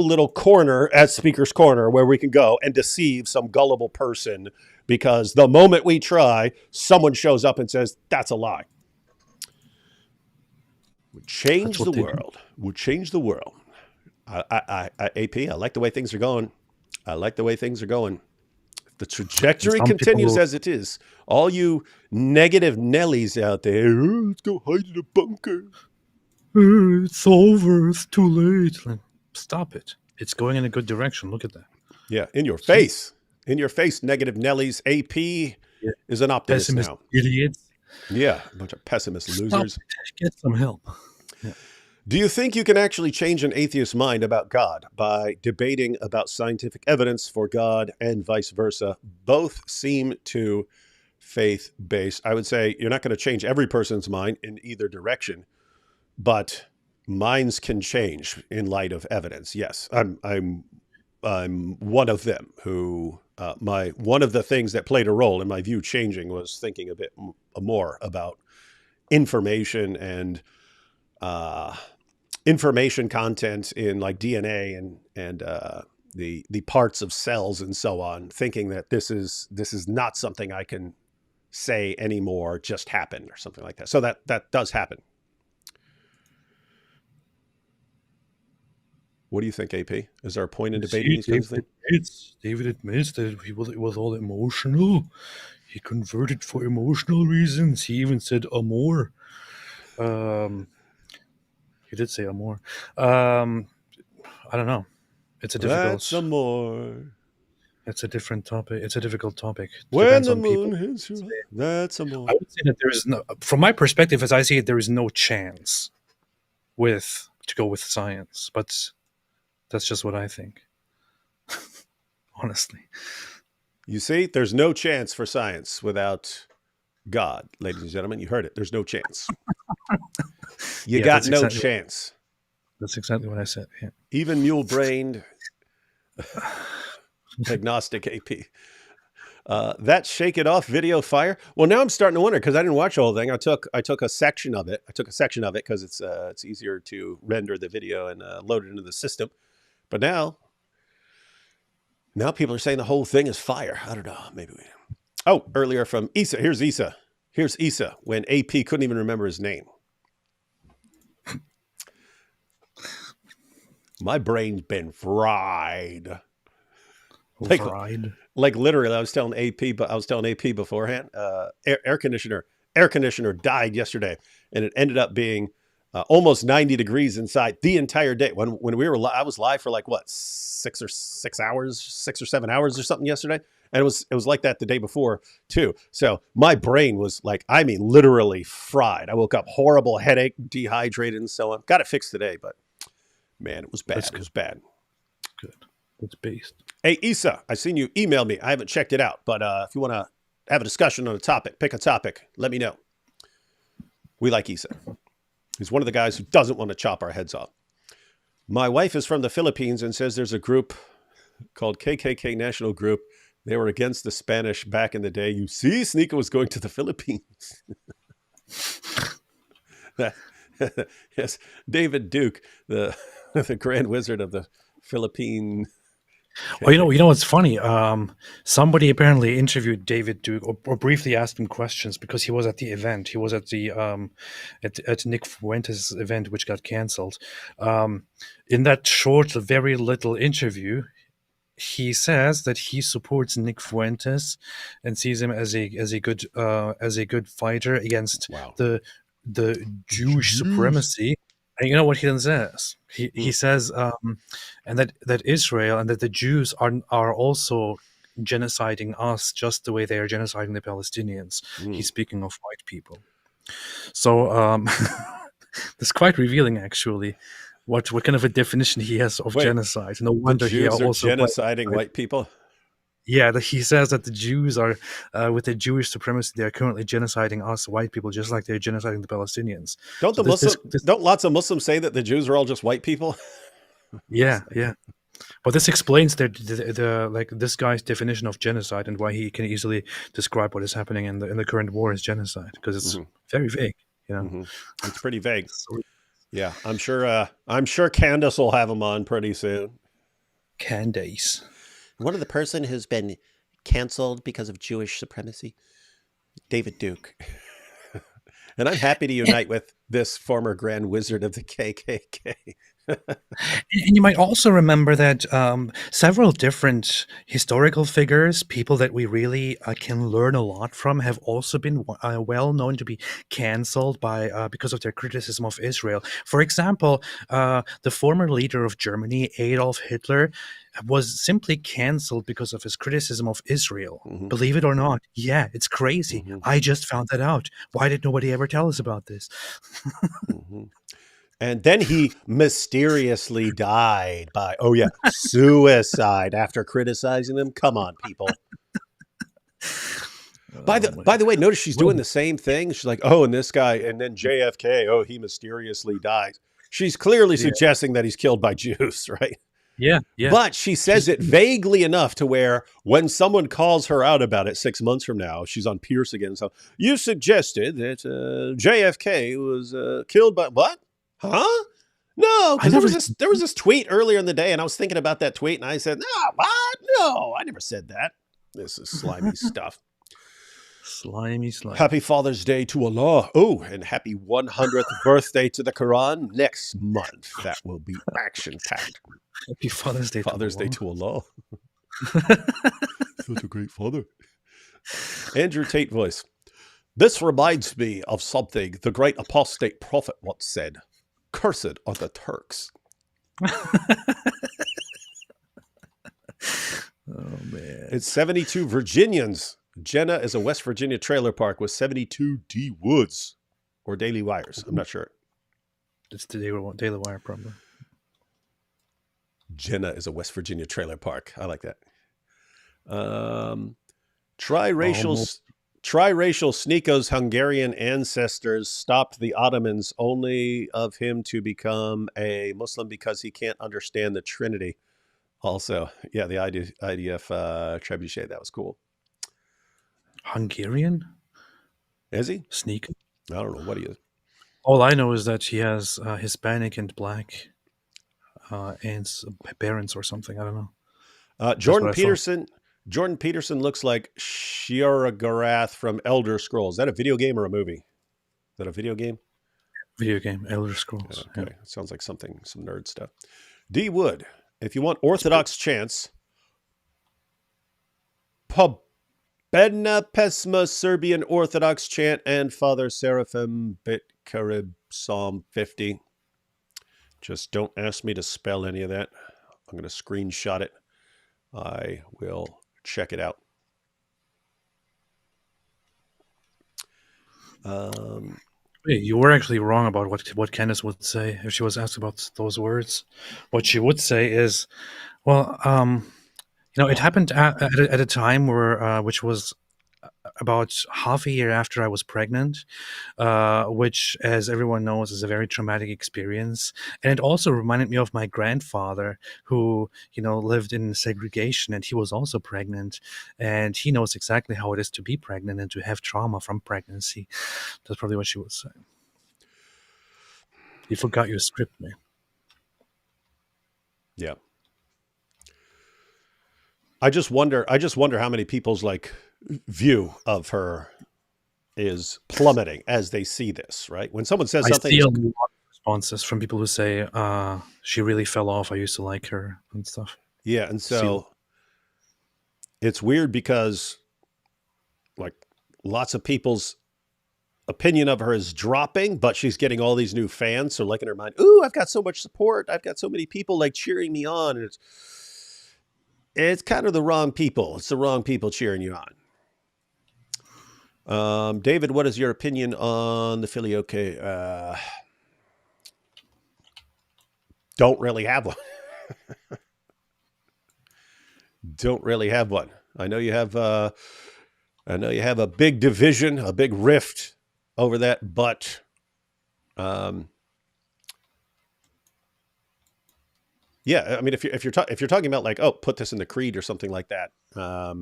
A: little corner at Speaker's Corner where we can go and deceive some gullible person, because the moment we try, someone shows up and says, that's a lie. Would change the world. Would change the world. AP, I like the way things are going. The trajectory continues as it is. All you negative Nellies out there, oh, let's go hide in a bunker.
B: It's over. It's too late. Stop it. It's going in a good direction. Look at that.
A: Yeah, in your face. In your face, negative Nellies. AP is an optimist
B: pessimist
A: now.
B: Idiots.
A: Yeah, a bunch of pessimist losers.
B: Get some help. Yeah.
A: Do you think you can actually change an atheist's mind about God by debating about scientific evidence for God and vice versa? Both seem to faith-based. I would say you're not going to change every person's mind in either direction, but minds can change in light of evidence. Yes, I'm one of them who one of the things that played a role in my view changing was thinking a bit more about information and information content in like DNA and the parts of cells and so on, thinking that this is not something I can say anymore, just happened or something like that. So that does happen. What do you think, AP? Is there a point in debating these kinds of things?
B: David admits that it was all emotional. He converted for emotional reasons. He even said amor. He did say amor. I don't know. It's a difficult.
A: That's amor.
B: It's a different topic. It's a difficult topic.
A: When the moon hits you, that's amor.
B: I would say that there is no, from my perspective, as I see it, there is no chance to go with science, but that's just what I think. Honestly.
A: You see, there's no chance for science without God, ladies and gentlemen. You heard it. There's no chance. You got no chance.
B: That's exactly what I said. Yeah.
A: Even mule-brained agnostic AP. That Shake It Off video fire. Well, now I'm starting to wonder, because I didn't watch the whole thing. I took a section of it. Because it's easier to render the video and load it into the system. But now people are saying the whole thing is fire. I don't know. Maybe we. Oh, earlier from Issa. Here's Issa when AP couldn't even remember his name. My brain's been fried. Like literally, I was telling AP beforehand. Air conditioner died yesterday, and it ended up being almost 90 degrees inside the entire day. When I was live for like what 6 or 7 hours or something yesterday, and it was like that the day before too. So my brain was like, I mean, literally fried. I woke up horrible headache, dehydrated, and so on. Got it fixed today, but man, it was bad. It was bad.
B: Good. It's based.
A: Hey, Issa, I seen you email me. I haven't checked it out, but if you want to have a discussion on a topic, pick a topic, let me know. We like Issa. He's one of the guys who doesn't want to chop our heads off. My wife is from the Philippines and says there's a group called KKK National Group. They were against the Spanish back in the day. You see, Sneeko was going to the Philippines. Yes, David Duke, the Grand Wizard of the Philippine
B: Well, you know what's funny? Somebody apparently interviewed David Duke or briefly asked him questions because he was at the event. He was at the at Nick Fuentes' event, which got canceled. In that short, very little interview, he says that he supports Nick Fuentes and sees him as a good fighter against
A: Wow.
B: the Jewish supremacy. And you know what he then says? He says, and that Israel and that the Jews are also genociding us just the way they are genociding the Palestinians. He's speaking of white people. So that's quite revealing, actually. What kind of a definition he has of
A: Wait,
B: genocide? No
A: the
B: wonder he
A: Jews are
B: also
A: genociding white people?
B: yeah, he says that the Jews are, with the Jewish supremacy, they are currently genociding us white people, just like they're genociding the Palestinians.
A: Don't
B: So
A: don't lots of Muslims say that the Jews are all just white people?
B: yeah, yeah. But this explains the like this guy's definition of genocide and why he can easily describe what is happening in the current war as genocide, because it's very vague, you know.
A: It's pretty vague.
B: So,
A: Yeah, I'm sure Candace will have him on pretty soon.
B: Candace.
A: One of the person who's been canceled because of Jewish supremacy, David Duke. And I'm happy to unite with this former Grand Wizard of the KKK.
B: And you might also remember that several different historical figures, people that we really can learn a lot from, have also been well known to be canceled by because of their criticism of Israel. For example, the former leader of Germany, Adolf Hitler, was simply canceled because of his criticism of Israel. Believe it or not. Yeah, it's crazy. I just found that out. Why did nobody ever tell us about this?
A: And then he mysteriously died by, suicide after criticizing them. Come on, people. By the way, notice she's doing the same thing. She's like, and this guy, and then JFK, he mysteriously dies. She's clearly suggesting that he's killed by Jews, right?
B: Yeah, yeah.
A: But she says it vaguely enough to where when someone calls her out about it 6 months from now, she's on Pierce again. So you suggested that JFK was killed by what? Huh? No, because there was this tweet earlier in the day, and I was thinking about that tweet, and I said, "No, what? No, I never said that." This is slimy stuff.
B: Slimy.
A: Happy Father's Day to Allah. Oh, and happy 100th birthday to the Quran next month. That will be action-packed.
B: Happy Father's Day.
A: Father's Day to Allah. Such a great father. Andrew Tate voice. This reminds me of something the great apostate prophet once said. Cursed are the Turks.
B: Oh, man.
A: It's 72 Virginians. Jenna is a West Virginia trailer park with 72 D Woods or Daily Wires. I'm not sure.
B: It's the Daily Wire, probably.
A: Jenna is a West Virginia trailer park. I like that. Triracial Sniko's Hungarian ancestors stopped the Ottomans only of him to become a Muslim because he can't understand the Trinity. Also, yeah, the IDF trebuchet, that was cool.
B: Hungarian?
A: Is he?
B: Sneak?
A: I don't know what he is.
B: All I know is that he has Hispanic and black parents or something. I don't know.
A: Jordan Peterson looks like Sheogorath from Elder Scrolls. Is that a video game or a movie? Is that a video game?
B: Video game, Elder Scrolls.
A: Okay, yeah. Sounds like some nerd stuff. D Wood, if you want Orthodox chants, Bedna Pesma Serbian Orthodox chant and Father Seraphim Bit Carib Psalm 50. Just don't ask me to spell any of that. I'm going to screenshot it. I will check it out.
B: You were actually wrong about what Candace would say if she was asked about those words. What she would say is, well, it happened at a time where, which was about half a year after I was pregnant, which, as everyone knows, is a very traumatic experience. And it also reminded me of my grandfather, who, lived in segregation, and he was also pregnant. And he knows exactly how it is to be pregnant and to have trauma from pregnancy. That's probably what she would say. You forgot your script, man.
A: Yeah. I just wonder how many people's like view of her is plummeting as they see this, right? When someone says
B: I
A: something
B: see
A: is,
B: a lot of responses from people who say, she really fell off. I used to like her and stuff.
A: yeah, and
B: See,
A: so it's weird because like lots of people's opinion of her is dropping, but she's getting all these new fans. So like in her mind, ooh, I've got so much support. I've got so many people like cheering me on. And it's kind of the wrong people. It's the wrong people cheering you on. David, what is your opinion on the Filioque? Don't really have one. Don't really have one. I know you have a big division, a big rift over that, but yeah, I mean, if you're talking about like, oh, put this in the creed or something like that, I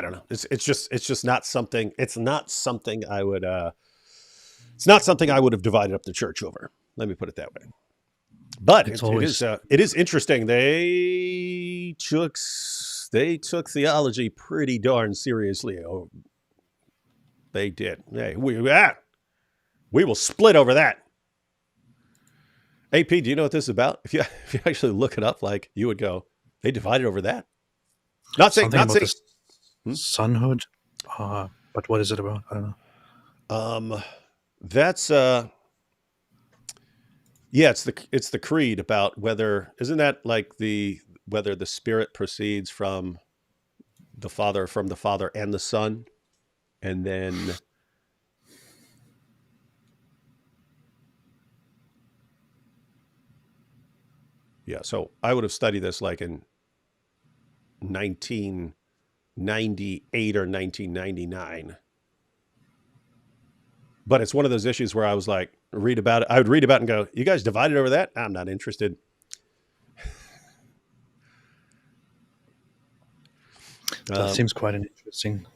A: don't know. It's just not something. It's not something I would. It's not something I would have divided up the church over. Let me put it that way. But it is interesting. They took theology pretty darn seriously. Oh, they did. Hey, we will split over that. AP, do you know what this is about? If you actually look it up, like you would go, they divided over that. Not saying
B: something about
A: saying,
B: the sonhood, but what is it about? I don't know.
A: That's yeah, it's the creed about whether, isn't that like whether the Spirit proceeds from the Father and the Son, and then yeah. So I would have studied this like in 1998 or 1999. But it's one of those issues where I was like, read about it. I would read about it and go, you guys divided over that? I'm not interested.
B: That seems quite an interesting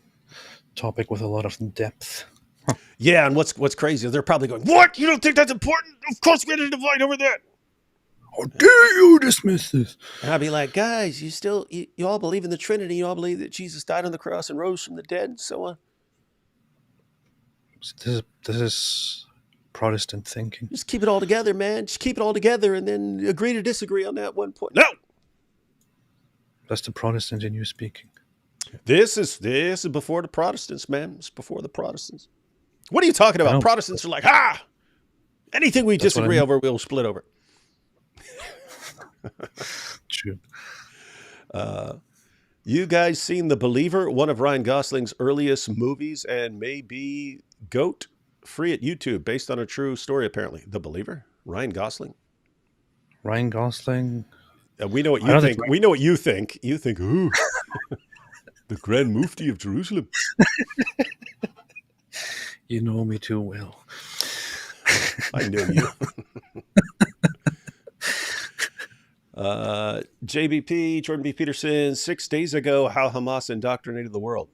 B: topic with a lot of depth.
A: Yeah, and what's crazy is they're probably going, what? You don't think that's important? Of course we had to divide over that.
B: How dare you dismiss this?
A: And I'd be like, guys, you all believe in the Trinity. You all believe that Jesus died on the cross and rose from the dead and so on.
B: This is Protestant thinking.
A: Just keep it all together, man. Just keep it all together and then agree to disagree on that one point. No!
B: That's the Protestant in you speaking.
A: This is before the Protestants, man. It's before the Protestants. What are you talking about? Protestants are like, anything we disagree over, we'll split over.
B: True.
A: You guys seen The Believer, one of Ryan Gosling's earliest movies, and maybe GOAT, free at YouTube, based on a true story, apparently. The Believer? Ryan Gosling?
B: Ryan Gosling?
A: We know what you think. We know what you think. You think, ooh, the Grand Mufti of Jerusalem.
B: You know me too well.
A: I know you. JBP, Jordan B. Peterson, 6 days ago, how Hamas indoctrinated the world.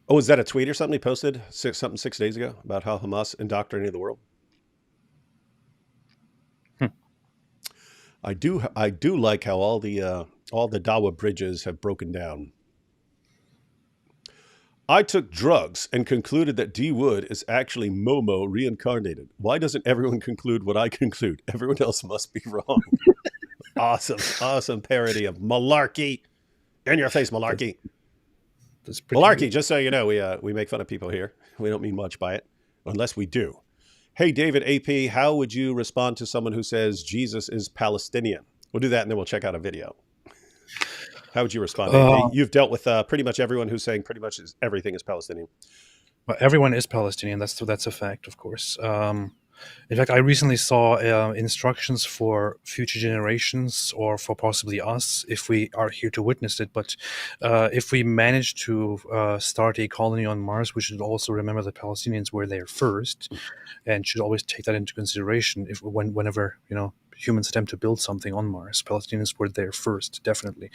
A: Oh, is that a tweet or something he posted 6 days ago about how Hamas indoctrinated the world? I do like how all the Dawa bridges have broken down. I took drugs and concluded that D. Wood is actually Momo reincarnated. Why doesn't everyone conclude what I conclude? Everyone else must be wrong. Awesome parody of malarkey. In your face, malarkey. Malarkey, good. Just so you know, we make fun of people here. We don't mean much by it, unless we do. Hey, David, AP, how would you respond to someone who says Jesus is Palestinian? We'll do that, and then we'll check out a video. How would you respond? You've dealt with pretty much everyone who's saying pretty much everything is Palestinian.
B: Well, everyone is Palestinian. That's a fact, of course. In fact, I recently saw instructions for future generations, or for possibly us, if we are here to witness it. But if we manage to start a colony on Mars, we should also remember that Palestinians were there first, and should always take that into consideration whenever humans attempt to build something on Mars. Palestinians were there first, definitely.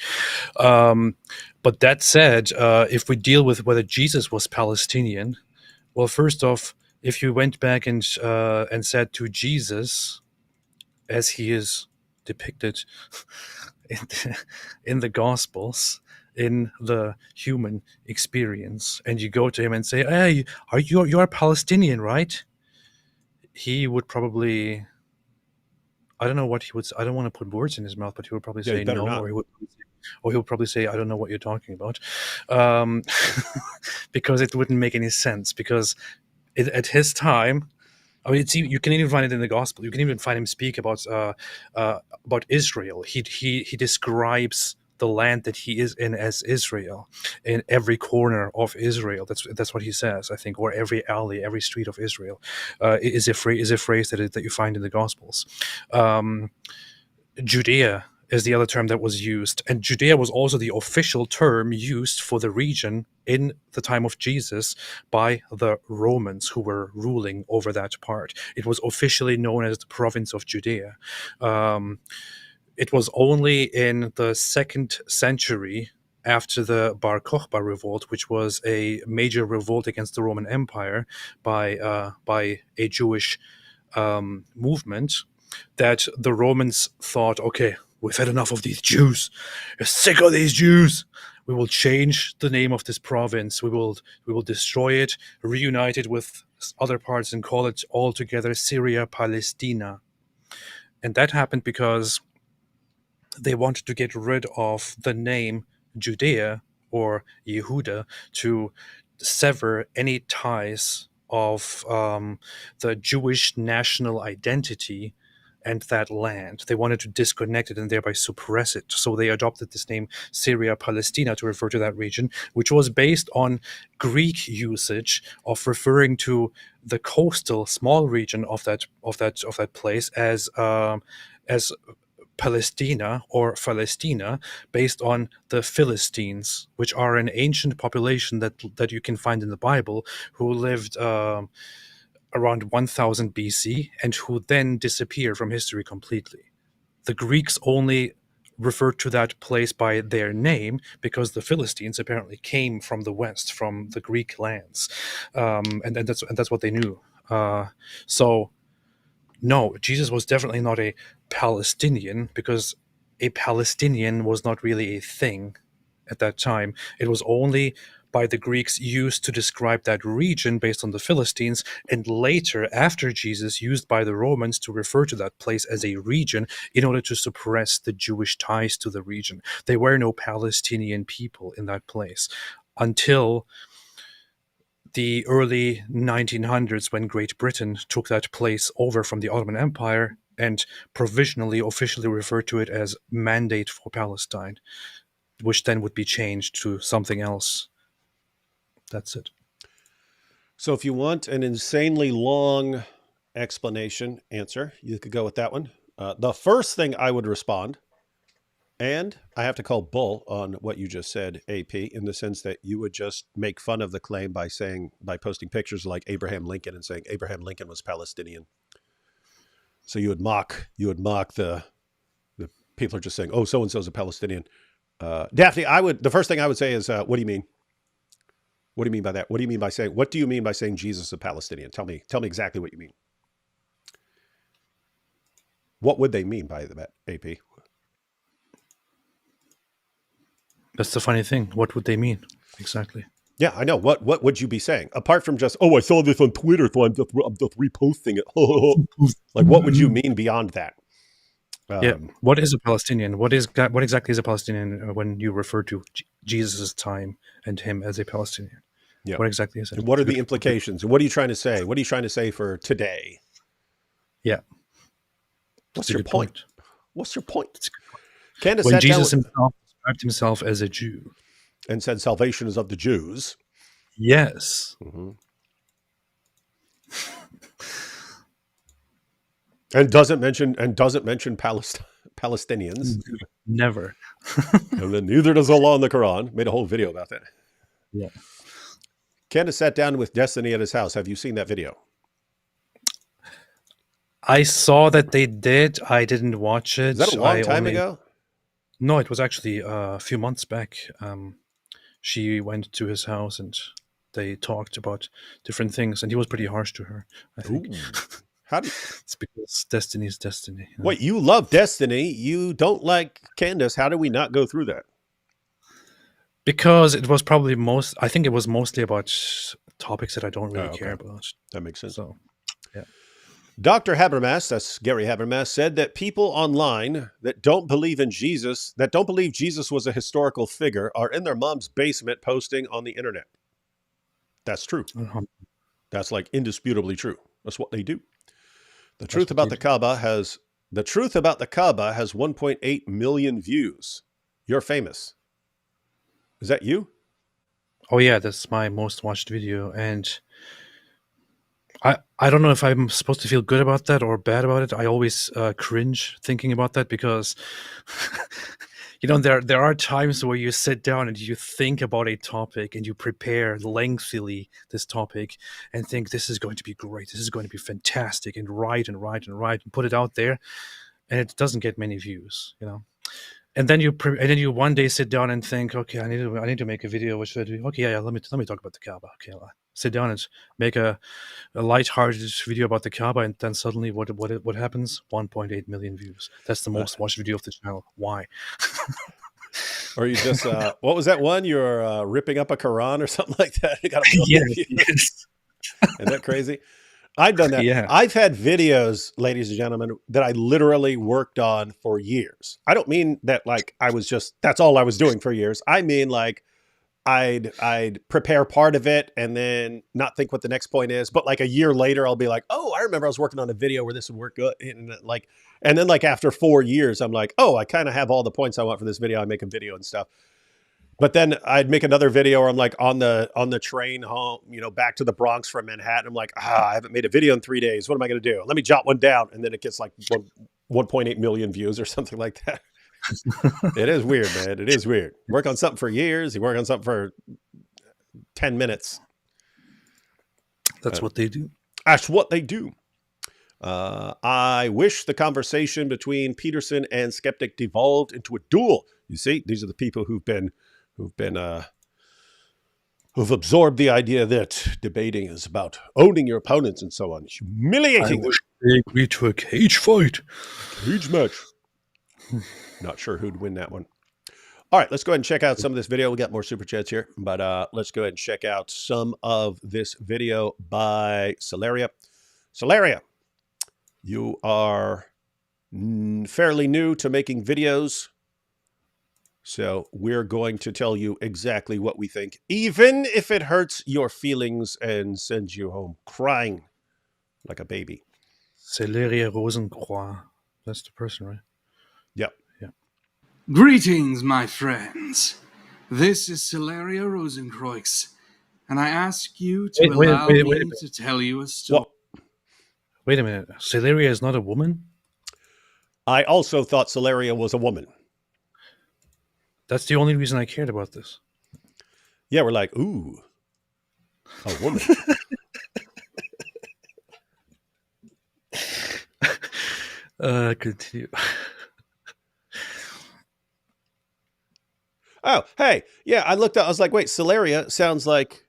B: But that said, if we deal with whether Jesus was Palestinian, well, first off, if you went back and said to Jesus, as he is depicted in the Gospels, in the human experience, and you go to him and say, "Hey, you're a Palestinian, right?" He would probably, I don't know what he would. I don't want to put words in his mouth, but he would probably
A: Yeah, you
B: say
A: better
B: no,
A: not.
B: or he would probably say, "I don't know what you're talking about," because it wouldn't make any sense. Because at his time, I mean, you can even find it in the gospel. You can even find him speak about Israel. He describes the land that he is in as Israel, in every corner of Israel. That's what he says, I think, or every alley, every street of Israel, is a phrase that you find in the Gospels. Judea is the other term that was used, and Judea was also the official term used for the region in the time of Jesus by the Romans who were ruling over that part. It was officially known as the province of Judea. It was only in the 2nd century, after the Bar Kokhba revolt, which was a major revolt against the Roman Empire by a Jewish movement, that the Romans thought, okay, we've had enough of these Jews. We're sick of these Jews. We will change the name of this province. We will destroy it, reunite it with other parts, and call it all together Syria Palestina. And that happened because they wanted to get rid of the name Judea or Yehuda to sever any ties of the Jewish national identity and that land. They wanted to disconnect it and thereby suppress it. So they adopted this name Syria Palestina to refer to that region, which was based on Greek usage of referring to the coastal small region of that place as Palestina or Palestina, based on the Philistines, which are an ancient population that you can find in the Bible, who lived around 1000 BC and who then disappeared from history completely. The Greeks only referred to that place by their name because the Philistines apparently came from the west, from the Greek lands, and that's what they knew. So no, Jesus was definitely not a Palestinian, because a Palestinian was not really a thing at that time. It was only by the Greeks used to describe that region based on the Philistines, and later, after Jesus, used by the Romans to refer to that place as a region in order to suppress the Jewish ties to the region. There were no Palestinian people in that place until the early 1900s, when Great Britain took that place over from the Ottoman Empire and provisionally, officially referred to it as Mandate for Palestine, which then would be changed to something else. That's it.
A: So if you want an insanely long answer, you could go with that one. The first thing I would respond, and I have to call bull on what you just said, AP, in the sense that you would just make fun of the claim by posting pictures like Abraham Lincoln and saying Abraham Lincoln was Palestinian. So you would mock the people are just saying, oh, so and so is a Palestinian. Daphne, the first thing I would say is, what do you mean? What do you mean by that? What do you mean by saying Jesus is a Palestinian? Tell me exactly what you mean. What would they mean by that, AP?
B: That's the funny thing. What would they mean exactly?
A: Yeah, I know. What would you be saying? Apart from just, oh, I saw this on Twitter, so I'm just reposting it. Like, what would you mean beyond that?
B: What is a Palestinian? What exactly is a Palestinian when you refer to Jesus' time and him as a Palestinian? Yeah. What exactly is it?
A: And what are the implications? And what are you trying to say? What are you trying to say for today?
B: Yeah.
A: What's your point? What's your point?
B: Candace when Jesus himself described himself as a Jew
A: and said salvation is of the Jews.
B: Yes.
A: Mm-hmm. And doesn't mention Palestinians.
B: Never.
A: And then neither does Allah in the Quran. Made a whole video about that.
B: Yeah.
A: Candace sat down with Destiny at his house. Have you seen that video?
B: I saw that they did. I didn't watch it.
A: Is that a long time ago?
B: No, it was actually a few months back. She went to his house and they talked about different things, and he was pretty harsh to her, I think.
A: How do you,
B: It's because destiny is destiny.
A: wait, you love Destiny. You don't like Candace. How do we not go through that?
B: Because it was probably I think it was mostly about topics that I don't really
A: okay.
B: care about.
A: That makes sense.
B: So, yeah.
A: Dr. Habermas, that's Gary Habermas, said that people online that don't believe in Jesus, that don't believe Jesus was a historical figure, are in their mom's basement posting on the internet. That's true. That's like indisputably true. That's what they do. The truth about the Kaaba has 1.8 million views. You're famous. Is that you?
B: Oh yeah, that's my most watched video, and I don't know if I'm supposed to feel good about that or bad about it. I always cringe thinking about that because there are times where you sit down and you think about a topic and you prepare lengthily this topic and think this is going to be great, this is going to be fantastic, and write and put it out there, and it doesn't get many views, And then you one day sit down and think, okay, I need to make a video. What should I do? Okay, yeah, let me talk about the Kaaba. Okay, I'll sit down and make a light-hearted video about the Kaaba, and then suddenly what happens? 1.8 million views. That's the most watched video of the channel. Why?
A: Or you just what was that one? You're ripping up a Quran or something like that. You got a million views.
B: Yes.
A: Isn't that crazy? I've done that.
B: Yeah.
A: I've had videos, ladies and gentlemen, that I literally worked on for years. I don't mean that like that's all I was doing for years. I mean like I'd prepare part of it and then not think what the next point is. But like a year later, I'll be like, oh, I remember I was working on a video where this would work good. And then like after 4 years, I'm like, oh, I kind of have all the points I want for this video. I make a video and stuff. But then I'd make another video where I'm like on the train home, back to the Bronx from Manhattan. I'm like, I haven't made a video in 3 days. What am I going to do? Let me jot one down. And then it gets like 1.8 million views or something like that. It is weird, man. It is weird. Work on something for years. You work on something for 10 minutes.
B: That's what they do.
A: That's what they do. I wish the conversation between Peterson and Skeptic devolved into a duel. You see, these are the people who've absorbed the idea that debating is about owning your opponents and so on, humiliating them.
B: They agree to a cage fight.
A: Cage match. Not sure who'd win that one. All right, let's go ahead and check out some of this video. We got more super chats here, but let's go ahead and check out some of this video by Celeria. Celeria, you are fairly new to making videos. So we're going to tell you exactly what we think, even if it hurts your feelings and sends you home crying like a baby.
B: Celeria Rosencroix. That's the person, right?
A: Yep.
B: Yeah.
E: Greetings, my friends. This is Celeria Rosencroix, and I ask you to allow me to tell you a story.
A: What?
B: Wait a minute. Celeria is not a woman?
A: I also thought Celeria was a woman.
B: That's the only reason I cared about this.
A: Yeah, we're like, ooh, a woman.
B: Continue.
A: Oh, hey, yeah, I looked up, I was like, wait, Celeria sounds like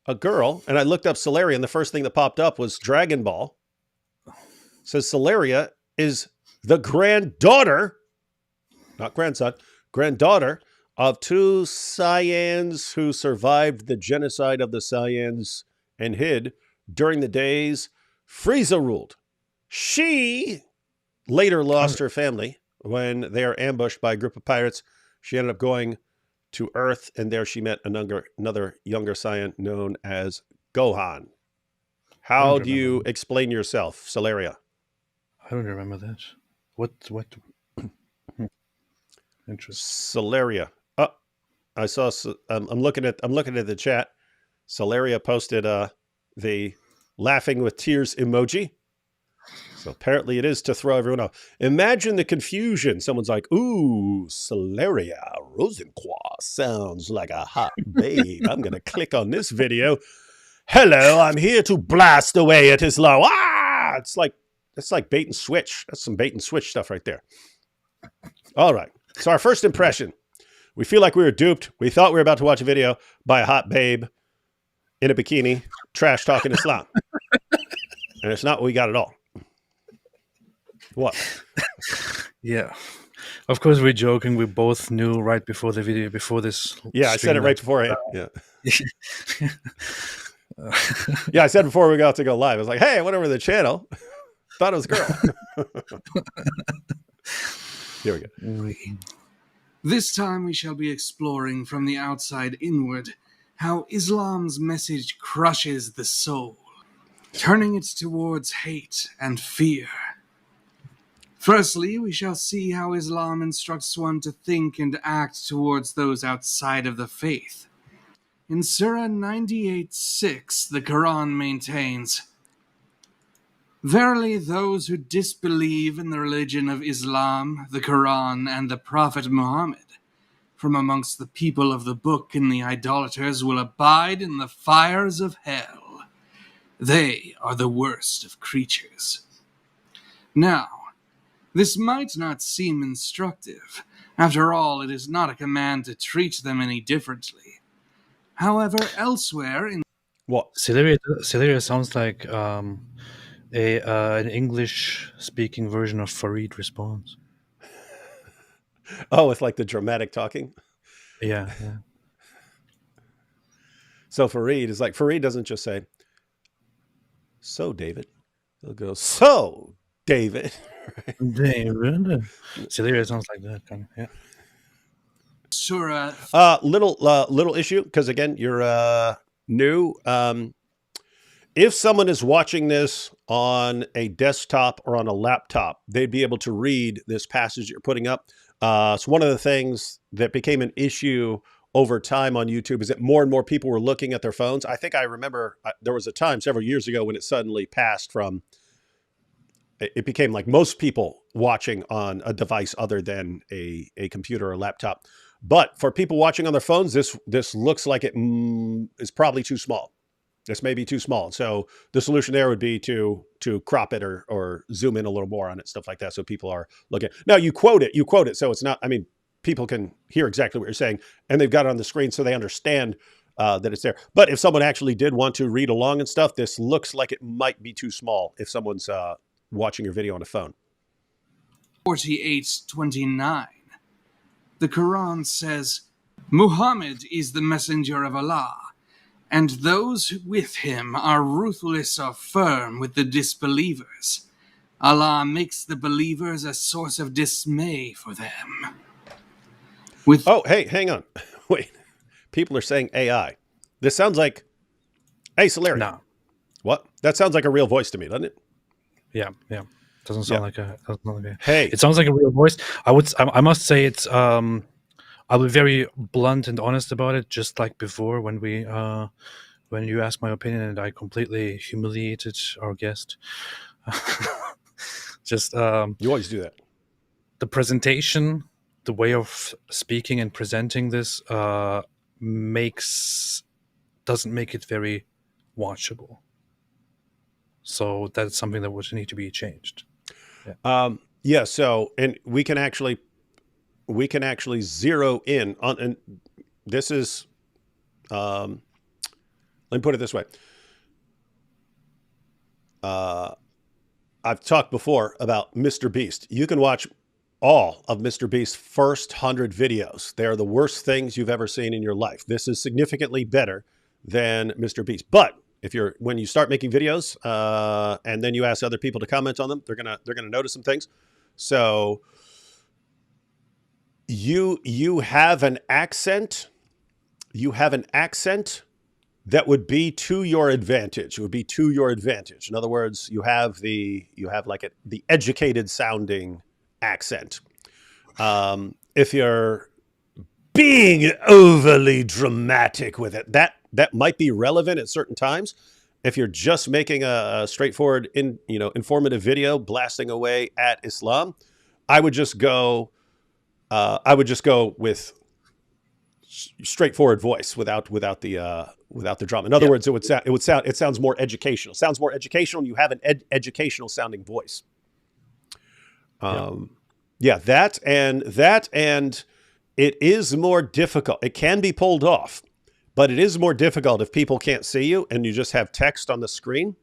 A: a girl. And I looked up Celeria, and the first thing that popped up was Dragon Ball. It says Celeria is the granddaughter, not grandson, granddaughter of two Saiyans who survived the genocide of the Saiyans and hid during the days Frieza ruled. She later lost her family when they are ambushed by a group of pirates. She ended up going to Earth, and there she met another younger Saiyan known as Gohan. How do you explain yourself, Celeria?
B: I don't remember that. What? Interesting.
A: Celeria. Oh, I saw. I'm looking at the chat. Celeria posted the laughing with tears emoji. So apparently it is to throw everyone off. Imagine the confusion. Someone's like, ooh, Celeria Rosencroix sounds like a hot babe. I'm going to click on this video. Hello, I'm here to blast away at Islam. Ah! It's like bait and switch. That's some bait and switch stuff right there. All right. So our first impression. We feel like we were duped. We thought we were about to watch a video by a hot babe in a bikini, trash talking Islam. And it's not what we got at all. What?
B: Yeah. Of course, we're joking. We both knew right before the video, before this.
A: Yeah, I said it right beforehand. Yeah.
B: Uh,
A: Yeah, I said before we got to go live, I was like, hey, I went over to the channel. Thought it was a girl. Here we go.
E: This time we shall be exploring from the outside inward how Islam's message crushes the soul, turning it towards hate and fear. Firstly, we shall see how Islam instructs one to think and act towards those outside of the faith. In Surah 98:6, the Quran maintains, "Verily those who disbelieve in the religion of Islam, the Quran, and the Prophet Muhammad, from amongst the people of the book and the idolaters will abide in the fires of hell. They are the worst of creatures." Now, this might not seem instructive. After all, it is not a command to treat them any differently. However, elsewhere in
A: What?
B: Celeria sounds like an English-speaking version of Farid Response.
A: Oh, it's like the dramatic talking.
B: Yeah.
A: So Farid is like, Farid doesn't just say, so David. He'll go, so David.
B: David. Celeria sounds like that kind of. Yeah.
E: Surah
A: Little issue, because again, you're new. If someone is watching this on a desktop or on a laptop, they'd be able to read this passage you're putting up. So one of the things that became an issue over time on YouTube is that more and more people were looking at their phones. I think I remember there was a time several years ago when it suddenly passed from, it became like most people watching on a device other than a computer or laptop. But for people watching on their phones, this looks like it is probably too small. This may be too small. So the solution there would be to crop it or zoom in a little more on it, stuff like that. So people are looking. Now you quote it. So it's not, I mean, people can hear exactly what you're saying and they've got it on the screen so they understand that it's there. But if someone actually did want to read along and stuff, this looks like it might be too small if someone's watching your video on a phone.
E: 48:29. The Quran says, "Muhammad is the messenger of Allah, and those with him are ruthless or firm with the disbelievers. Allah makes the believers a source of dismay for them."
A: Oh, hey, hang on. Wait. People are saying AI. This sounds like, hey, Celeria.
B: No.
A: What? That sounds like a real voice to me, doesn't it?
B: Yeah. Doesn't sound like a.
A: Hey.
B: It sounds like a real voice. I must say it's. I'll be very blunt and honest about it. Just like before, when you asked my opinion and I completely humiliated our guest. Just.
A: You always do that.
B: The presentation, the way of speaking and presenting this, doesn't make it very watchable. So that's something that would need to be changed.
A: Yeah. So, and we can actually zero in on, and this is, let me put it this way. I've talked before about Mr. Beast. You can watch all of Mr. Beast's first 100 videos. They are the worst things you've ever seen in your life. This is significantly better than Mr. Beast. But when you start making videos and then you ask other people to comment on them, they're gonna notice some things. So you have an accent. You have an accent that would be to your advantage. It would be to your advantage. In other words, you have the educated sounding accent. If you're being overly dramatic with it, that might be relevant at certain times. If you're just making a straightforward, informative video blasting away at Islam, I would just go with straightforward voice without the drama. In other words, it sounds more educational. Sounds more educational, and you have an educational sounding voice. That and it is more difficult. It can be pulled off, but it is more difficult if people can't see you and you just have text on the screen.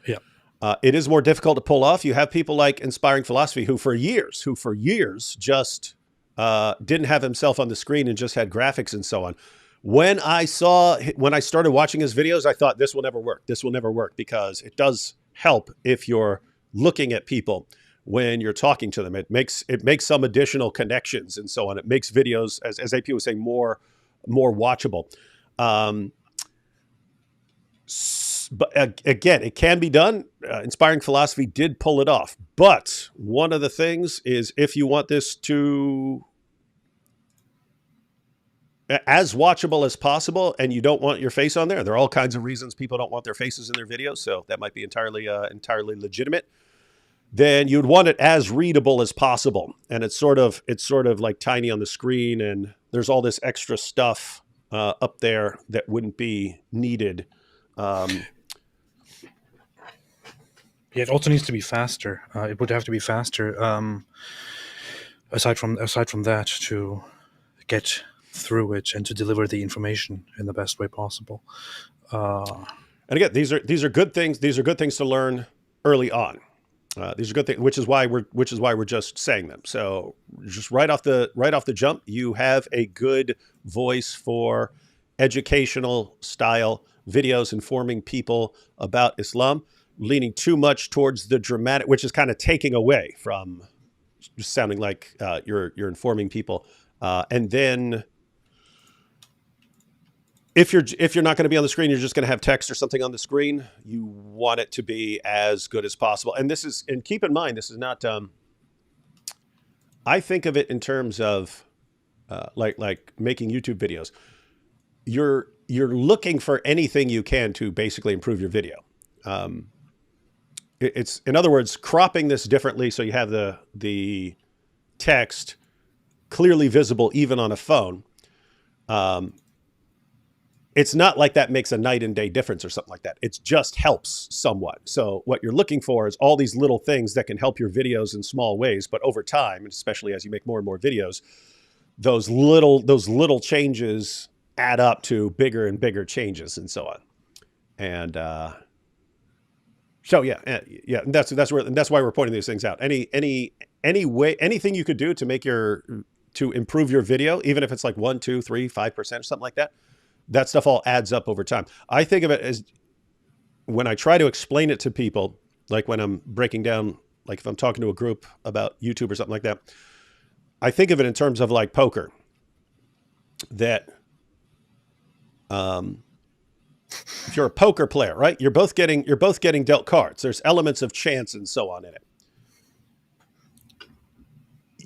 B: Yeah.
A: It is more difficult to pull off. You have people like Inspiring Philosophy who for years just didn't have himself on the screen and just had graphics and so on. When I started watching his videos, I thought this will never work. This will never work, because it does help if you're looking at people when you're talking to them. It makes some additional connections and so on. It makes videos, as AP was saying, more watchable. But again, it can be done. Inspiring Philosophy did pull it off. But one of the things is, if you want this to as watchable as possible and you don't want your face on there, there are all kinds of reasons people don't want their faces in their videos, so that might be entirely legitimate. Then you'd want it as readable as possible. And it's sort of like tiny on the screen, and there's all this extra stuff up there that wouldn't be needed.
B: Yeah, it also needs to be faster. It would have to be faster. Aside from that, to get through it and to deliver the information in the best way possible.
A: And again, these are good things. These are good things to learn early on. These are good things, which is why we're just saying them. So just right off the jump, you have a good voice for educational style videos informing people about Islam, leaning too much towards the dramatic, which is kind of taking away from just sounding like you're informing people. And then if you're not going to be on the screen, you're just going to have text or something on the screen. You want it to be as good as possible. And keep in mind, this is not. I think of it in terms of like making YouTube videos. You're looking for anything you can to basically improve your video. It's, in other words, cropping this differently so you have the text clearly visible even on a phone. It's not like that makes a night and day difference or something like that. It just helps somewhat. So what you're looking for is all these little things that can help your videos in small ways, but over time, and especially as you make more and more videos, those little changes add up to bigger and bigger changes and so on. And so yeah, and that's why we're pointing these things out. Anything you could do to improve your video, even if it's like 1, 2, 3, 5% or something like that. That stuff all adds up over time. I think of it as, when I try to explain it to people, like when I'm breaking down, like if I'm talking to a group about YouTube or something like that, I think of it in terms of like poker. That if you're a poker player, right? You're both getting dealt cards. There's elements of chance and so on in it.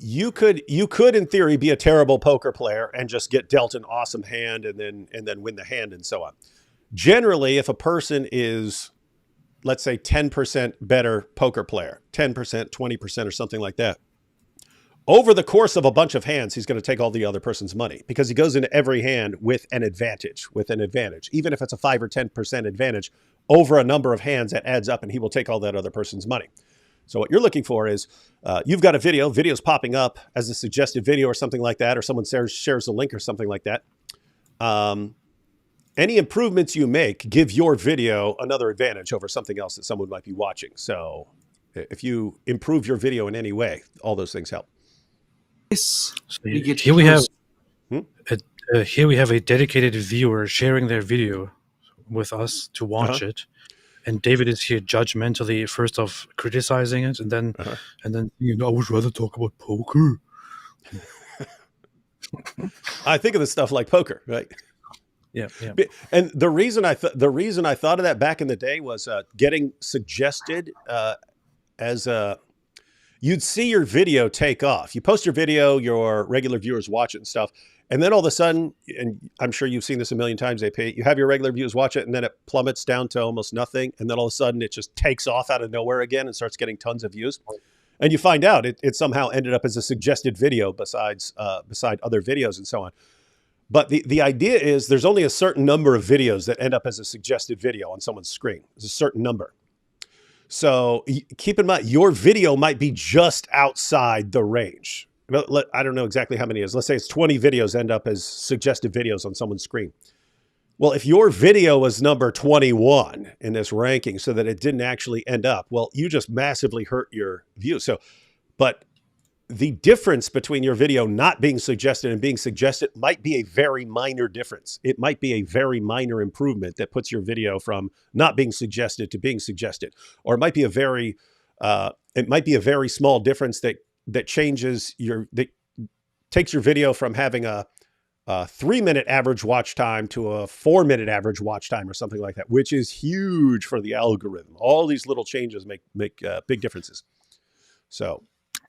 A: You could in theory be a terrible poker player and just get dealt an awesome hand and then win the hand and so on. Generally, if a person is, let's say, 10% better poker player, 10%, 20% or something like that, over the course of a bunch of hands, he's going to take all the other person's money, because he goes into every hand with an advantage. Even if it's a 5 or 10% advantage over a number of hands, that adds up and he will take all that other person's money. So what you're looking for is, you've got a video's popping up as a suggested video or something like that, or someone shares a link or something like that. Any improvements you make give your video another advantage over something else that someone might be watching. So if you improve your video in any way, all those things help.
B: So here we have a dedicated viewer sharing their video with us to watch it. And David is here judgmentally, first off criticizing it, and then I would rather talk about poker.
A: I think of the stuff like poker, right?
B: Yeah.
A: And the reason I thought of that back in the day was getting suggested as a. You'd see your video take off. You post your video, your regular viewers watch it and stuff. And then all of a sudden, and I'm sure you've seen this a million times, AP, you have your regular viewers watch it and then it plummets down to almost nothing. And then all of a sudden it just takes off out of nowhere again and starts getting tons of views. And you find out it somehow ended up as a suggested video beside other videos and so on. But the idea is there's only a certain number of videos that end up as a suggested video on someone's screen. There's a certain number. So keep in mind, your video might be just outside the range. I don't know exactly how many it is. Let's say it's 20 videos end up as suggested videos on someone's screen. Well, if your video was number 21 in this ranking so that it didn't actually end up, well, you just massively hurt your views. So, but the difference between your video not being suggested and being suggested might be a very minor difference. It might be a very minor improvement that puts your video from not being suggested to being suggested, or it might be a very small difference that changes that takes your video from having a 3-minute average watch time to a 4-minute average watch time or something like that, which is huge for the algorithm. All these little changes make big differences. So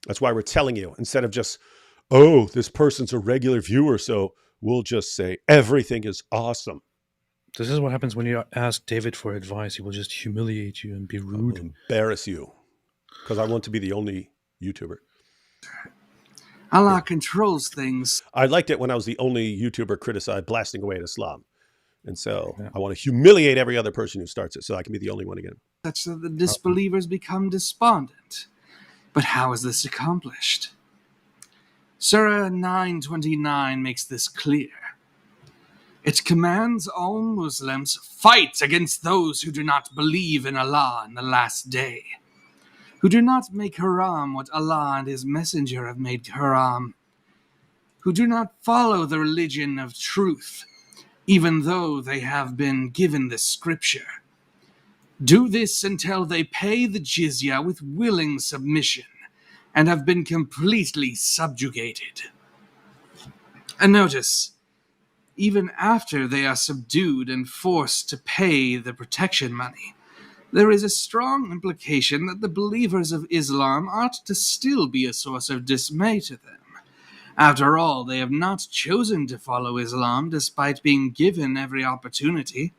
A: that's why we're telling you, instead of just, oh, this person's a regular viewer, so we'll just say everything is awesome.
B: This is what happens when you ask David for advice. He will just humiliate you and be rude.
A: I'll embarrass you because I want to be the only YouTuber.
E: Allah controls things.
A: I liked it when I was the only YouTuber criticized blasting away at Islam. And so I want to humiliate every other person who starts it so I can be the only one again.
E: Such that the disbelievers become despondent. But how is this accomplished? Surah 9:29 makes this clear. It commands all Muslims, fight against those who do not believe in Allah in the last day, who do not make haram what Allah and His Messenger have made haram, who do not follow the religion of truth, even though they have been given the scripture. Do this until they pay the jizya with willing submission and have been completely subjugated. And notice, even after they are subdued and forced to pay the protection money, there is a strong implication that the believers of Islam ought to still be a source of dismay to them. After all, they have not chosen to follow Islam despite being given every opportunity.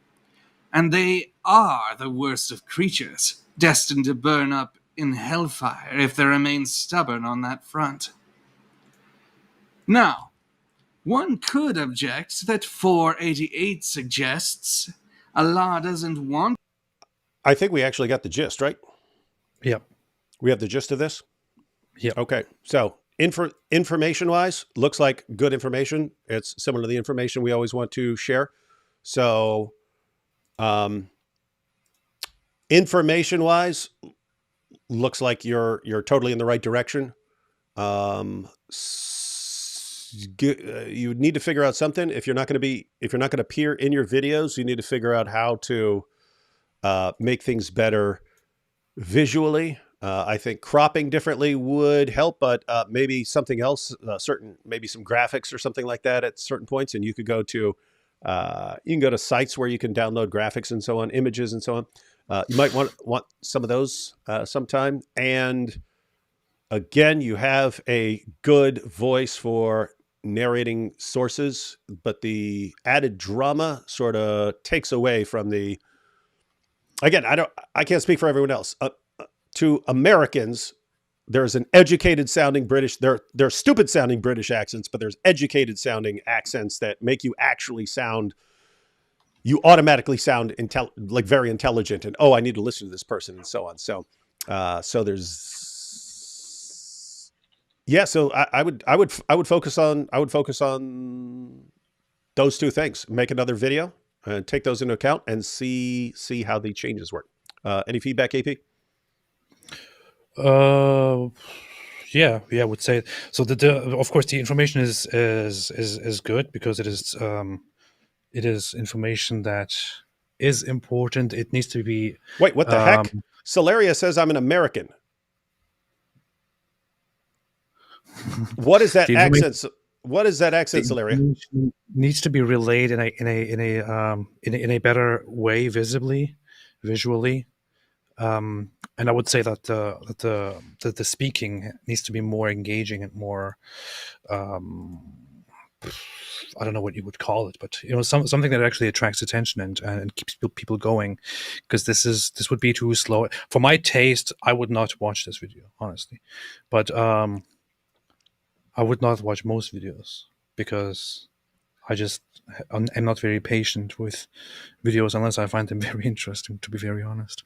E: And they are the worst of creatures, destined to burn up in hellfire if they remain stubborn on that front. Now, one could object that 488 suggests Allah doesn't want...
A: I think we actually got the gist, right?
B: Yep.
A: We have the gist of this?
B: Yep.
A: Okay. So information-wise, looks like good information. It's similar to the information we always want to share. So information-wise, looks like you're totally in the right direction. You need to figure out something. If you're not going to appear in your videos, you need to figure out how to make things better visually. I think cropping differently would help, but maybe something else, maybe some graphics or something like that at certain points. And you could go to sites where you can download graphics and so on, images and so on. You might want some of those sometime. And again, you have a good voice for narrating sources, but the added drama sort of takes away from the. Again, I can't speak for everyone else. To Americans, there's an educated sounding British. There are stupid sounding British accents, but there's educated sounding accents that make you actually sound. You automatically sound like very intelligent, and I need to listen to this person, and so on. So there's, yeah. So I would focus on those two things. Make another video and take those into account, and see how the changes work. Any feedback, AP?
B: Yeah, I would say so. Of course, the information is good because it is information that is important. It needs to be.
A: Wait, what the heck? Celeria says I'm an American. What is that accent? What is that accent, Celeria?
B: Needs to be relayed in a better way, visually. And I would say that the speaking needs to be more engaging and more. I don't know what you would call it, but something that actually attracts attention and keeps people going, because this would be too slow for my taste. I would not watch this video, honestly, but I would not watch most videos because I'm not very patient with videos unless I find them very interesting, to be very honest.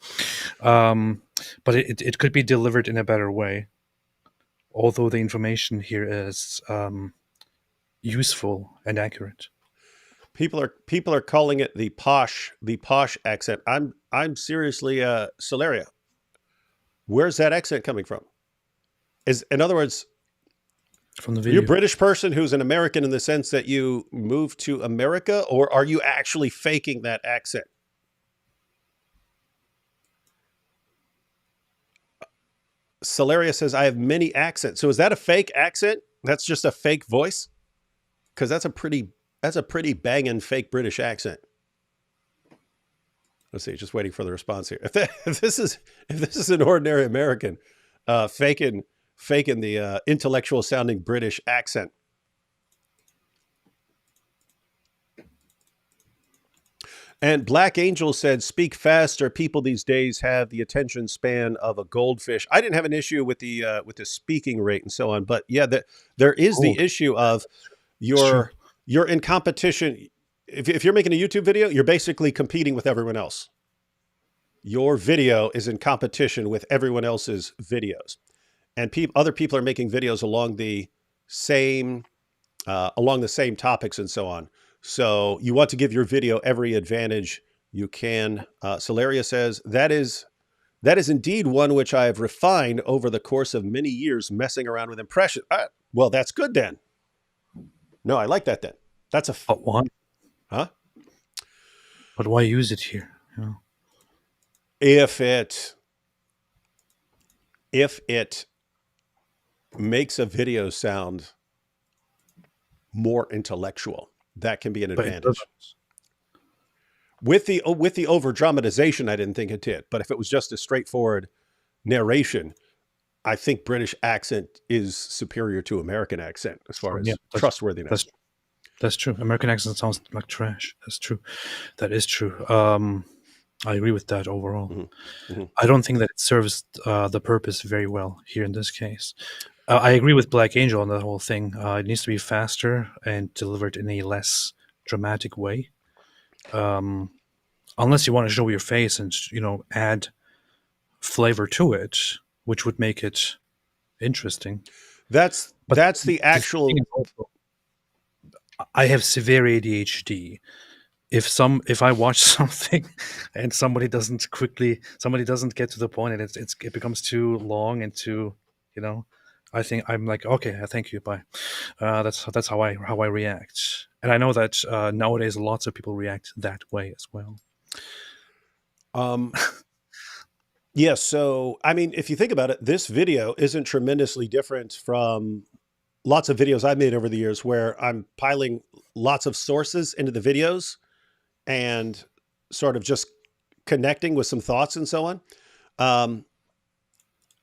B: But it could be delivered in a better way, although the information here is useful and accurate.
A: People are calling it the posh accent. I'm seriously Solaria. Where's that accent coming from? In other words,
B: From the
A: are you a
B: video.
A: British person who's an American in the sense that you moved to America, or are you actually faking that accent? Solaria says, I have many accents. So is that a fake accent? That's just a fake voice? Because that's a pretty banging fake British accent. Let's see, just waiting for the response here. If this is an ordinary American faking the intellectual sounding British accent. And Black Angel said, speak faster. People these days have the attention span of a goldfish. I didn't have an issue with the speaking rate and so on, but yeah, there is the issue of you're in competition. If you're making a YouTube video, you're basically competing with everyone else. Your video is in competition with everyone else's videos, and other people are making videos along the same topics and so on. So you want to give your video every advantage you can. Solaria says, that is indeed one which I have refined over the course of many years messing around with impression. Well, that's good then. No, I like that then. That's a...
B: But why?
A: Huh?
B: But why use it here? Yeah.
A: If it makes a video sound more intellectual, that can be an advantage. With the over dramatization, I didn't think it did. But if it was just a straightforward narration, I think British accent is superior to American accent as far as trustworthiness.
B: That's true. American accent sounds like trash. That's true. That is true. I agree with that overall.
A: Mm-hmm. Mm-hmm.
B: I don't think that it serves the purpose very well here in this case. I agree with Black Angel on the whole thing. It needs to be faster and delivered in a less dramatic way. Unless you want to show your face and, add flavor to it, which would make it interesting.
A: That's the actual...
B: I have severe ADHD. If I watch something and somebody doesn't get to the point and it becomes too long and too, I think I'm like, okay, thank you, bye. That's how I react, and I know that nowadays lots of people react that way as well.
A: Yeah. So I mean, if you think about it, this video isn't tremendously different from lots of videos I've made over the years where I'm piling lots of sources into the videos and sort of just connecting with some thoughts and so on.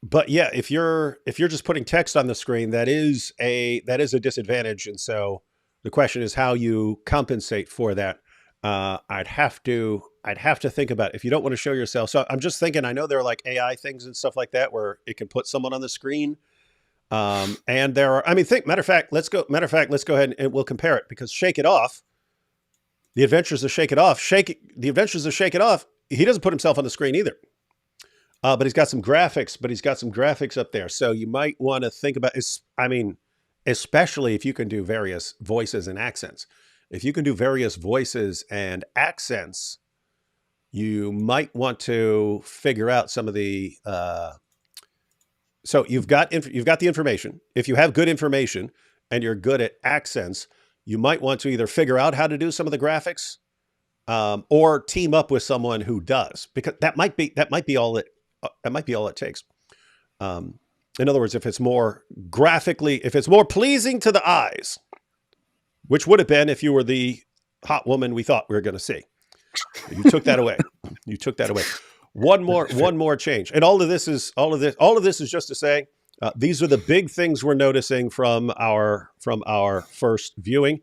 A: But yeah, if you're just putting text on the screen, that is a disadvantage. And so the question is how you compensate for that. I'd have to think about it. If you don't want to show yourself. So I'm just thinking, I know there are like AI things and stuff like that where it can put someone on the screen. And there are, matter of fact, let's go ahead and we'll compare it, because Shake It Off, The Adventures of Shake It Off, he doesn't put himself on the screen either. But he's got some graphics up there. So you might want to think about, especially if you can do various voices and accents. If you can do various voices and accents, you might want to figure out some of the, so you've got the information. If you have good information and you're good at accents, you might want to either figure out how to do some of the graphics, or team up with someone who does, because that might be all it takes. In other words, if it's more pleasing to the eyes, which would have been if you were the hot woman we thought we were going to see, you took that away. One more change. And all of this is just to say, these are the big things we're noticing from our first viewing.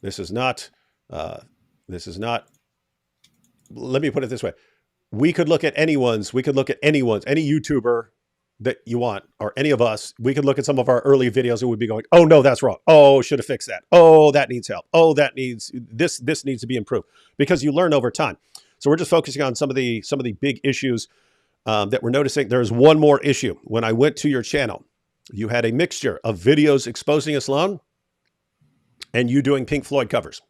A: This is not, let me put it this way. We could look at any YouTuber that you want, or any of us. We could look at some of our early videos and we'd be going, oh no, that's wrong. Oh, should have fixed that. Oh, that needs help. Oh, this needs to be improved, because you learn over time. So we're just focusing on some of the big issues that we're noticing. There's one more issue. When I went to your channel, you had a mixture of videos exposing Islam and you doing Pink Floyd covers.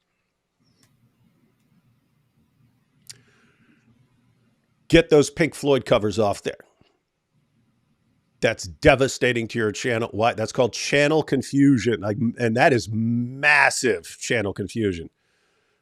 A: Get those Pink Floyd covers off there. That's devastating to your channel. Why? That's called channel confusion. And that is massive channel confusion.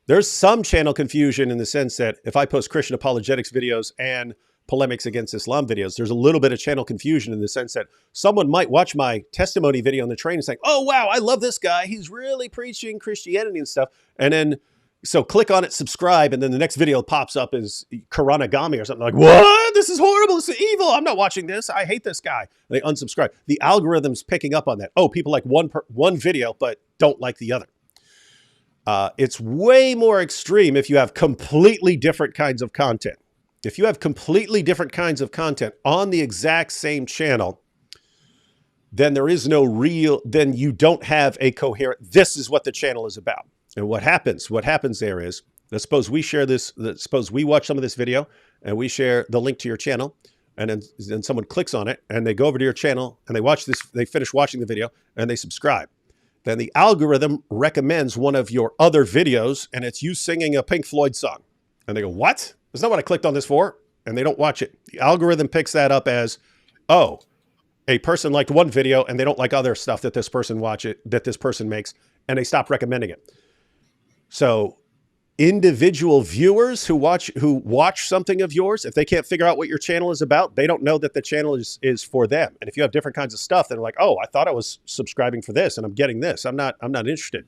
A: There's some channel confusion in the sense that if I post Christian apologetics videos and polemics against Islam videos, there's a little bit of channel confusion in the sense that someone might watch my testimony video on the train and say, oh, wow, I love this guy. He's really preaching Christianity and stuff. And then, so click on it, subscribe, and then the next video pops up as Koranagami or something like, what? This is horrible. This is evil. I'm not watching this. I hate this guy. And they unsubscribe. The algorithm's picking up on that. Oh, people like one video, but don't like the other. It's way more extreme if you have completely different kinds of content. If you have completely different kinds of content on the exact same channel, then there is no then you don't have a coherent, this is what the channel is about. And what happens there is, let's suppose we share this, suppose we watch some of this video and we share the link to your channel, and then someone clicks on it and they go over to your channel and they watch this, they finish watching the video and they subscribe. Then the algorithm recommends one of your other videos and it's you singing a Pink Floyd song. And they go, what? That's not what I clicked on this for. And they don't watch it. The algorithm picks that up as, oh, a person liked one video and they don't like other stuff that this person makes, and they stop recommending it. So individual viewers who watch something of yours, if they can't figure out what your channel is about, they don't know that the channel is for them. And if you have different kinds of stuff, they're like, oh, I thought I was subscribing for this and I'm getting this. I'm not interested.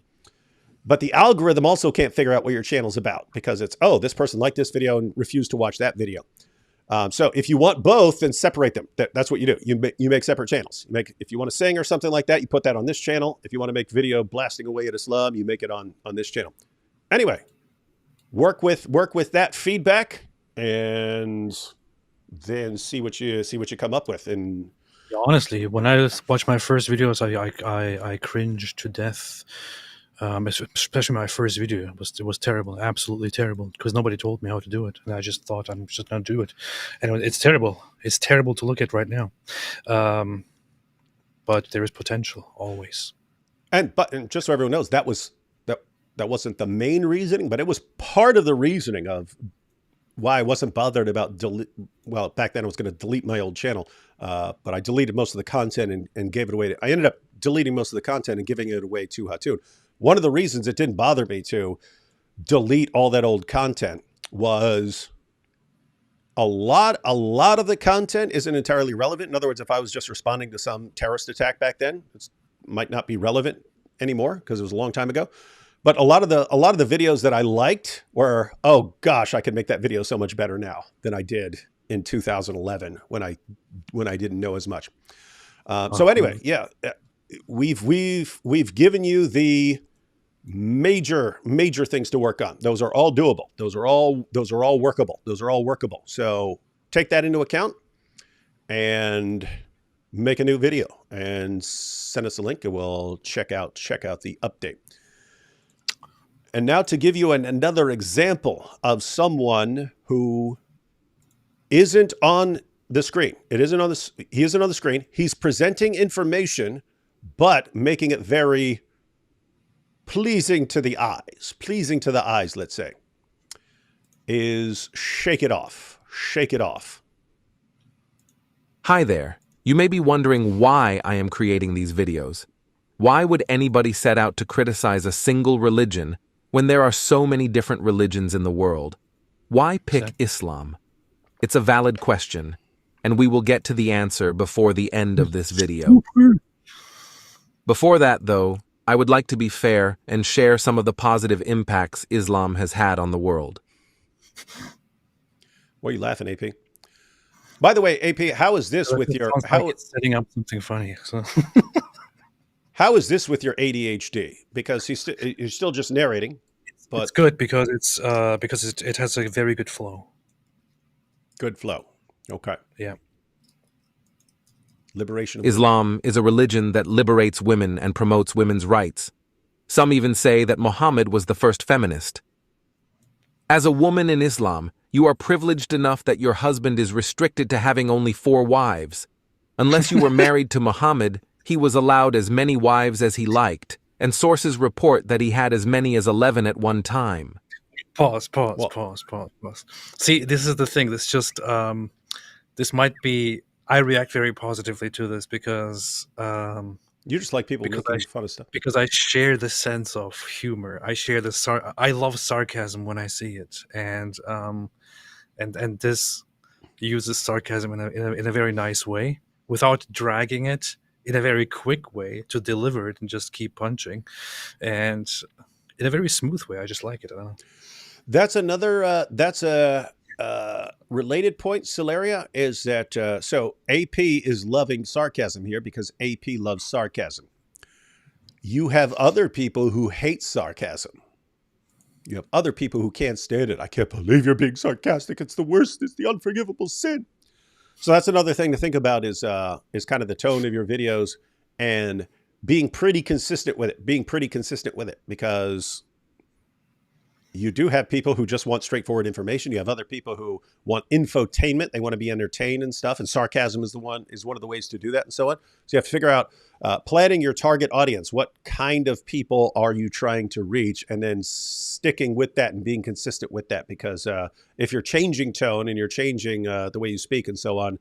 A: But the algorithm also can't figure out what your channel's about because it's, oh, this person liked this video and refused to watch that video. So if you want both, then separate them. That's what you do. You make separate channels. If you want to sing or something like that, you put that on this channel. If you want to make video blasting away at Islam, you make it on this channel. Anyway, work with that feedback and then see what you come up with. And
B: Yeah, honestly, when I watched my first videos, I cringed to death. Especially my first video, it was terrible, absolutely terrible, because nobody told me how to do it, and I just thought I'm just gonna do it, and it's terrible. It's terrible to look at right now, but there is potential always.
A: And just so everyone knows, that wasn't the main reasoning, but it was part of the reasoning of why I wasn't bothered about well, back then I was going to delete my old channel, but I deleted most of the content and gave it away. I ended up deleting most of the content and giving it away to Hatun. One of the reasons it didn't bother me to delete all that old content was a lot of the content isn't entirely relevant. In other words, if I was just responding to some terrorist attack back then, it might not be relevant anymore because it was a long time ago. But a lot of the videos that I liked were, oh gosh, I could make that video so much better now than I did in 2011 when I didn't know as much. So anyway, yeah, we've given you the major things to work on. Those are all doable. Those are all workable. So take that into account and make a new video and send us a link and we'll check out the update. And now to give you another example of someone who isn't on the screen. He isn't on the screen. He's presenting information, but making it very pleasing to the eyes, let's say, is Shake It Off. Shake It Off.
F: Hi there. You may be wondering why I am creating these videos. Why would anybody set out to criticize a single religion when there are so many different religions in the world? Why pick Islam? It's a valid question, and we will get to the answer before the end of this video. Before that, though, I would like to be fair and share some of the positive impacts Islam has had on the world.
A: Why are you laughing, AP? By the way, AP, how is this with your...
B: setting up something funny. So.
A: How is this with your ADHD? Because you're still just narrating. But
B: it's good because it has a very good flow.
A: Good flow. Okay.
B: Yeah.
A: Liberation of
F: Islam is a religion that liberates women and promotes women's rights. Some even say that Muhammad was the first feminist. As a woman in Islam, you are privileged enough that your husband is restricted to having only 4 wives. Unless you were married to Muhammad, he was allowed as many wives as he liked, and sources report that he had as many as 11 at one time.
B: Pause.
A: Well,
B: See, this is the thing. This just this might be. I react very positively to this because
A: you just like people
B: because I
A: making fun of stuff.
B: because I share the sense of humor. I share the I love sarcasm when I see it, and this uses sarcasm in a very nice way without dragging it, in a very quick way to deliver it and just keep punching, and in a very smooth way. I just like it. I don't know.
A: That's another. That's a related point, Celeria, is that so AP is loving sarcasm here because AP loves sarcasm. You have other people who hate sarcasm. You have other people who can't stand it. I can't believe you're being sarcastic. It's the worst. It's the unforgivable sin. So that's another thing to think about is kind of the tone of your videos and being pretty consistent with it. Being pretty consistent with it because you do have people who just want straightforward information. You have other people who want infotainment. They want to be entertained and stuff. And sarcasm is one of the ways to do that and so on. So you have to figure out planning your target audience. What kind of people are you trying to reach? And then sticking with that and being consistent with that. Because if you're changing tone and you're changing the way you speak and so on,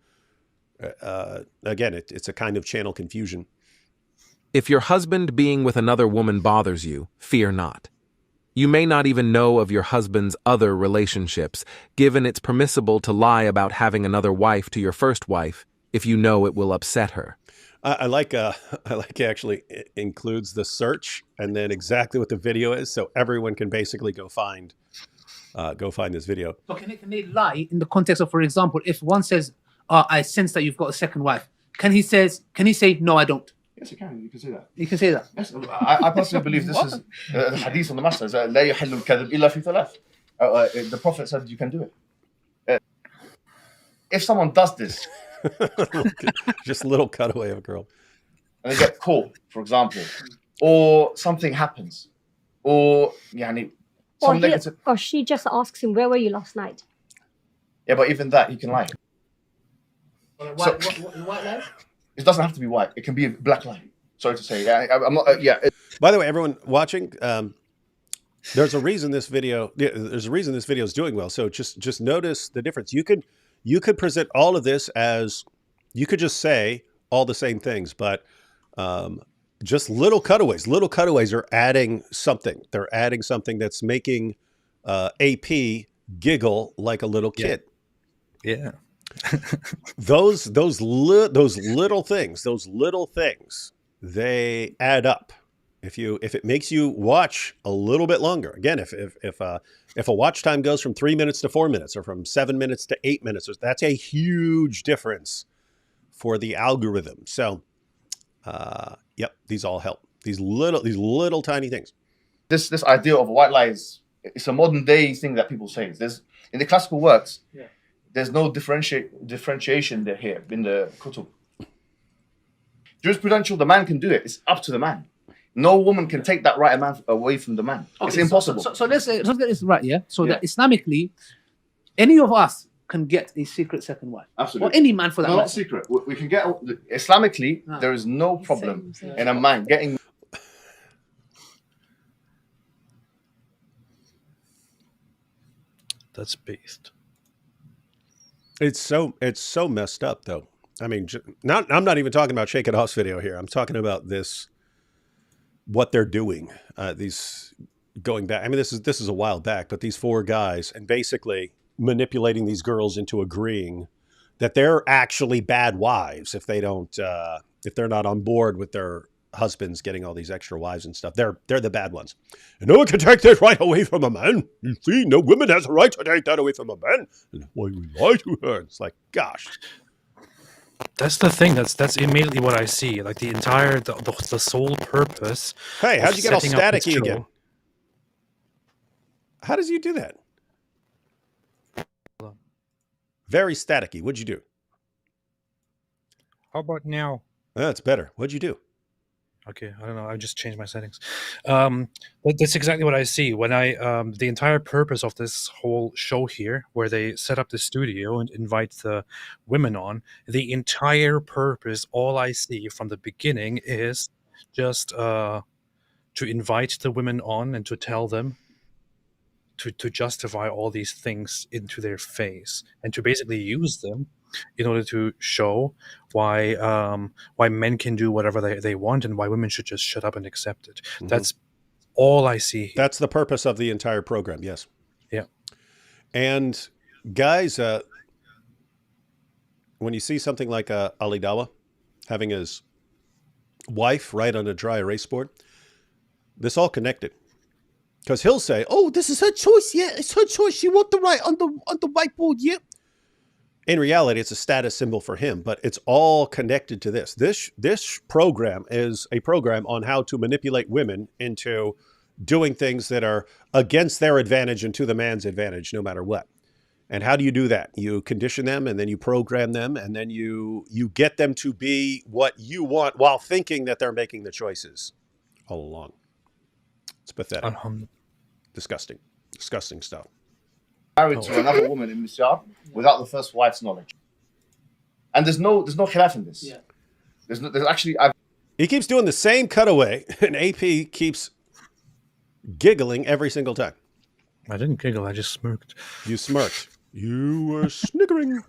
A: again, it's a kind of channel confusion.
F: If your husband being with another woman bothers you, fear not. You may not even know of your husband's other relationships, given it's permissible to lie about having another wife to your first wife if you know it will upset her.
A: I like actually it includes the search and then exactly what the video is, so everyone can basically go find this video.
G: So can they lie in the context of, for example, if one says, "I sense that you've got a second wife," can he say, "No, I don't"?
H: Yes, you can. You can say that.
G: You can say that.
H: Yes, I personally believe this is the hadith on the Master. لا يحل الكذب إلا في ثلاث. The Prophet said you can do it. If someone does this,
A: just a little cutaway of a girl,
H: and they get caught, for example, or something happens, or some negative.
I: Or she just asks him, "Where were you last night?"
H: Yeah, but even that he can lie.
G: White lie?
H: It doesn't have to be white. It can be a black lie. Sorry to say. I'm not.
A: By the way, everyone watching, there's a reason this video. There's a reason this video is doing well. So just notice the difference. You could present all of this as you could just say all the same things, but just little cutaways. Little cutaways are adding something. They're adding something that's making AP giggle like a little kid.
B: Yeah.
A: those little things, they add up. If it makes you watch a little bit longer, again, if a watch time goes from 3 minutes to 4 minutes or from 7 minutes to 8 minutes, that's a huge difference for the algorithm. So, yep, these all help. These little tiny things.
H: This idea of a white lie it's a modern day thing that people say. There's in the classical works. Yeah. There's no differentiation there here in the kutub. Jurisprudential, the man can do it. It's up to the man. No woman can take that right away from the man. Okay, it's impossible.
G: So let's get this right, yeah? So that Islamically, any of us can get a secret second wife.
H: Absolutely.
G: Or any man for that matter.
H: Not secret. We can get... Islamically, there is no problem in a man getting...
B: That's based.
A: It's so messed up, though. I mean, I'm not even talking about Shake It Off's video here. I'm talking about what they're doing. These going back. I mean, this is a while back, but these 4 guys and basically manipulating these girls into agreeing that they're actually bad wives if they don't, if they're not on board with their husbands getting all these extra wives and stuff. They're the bad ones. And no one can take that right away from a man. You see, no woman has a right to take that away from a man. And why we lie to her? It's like, gosh.
B: That's the thing. That's immediately what I see. Like the entire the sole purpose.
A: Hey, how'd you get all staticky again? How does you do that? Very staticky. What'd you do?
B: How about now?
A: That's better. What'd you do?
B: Okay, I don't know. I just changed my settings. But that's exactly what I see when I the entire purpose of this whole show here, where they set up the studio and invite the women on. The entire purpose, all I see from the beginning, is just to invite the women on and to tell them to justify all these things into their face and to basically use them in order to show why men can do whatever they want and why women should just shut up and accept it. That's all I see here.
A: That's the purpose of the entire program. Yes.
B: Yeah.
A: And guys, when you see something like Ali Dawa having his wife ride on a dry erase board, this all connected. Because he'll say, "Oh, this is her choice. Yeah, it's her choice. She wants to write on the whiteboard. Yeah." In reality, it's a status symbol for him, but it's all connected to this. This program is a program on how to manipulate women into doing things that are against their advantage and to the man's advantage, no matter what. And how do you do that? You condition them, and then you program them, and then you get them to be what you want while thinking that they're making the choices all along. It's pathetic. Disgusting stuff.
H: Married to another woman in Misyar without the first wife's knowledge. And there's no khilaf in this.
G: Yeah.
H: There's actually...
A: He keeps doing the same cutaway, and AP keeps giggling every single time.
B: I didn't giggle, I just smirked.
A: You smirked. You were sniggering.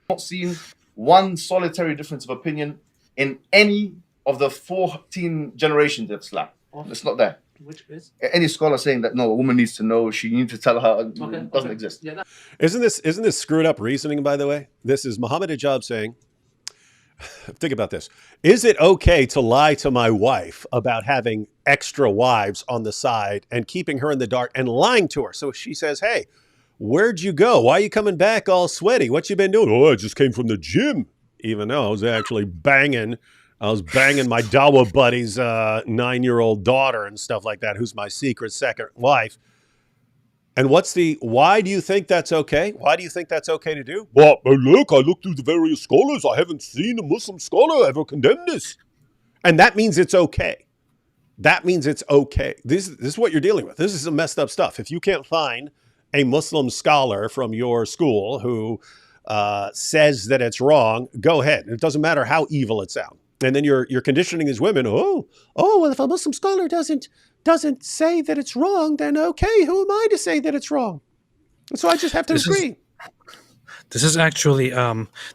H: Not seen one solitary difference of opinion in any of the 14 generations of Islam. It's not there.
G: Which is?
H: Any scholar saying that, no, a woman needs to know, she needs to tell her, doesn't exist.
G: Yeah,
A: Isn't this screwed up reasoning, by the way? This is Muhammad Hijab saying, think about this. Is it okay to lie to my wife about having extra wives on the side and keeping her in the dark and lying to her? So she says, "Hey, where'd you go? Why are you coming back all sweaty? What you been doing?" "Oh, I just came from the gym." Even though I was actually banging my Dawa buddy's 9-year-old daughter and stuff like that, who's my secret second wife. And why do you think that's okay? Why do you think that's okay to do? Well, I looked through the various scholars. I haven't seen a Muslim scholar ever condemn this. And that means it's okay. That means it's okay. This is what you're dealing with. This is some messed up stuff. If you can't find a Muslim scholar from your school who says that it's wrong, go ahead. It doesn't matter how evil it sounds. And then you're conditioning these women. Oh, well, if a Muslim scholar doesn't say that it's wrong, then okay, who am I to say that it's wrong? And so I just have to agree.
B: This is actually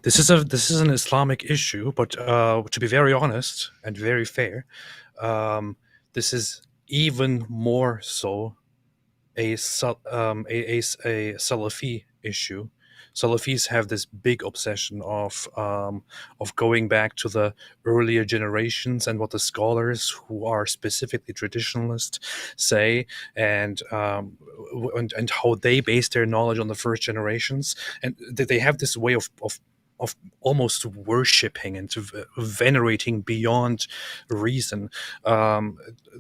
B: this is an Islamic issue, but to be very honest and very fair, this is even more so a Salafi issue. Salafis have this big obsession of going back to the earlier generations and what the scholars who are specifically traditionalist say, and how they base their knowledge on the first generations, and they have this way of almost worshipping and venerating beyond reason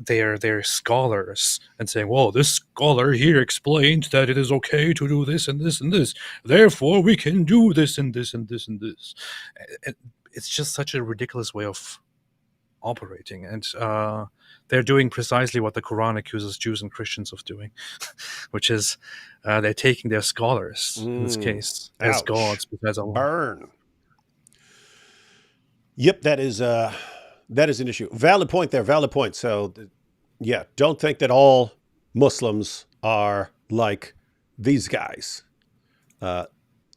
B: their scholars and saying, well, this scholar here explained that it is okay to do this and this and this, therefore we can do this and this and this and this. It's just such a ridiculous way of operating, and they're doing precisely what the Quran accuses Jews and Christians of doing, which is they're taking their scholars, in this case, as gods, because Allah.
A: Burn. Yep, that is an issue. Valid point there. Valid point. So, yeah, don't think that all Muslims are like these guys.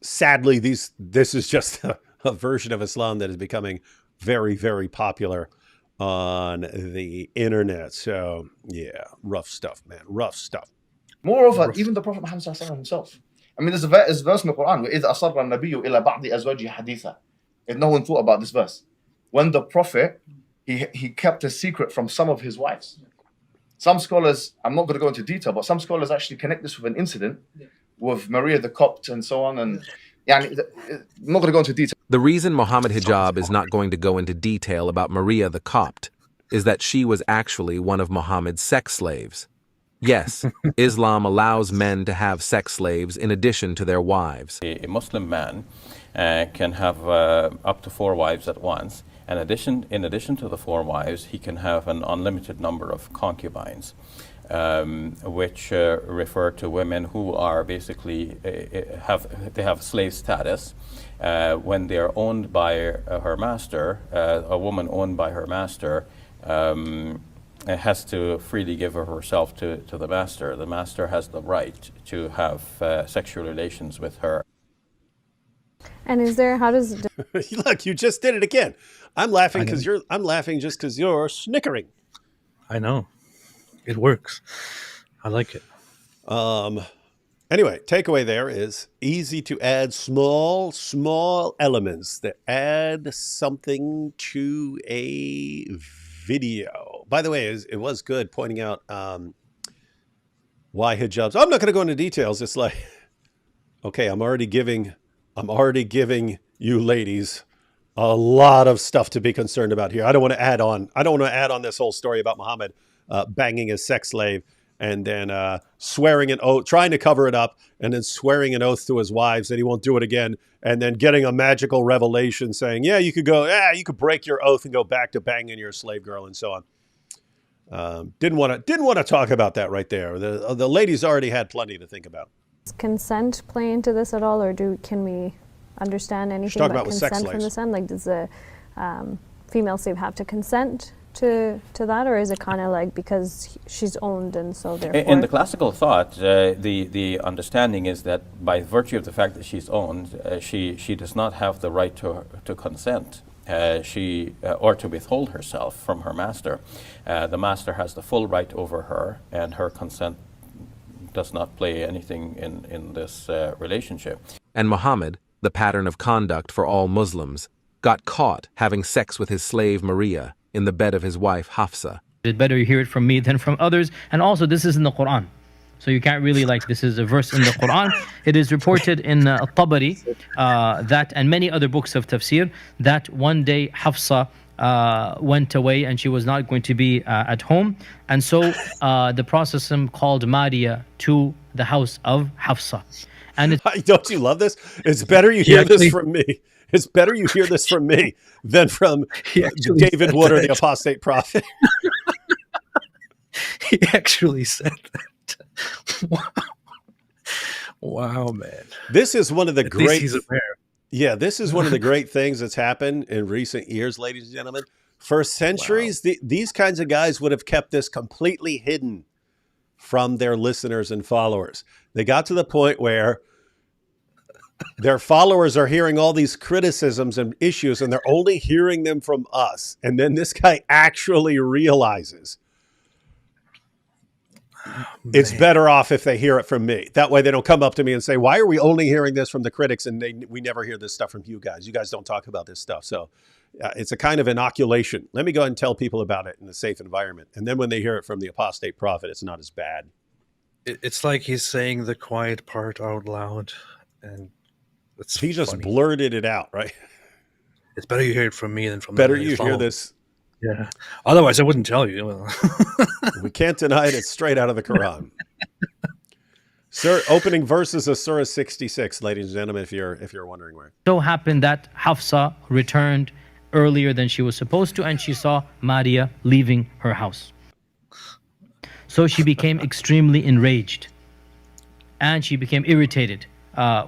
A: Sadly, this is just a version of Islam that is becoming very, very popular on the internet. So, yeah, rough stuff, man. Rough stuff.
H: Moreover, even the Prophet Muhammad himself. I mean, there's a verse in the Quran, وَإِذْ أَصَرَّ النَّبِيُّ إِلَى بَعْضِ أَزْوَاجِهِ حَدِيثًا. If no one thought about this verse. When the Prophet, he kept a secret from some of his wives. Some scholars, I'm not going to go into detail, but some scholars actually connect this with an incident with Maria the Copt and so on. And I'm not going to go into detail.
F: The reason Muhammad Hijab is not going to go into detail about Maria the Copt is that she was actually one of Muhammad's sex slaves. Yes, Islam allows men to have sex slaves in addition to their wives.
J: A Muslim man can have up to 4 wives at once. And in addition to the 4 wives, he can have an unlimited number of concubines, which refer to women who are basically have slave status. When they are owned by her master, a woman owned by her master has to freely give herself to the master. The master has the right to have sexual relations with her.
K: And is there, how does it
A: Look, you just did it again. I'm laughing because I'm laughing just because you're snickering.
B: I know. It works. I like it.
A: Anyway, takeaway there is easy to add small elements that add something to a video. By the way, it was good pointing out why hijabs. I'm not going to go into details. It's like, okay, I'm already giving you ladies a lot of stuff to be concerned about here. I don't want to add on this whole story about Muhammad banging his sex slave and then swearing an oath, trying to cover it up, and then swearing an oath to his wives that he won't do it again, and then getting a magical revelation saying, yeah, you could break your oath and go back to banging your slave girl and so on. Didn't want to talk about that right there. The ladies already had plenty to think about.
K: Does consent play into this at all, or can we understand anything about consent from this end? Like, does the female slave have to consent to that, or is it kind of like because she's owned and so therefore?
J: In the classical thought, the understanding is that by virtue of the fact that she's owned, she does not have the right to consent. Or to withhold herself from her master. The master has the full right over her, and her consent does not play anything in this relationship.
F: And Muhammad, the pattern of conduct for all Muslims, got caught having sex with his slave Maria in the bed of his wife Hafsa.
L: It's better you hear it from me than from others. And also, this is in the Quran. So you can't really, this is a verse in the Quran. It is reported in Tabari that, and many other books of tafsir, that one day Hafsa went away and she was not going to be at home. And so the Prophet called Maria to the house of Hafsa. And
A: don't you love this? It's better you hear this from me. It's better you hear this from me than from David Wood or the apostate prophet.
B: He actually said that. Wow, man.
A: This is one of the great.
B: He's aware.
A: Yeah, this is one of the great things that's happened in recent years, ladies and gentlemen. For centuries, these kinds of guys would have kept this completely hidden from their listeners and followers. They got to the point where their followers are hearing all these criticisms and issues, and they're only hearing them from us. And then this guy actually realizes it's better off if they hear it from me. That way they don't come up to me and say, why are we only hearing this from the critics and we never hear this stuff from you guys? You guys don't talk about this stuff. So it's a kind of inoculation. Let me go ahead and tell people about it in a safe environment. And then when they hear it from the apostate prophet, it's not as bad.
B: It's like he's saying the quiet part out loud. And
A: he just blurted it out, right?
B: It's better you hear it from me than from
A: better you hear this.
B: Yeah. Otherwise, I wouldn't tell you.
A: We can't deny it. It's straight out of the Quran. Sir, opening verses of Surah 66, ladies and gentlemen, if you're wondering where.
L: So happened that Hafsa returned earlier than she was supposed to, and she saw Maria leaving her house. So she became extremely enraged, and she became irritated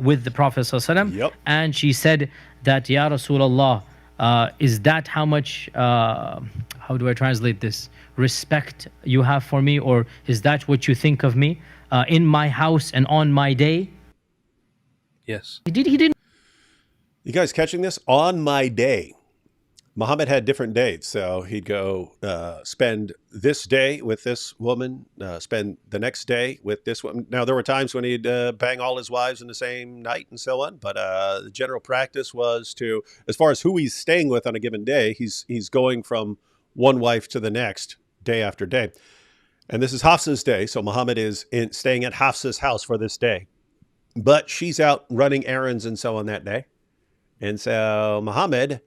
L: with the Prophet ﷺ.
A: Yep.
L: And she said that, Ya Rasulullah, is that how much, how do I translate this, respect you have for me, or is that what you think of me in my house and on my day?
B: Yes.
L: He didn't.
A: You guys catching this? On my day. Muhammad had different dates, so he'd go spend this day with this woman, spend the next day with this woman. Now, there were times when he'd bang all his wives in the same night and so on, but the general practice was to, as far as who he's staying with on a given day, he's going from one wife to the next, day after day. And this is Hafsa's day, so Muhammad is staying at Hafsa's house for this day. But she's out running errands and so on that day. And so Muhammad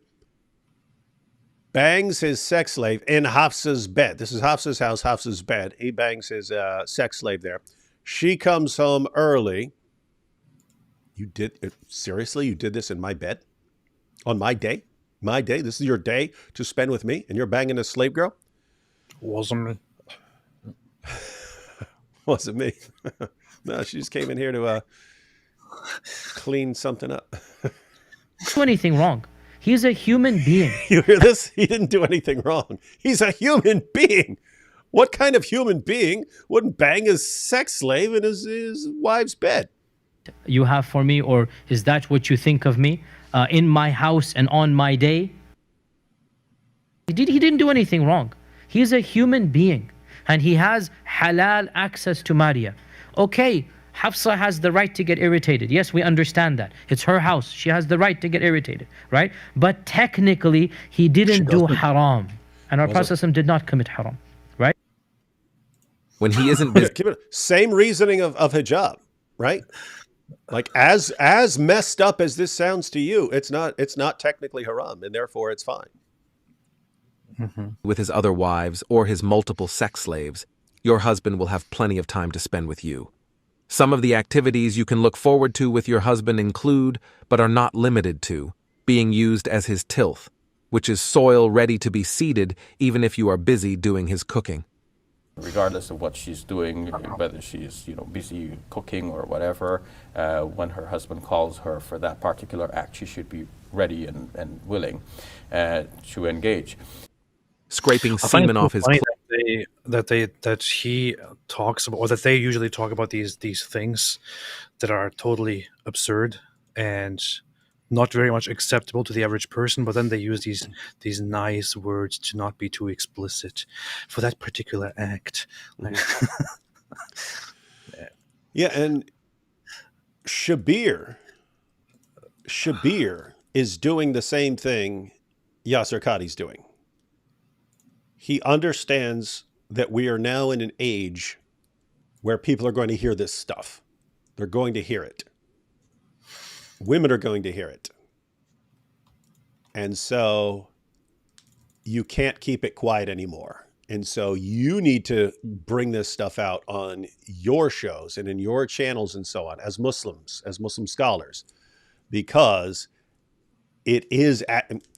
A: bangs his sex slave in Hafsa's bed. This is Hafsa's house, Hafsa's bed. He bangs his sex slave there. She comes home early. You did, seriously, you did this in my bed? On my day? My day? This is your day to spend with me, and you're banging a slave girl?
B: Wasn't me.
A: Wasn't me. No, she just came in here to clean something up.
L: Do anything wrong. He's a human being.
A: You hear this? He didn't do anything wrong. He's a human being. What kind of human being wouldn't bang his sex slave in his wife's bed?
L: You have for me, or is that what you think of me in my house and on my day? He didn't do anything wrong. He's a human being and he has halal access to Maria. Okay, Hafsa has the right to get irritated. Yes, we understand that. It's her house. She has the right to get irritated, right? But technically, he didn't do haram. And our Prophet did not commit haram, right?
F: When he isn't busy.
A: Same reasoning of hijab, right? Like as messed up as this sounds to you, it's not technically haram, and therefore it's fine.
F: With his other wives or his multiple sex slaves, your husband will have plenty of time to spend with you. Some of the activities you can look forward to with your husband include, but are not limited to, being used as his tilth, which is soil ready to be seeded even if you are busy doing his cooking.
J: Regardless of what she's doing, whether she's busy cooking or whatever, when her husband calls her for that particular act, she should be ready and willing to engage.
F: Scraping semen off his clothes.
B: That he talks about, or that they usually talk about these things that are totally absurd and not very much acceptable to the average person, but then they use these nice words to not be too explicit for that particular act.
A: Yeah, and Shabir is doing the same thing Yasser Qadhi's doing. He understands that we are now in an age where people are going to hear this stuff. They're going to hear it. Women are going to hear it. And so you can't keep it quiet anymore. And so you need to bring this stuff out on your shows and in your channels and so on, as Muslims, as Muslim scholars, because it is,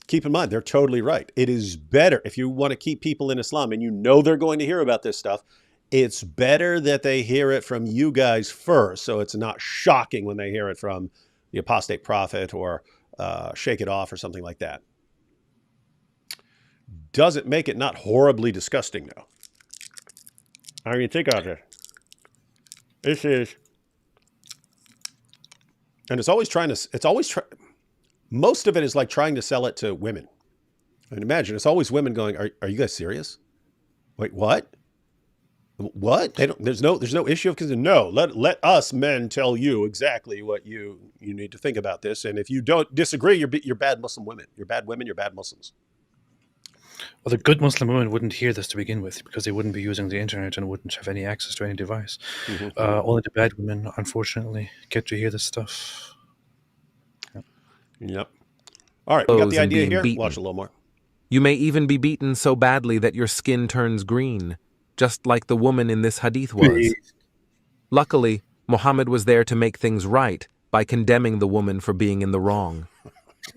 A: keep in mind, they're totally right. It is better if you want to keep people in Islam and you know they're going to hear about this stuff. It's better that they hear it from you guys first. So it's not shocking when they hear it from the apostate prophet or Shake It Off or something like that. Doesn't make it not horribly disgusting, though. I mean, think of it. This is, and it's always most of it is like trying to sell it to women. And imagine, it's always women going, are you guys serious? Wait, what? What? There's no issue of consent. No, let us men tell you exactly what you need to think about this. And if you don't disagree, you're bad Muslim women. You're bad women, you're bad Muslims.
B: Well, the good Muslim women wouldn't hear this to begin with because they wouldn't be using the internet and wouldn't have any access to any device. Only the bad women, unfortunately, get to hear this stuff.
A: Yep. All right, we got the idea here.
F: Beaten.
A: Watch a little more.
F: You may even be beaten so badly that your skin turns green, just like the woman in this hadith was. Luckily, Muhammad was there to make things right by condemning the woman for being in the wrong.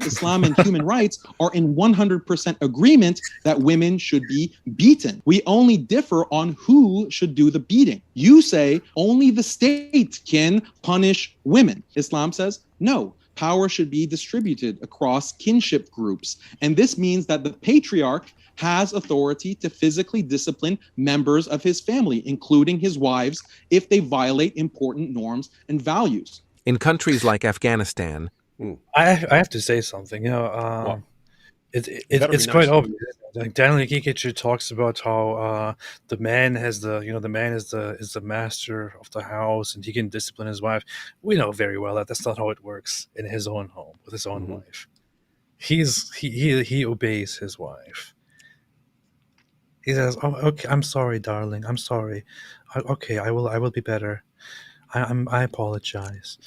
M: Islam and human rights are in 100% agreement that women should be beaten. We only differ on who should do the beating. You say only the state can punish women. Islam says no. Power should be distributed across kinship groups. And this means that the patriarch has authority to physically discipline members of his family, including his wives, if they violate important norms and values.
F: In countries like Afghanistan,
B: I have to say something. It's quite obvious. Like Daniel Kikic talks about how the man is the master of the house and he can discipline his wife. We know very well that that's not how it works in his own home with his own wife. He obeys his wife. He says, "Oh, okay, I'm sorry, darling. I'm sorry. Okay, I will be better. I apologize."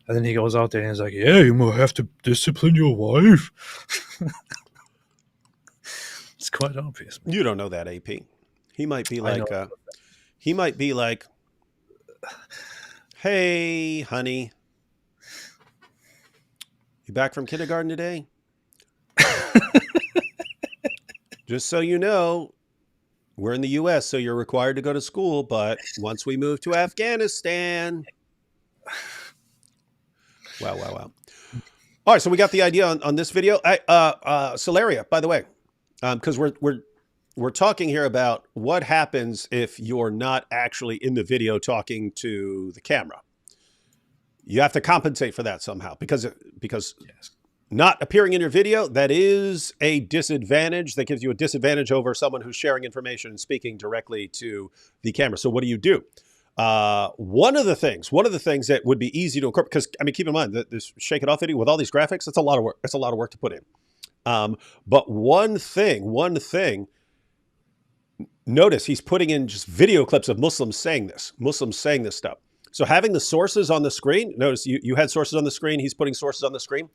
B: And then he goes out there and he's like, "Yeah, you might have to discipline your wife." It's quite obvious.
A: You don't know that, AP. He might be like, "Hey, honey, you back from kindergarten today? Just so you know, we're in the U.S., so you're required to go to school. But once we move to Afghanistan." Wow. All right, so we got the idea on this video. Solaria, by the way, because we're we're talking here about what happens if you're not actually in the video talking to the camera. You have to compensate for that somehow because not appearing in your video, that is a disadvantage. That gives you a disadvantage over someone who's sharing information and speaking directly to the camera. So what do? One of the things that would be easy to incorporate, because I mean, keep in mind that this Shake It Off video with all these graphics, that's a lot of work. That's a lot of work to put in. But one thing, notice he's putting in just video clips of Muslims saying this stuff. So having the sources on the screen, notice you had sources on the screen, he's putting sources on the screen,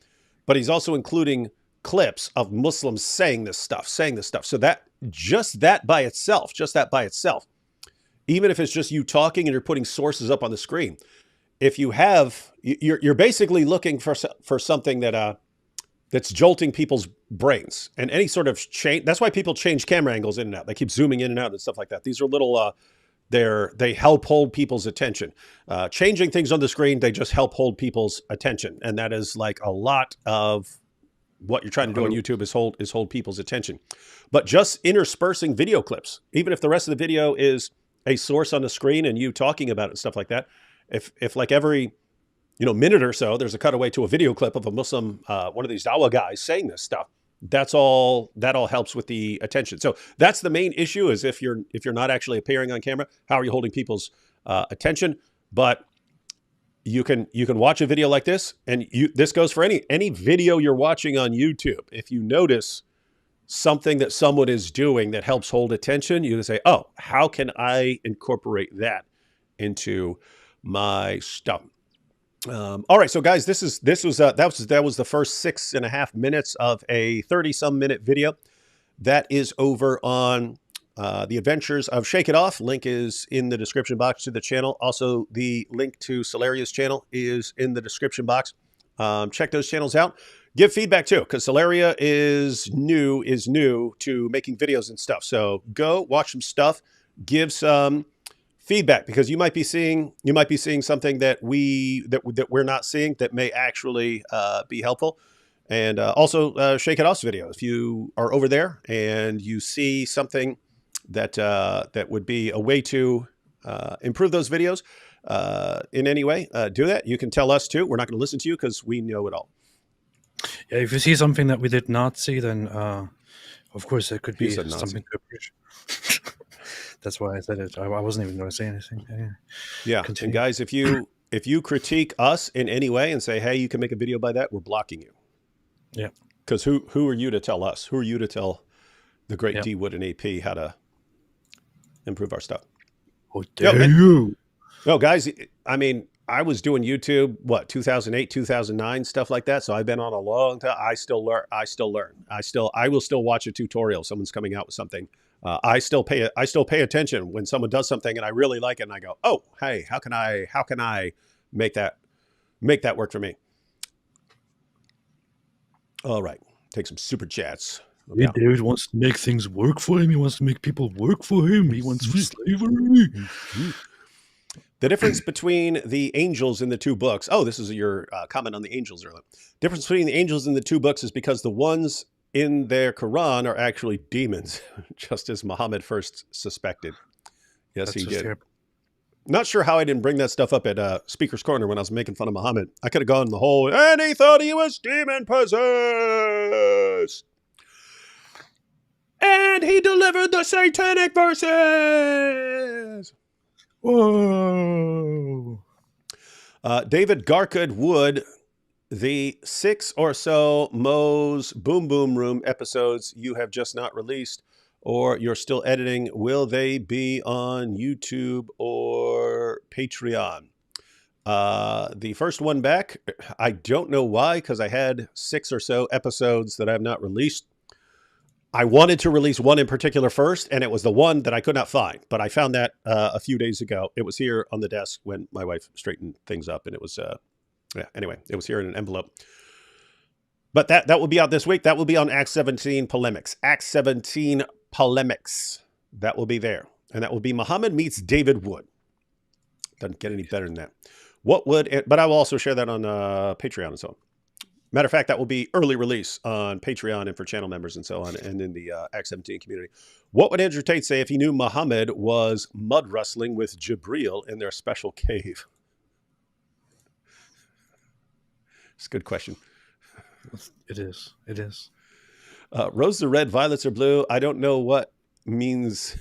A: but he's also including clips of Muslims saying this stuff. So that by itself, even if it's just you talking and you're putting sources up on the screen, if you have, you're basically looking for something that's jolting people's brains and any sort of change. That's why people change camera angles in and out. They keep zooming in and out and stuff like that. These are little, they help hold people's attention. Changing things on the screen, they just help hold people's attention. And that is like a lot of what you're trying to do on YouTube is hold people's attention. But just interspersing video clips, even if the rest of the video is a source on the screen and you talking about it and stuff like that, if like every minute or so, there's a cutaway to a video clip of a Muslim, one of these dawah guys saying this stuff. That all helps with the attention. So that's the main issue, is if you're not actually appearing on camera, how are you holding people's attention? But you can watch a video like this, and this goes for any video you're watching on YouTube. If you notice something that someone is doing that helps hold attention, you can say, oh, how can I incorporate that into my stuff? All right, so guys, that was the first 6.5 minutes of a 30-some minute video. That is over on the Adventures of Shake It Off. Link is in the description box to the channel. Also, the link to Solaria's channel is in the description box. Check those channels out. Give feedback too, because Solaria is new to making videos and stuff. So go watch some stuff, give some feedback, because you might be seeing something that we're not seeing that may actually be helpful. And also Shake It Off's video. If you are over there and you see something that would be a way to improve those videos in any way, do that. You can tell us too. We're not going to listen to you because we know it all.
B: Yeah, if you see something that we did not see, then of course there could be something to appreciate. That's why I said it. I wasn't even going to say anything.
A: Yeah.
B: Continue.
A: And guys, if you critique us in any way and say, hey, you can make a video by that, we're blocking you.
B: Yeah.
A: Because who are you to tell us? Who are you to tell the great D Wood and AP how to improve our stuff?
B: Oh, dare you?
A: No, guys, I mean, I was doing YouTube, 2008, 2009, stuff like that. So I've been on a long time. I still learn. I will still watch a tutorial. Someone's coming out with something. I still pay attention when someone does something and I really like it, and I go, oh, hey, how can I make that work for me? All right, take some super chats.
B: Hey, David wants to make things work for him. He wants to make people work for him. He wants slavery.
A: The difference between the angels in the two books. Oh, this is your comment on the angels earlier. Difference between the angels in the two books is because the ones in their Quran are actually demons, just as Muhammad first suspected. Yes, he did. Not sure how I didn't bring that stuff up at Speaker's Corner when I was making fun of Muhammad. I could have gone the whole, and he thought he was demon possessed. And he delivered the satanic verses.
B: Whoa.
A: David Garkwood Wood, the 6 or so Mo's Boom Boom Room episodes you have just not released or you're still editing, will they be on YouTube or Patreon? The first one back, I don't know why, because I had 6 or so episodes that I have not released. I wanted to release one in particular first, and it was the one that I could not find. But I found that a few days ago. It was here on the desk when my wife straightened things up, and it was, anyway, it was here in an envelope. But that will be out this week. That will be on Acts 17 Polemics. Acts 17 Polemics. That will be there. And that will be Muhammad meets David Wood. Doesn't get any better than that. But I will also share that on Patreon and so on. Matter of fact, that will be early release on Patreon and for channel members and so on, and in the Act 17 community. What would Andrew Tate say if he knew Muhammad was mud wrestling with Jibreel in their special cave? It's a good question.
B: It is. It is.
A: Roses are red, violets are blue. I don't know what means.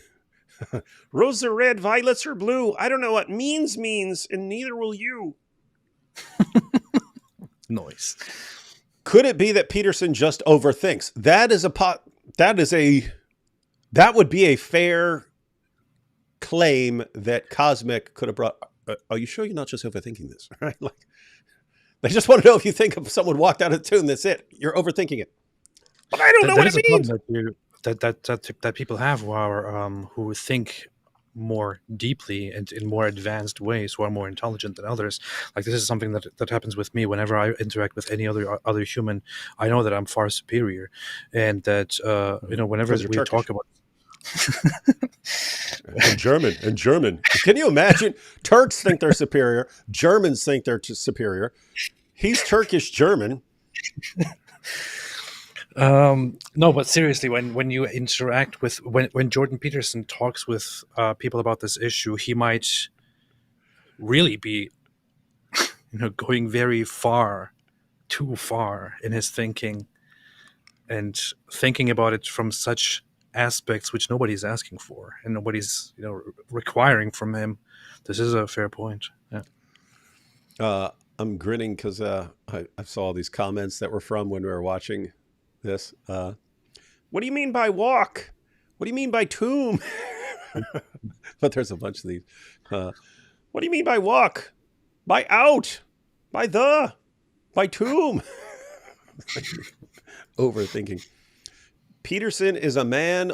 A: Roses are red, violets are blue. I don't know what means, and neither will you.
B: Noise.
A: Could it be that Peterson just overthinks? That would be a fair claim that Cosmic could have brought. Are you sure you're not just overthinking this? Right? Like, they just want to know if you think if someone walked out of tune, that's it. You're overthinking it. But I don't know what it means.
B: That people have who think more deeply and in more advanced ways, who are more intelligent than others. Like, this is something that happens with me whenever I interact with any other human. I know that I'm far superior, and that whenever we
A: Turkish.
B: talk about
A: and German. Can you imagine? Turks think they're superior. Germans think they're superior. He's Turkish German.
B: No, but seriously, when you interact with when Jordan Peterson talks with people about this issue, he might really be going very far, too far in his thinking, and thinking about it from such aspects which nobody's asking for and nobody's requiring from him. This is a fair point. Yeah.
A: I'm grinning because I saw all these comments that were from when we were watching this. What do you mean by walk? What do you mean by tomb? But there's a bunch of these. What do you mean by walk? By out? By tomb? Overthinking. Peterson is a man,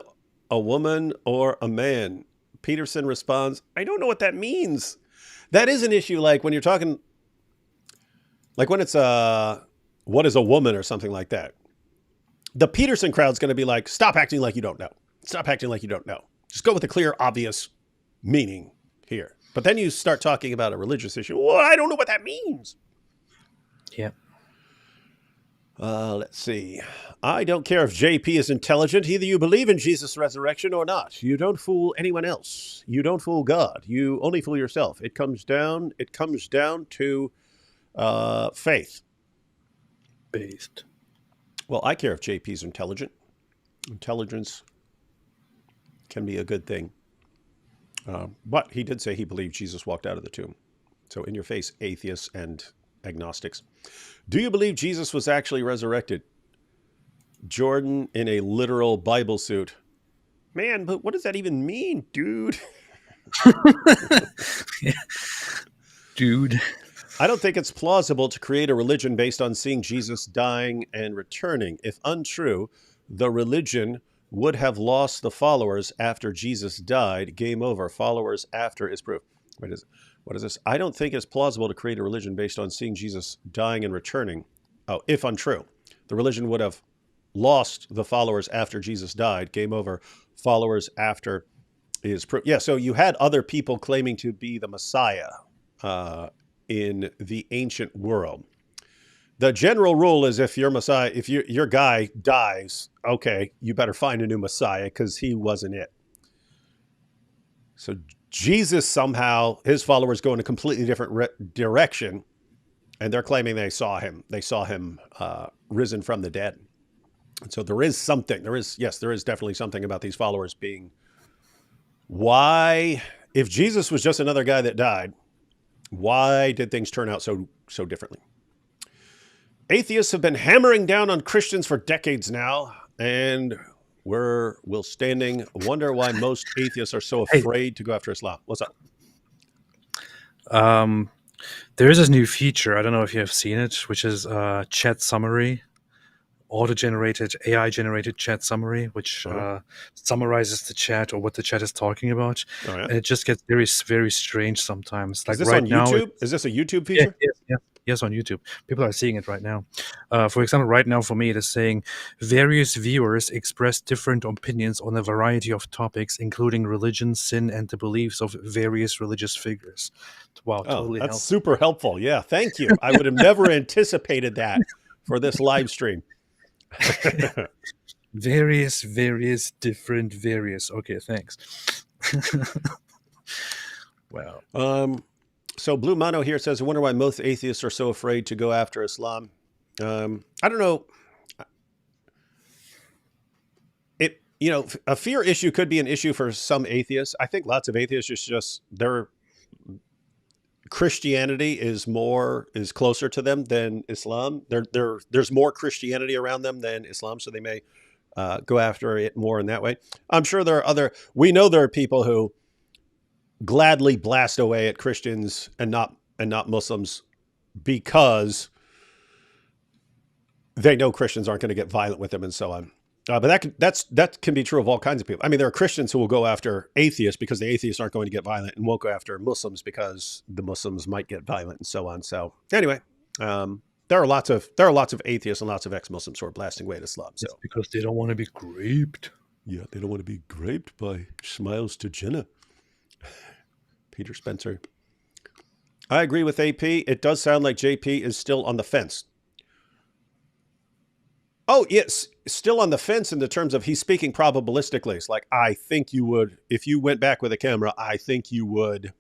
A: a woman, or a man. Peterson responds, I don't know what that means. That is an issue, like when you're talking, like when it's what is a woman or something like that. The Peterson crowd's going to be like, stop acting like you don't know. Stop acting like you don't know. Just go with the clear, obvious meaning here. But then you start talking about a religious issue. Well, I don't know what that means.
B: Yeah.
A: Let's see. I don't care if JP is intelligent. Either you believe in Jesus' resurrection or not. You don't fool anyone else. You don't fool God. You only fool yourself. It comes down to faith.
B: Based.
A: Well, I care if JP's intelligent. Intelligence can be a good thing. But he did say he believed Jesus walked out of the tomb. So in your face, atheists and agnostics. Do you believe Jesus was actually resurrected? Jordan in a literal Bible suit. Man, but what does that even mean, dude?
B: Dude.
A: I don't think it's plausible to create a religion based on seeing Jesus dying and returning. If untrue, the religion would have lost the followers after Jesus died. Game over. Followers after is proof. What is this? I don't think it's plausible to create a religion based on seeing Jesus dying and returning. Oh, if untrue, the religion would have lost the followers after Jesus died. Game over. Followers after is proof. Yeah, so you had other people claiming to be the Messiah in the ancient world. The general rule is if your Messiah, if your guy dies, okay, you better find a new Messiah because he wasn't it. So Jesus somehow, his followers go in a completely different direction, and they're claiming they saw him. They saw him risen from the dead. And so there is something. There is definitely something about these followers being. Why, if Jesus was just another guy that died, why did things turn out so differently? Atheists have been hammering down on Christians for decades now, and we're standing. Wonder why most atheists are so afraid to go after Islam. What's up?
B: There is this new feature. I don't know if you have seen it, which is chat summary, auto-generated, AI-generated chat summary, which summarizes the chat or what the chat is talking about. Oh, yeah? And it just gets very, very strange sometimes. Like
A: is this
B: right
A: on
B: now,
A: YouTube? Is this a YouTube feature?
B: Yes, on YouTube. People are seeing it right now. For example, right now for me, it is saying various viewers express different opinions on a variety of topics, including religion, sin, and the beliefs of various religious figures. Wow, totally
A: that's
B: helpful.
A: Super helpful. Yeah, thank you. I would have never anticipated that for this live stream.
B: Various, different. Okay, thanks. Wow.
A: So Blue Mono here says, I wonder why most atheists are so afraid to go after Islam. I don't know. A fear issue could be an issue for some atheists. I think lots of atheists just their Christianity is closer to them than Islam. There's more Christianity around them than Islam, so they may go after it more in that way. I'm sure we know there are people who gladly blast away at Christians and not Muslims because they know Christians aren't going to get violent with them and so on. But that can be true of all kinds of people. I mean, there are Christians who will go after atheists because the atheists aren't going to get violent, and won't go after Muslims because the Muslims might get violent and so on. So anyway, there are lots of atheists and lots of ex-Muslims who are blasting away at Islam. So
B: it's because they don't want to be graped.
A: Yeah, they don't want to be graped by Smiles to Jinnah. Peter Spencer. I agree with AP. It does sound like JP is still on the fence. Oh, yes, still on the fence in the terms of he's speaking probabilistically. It's like, I think you would, if you went back with a camera, I think you would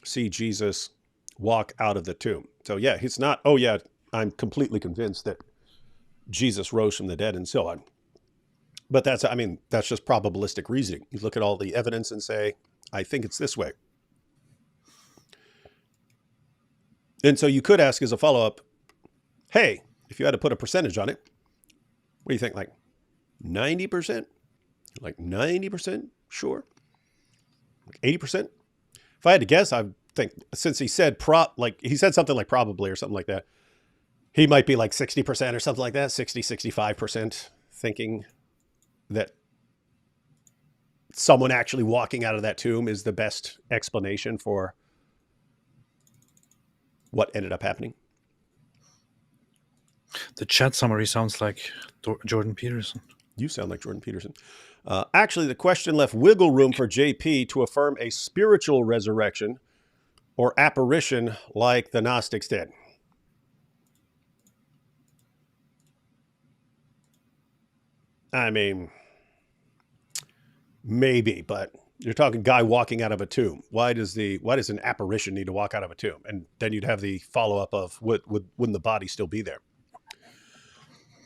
A: see Jesus walk out of the tomb. So yeah, he's not, oh yeah, I'm completely convinced that Jesus rose from the dead and so on. But that's just probabilistic reasoning. You look at all the evidence and say, I think it's this way. And so you could ask as a follow-up, hey, if you had to put a percentage on it, what do you think? Like 90%? Like 90% sure? Like 80%? If I had to guess, I think since he said he said something like probably or something like that, he might be like 60% or something like that, 65% thinking that someone actually walking out of that tomb is the best explanation for what ended up happening.
B: The chat summary sounds like Jordan Peterson.
A: You sound like Jordan Peterson. Actually, the question left wiggle room for JP to affirm a spiritual resurrection or apparition like the Gnostics did. I mean, maybe, but you're talking guy walking out of a tomb. Why does an apparition need to walk out of a tomb? And then you'd have the follow-up of wouldn't the body still be there?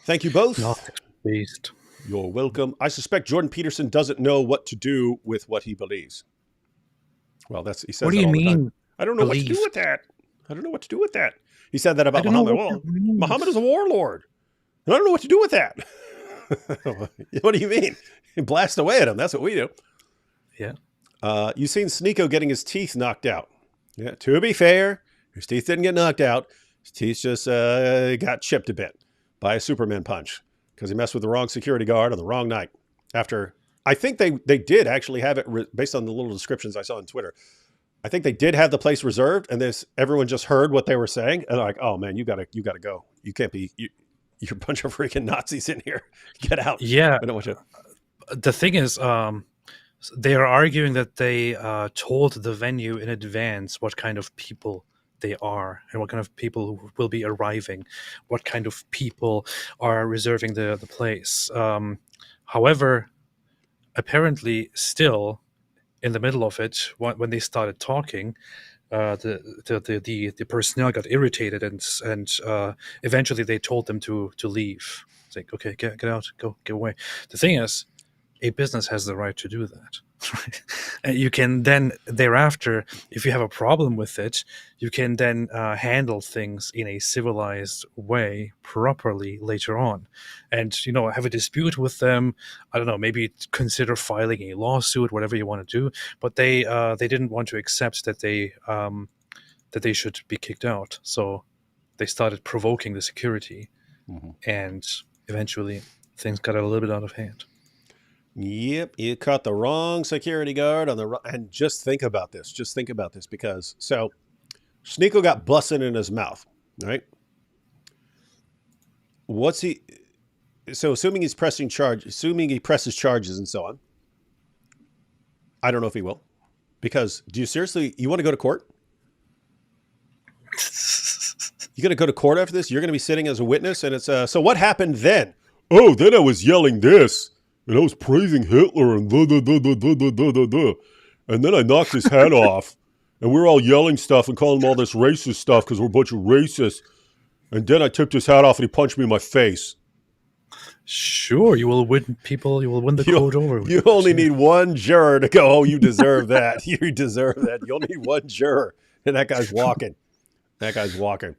A: Thank you both.
B: Based.
A: You're welcome. I suspect Jordan Peterson doesn't know what to do with what he believes. Well, he says. What do you mean? I don't know what to do with that. I don't know what to do with that. He said that about Muhammad. Well, Muhammad is a warlord. I don't know what to do with that. What do you mean? You blast away at him. That's what we do.
B: Yeah.
A: You've seen Sneeko getting his teeth knocked out. Yeah. To be fair, his teeth didn't get knocked out. His teeth just got chipped a bit by a Superman punch because he messed with the wrong security guard on the wrong night. After, I think they did actually have it based on the little descriptions I saw on Twitter. I think they did have the place reserved, and everyone just heard what they were saying, and they're like, "Oh man, you gotta go. You can't be you're a bunch of freaking Nazis in here. Get out."
B: Yeah.
A: I don't want you.
B: The thing is, they are arguing that they told the venue in advance what kind of people they are and what kind of people who will be arriving, what kind of people are reserving the place. However, apparently still in the middle of it, when they started talking, the personnel got irritated and eventually they told them to leave. It's like, okay, get out, go away. The thing is, a business has the right to do that. Right? And you can then thereafter, if you have a problem with it, you can then handle things in a civilized way properly later on, and have a dispute with them. I don't know, maybe consider filing a lawsuit, whatever you want to do. But they didn't want to accept that they should be kicked out, so they started provoking the security, and eventually things got a little bit out of hand.
A: Yep, you caught the wrong security guard and just think about this. Because Sneeko got busted in his mouth, right? Assuming he presses charges and so on. I don't know if he will, because you want to go to court? You going to go to court after this? You're going to be sitting as a witness, and it's so what happened then? Oh, then I was yelling this, and I was praising Hitler, and and then I knocked his head off, and we were all yelling stuff and calling him all this racist stuff because we're a bunch of racists. And then I tipped his hat off, and he punched me in my face.
B: Sure, you will win people. You will win the court over.
A: You only need one juror to go, oh, you deserve that. You deserve that. You only need one juror, and that guy's walking. That guy's walking.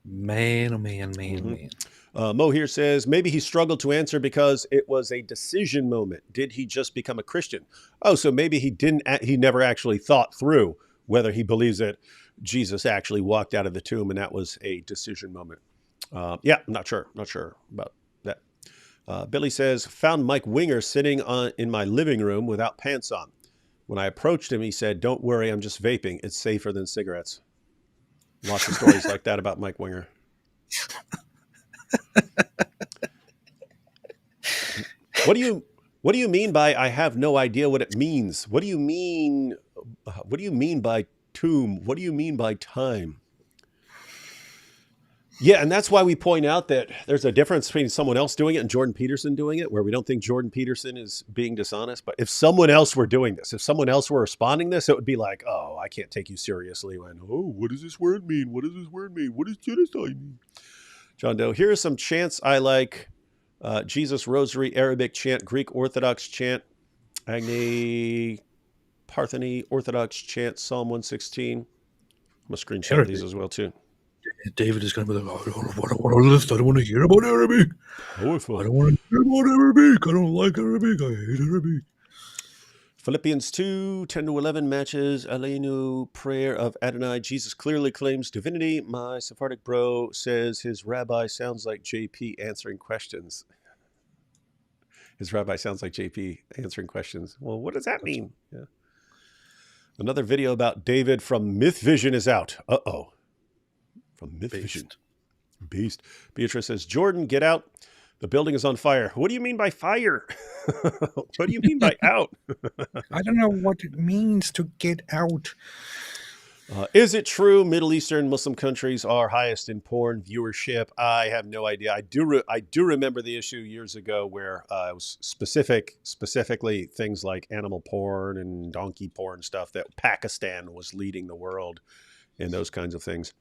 B: Man, oh man.
A: Mo here says, maybe he struggled to answer because it was a decision moment. Did he just become a Christian? Oh, so maybe he never actually thought through whether he believes that Jesus actually walked out of the tomb and that was a decision moment. Yeah, I'm not sure about that. Billy says, found Mike Winger sitting in my living room without pants on. When I approached him, he said, don't worry, I'm just vaping. It's safer than cigarettes. Lots of stories like that about Mike Winger. What do you mean by I have no idea what it means? What do you mean by tomb? What do you mean by time? Yeah, and that's why we point out that there's a difference between someone else doing it and Jordan Peterson doing it, where we don't think Jordan Peterson is being dishonest. But if someone else were doing this, if someone else were responding this, it would be like, oh, I can't take you seriously. When, oh, what does this word mean? What does this word mean? What does genocide mean? John Doe, here are some chants I like. Jesus Rosary, Arabic chant, Greek Orthodox chant, Agni Partheny Orthodox chant, Psalm 116. I'm going to screenshot these as well, too.
B: David is going to be like, I don't want to listen. I don't want to hear about Arabic. I don't want to hear about Arabic. I don't like Arabic. I hate Arabic.
A: Philippians 2, 10-11 matches Aleinu prayer of Adonai. Jesus clearly claims divinity. My Sephardic bro says his rabbi sounds like JP answering questions. His rabbi sounds like JP answering questions. Well, what does that mean? Yeah. Another video about David from Myth Vision is out. Uh-oh. From Myth Vision. Beast. Beatrice says, Jordan, get out. The building is on fire. What do you mean by fire? What do you mean by out?
B: I don't know what it means to get out.
A: Is it true Middle Eastern Muslim countries are highest in porn viewership? I have no idea. I do remember the issue years ago where it was specifically things like animal porn and donkey porn stuff, that Pakistan was leading the world in those kinds of things.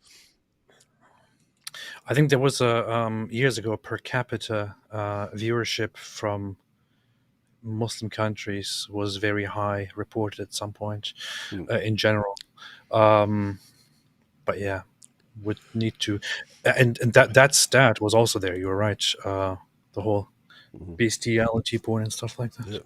B: I think there was years ago per capita viewership from Muslim countries was very high, reported at some point in general. But yeah, would need to, and that stat was also there. You were right. The whole bestiality porn and stuff like that.
A: Yeah.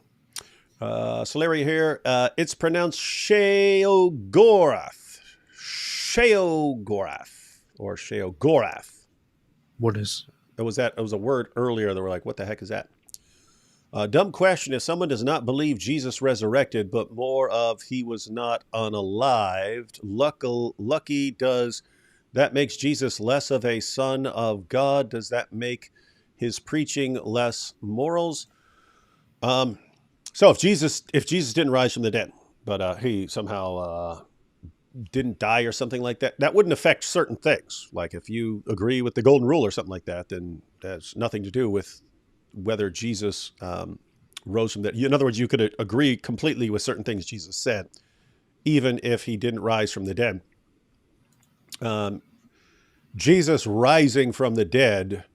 A: Solari here. It's pronounced Sheogorath. Sheogorath. Or Sheogorath.
B: What is?
A: It was a word earlier. They were like, what the heck is that? Dumb question. If someone does not believe Jesus resurrected, but more of he was not unalived, lucky, does that makes Jesus less of a son of God? Does that make his preaching less morals? So if Jesus didn't rise from the dead, but he somehow didn't die or something like that, that wouldn't affect certain things. Like if you agree with the golden rule or something like that, then that's nothing to do with whether Jesus rose from that. In other words, you could agree completely with certain things Jesus said, even if he didn't rise from the dead. Jesus rising from the dead,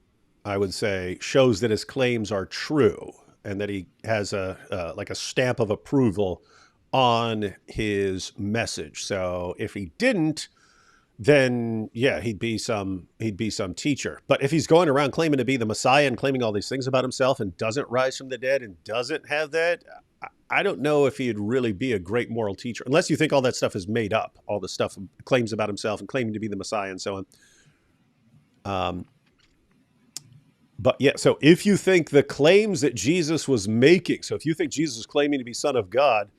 A: I would say, shows that his claims are true and that he has a stamp of approval on his message. So if he didn't, then yeah, he'd be some teacher. But if he's going around claiming to be the Messiah and claiming all these things about himself and doesn't rise from the dead and doesn't have that, I don't know if he'd really be a great moral teacher, unless you think all that stuff is made up, all the stuff claims about himself and claiming to be the Messiah and so on. But yeah, so if you think the claims that Jesus was making, so if you think Jesus was claiming to be Son of God,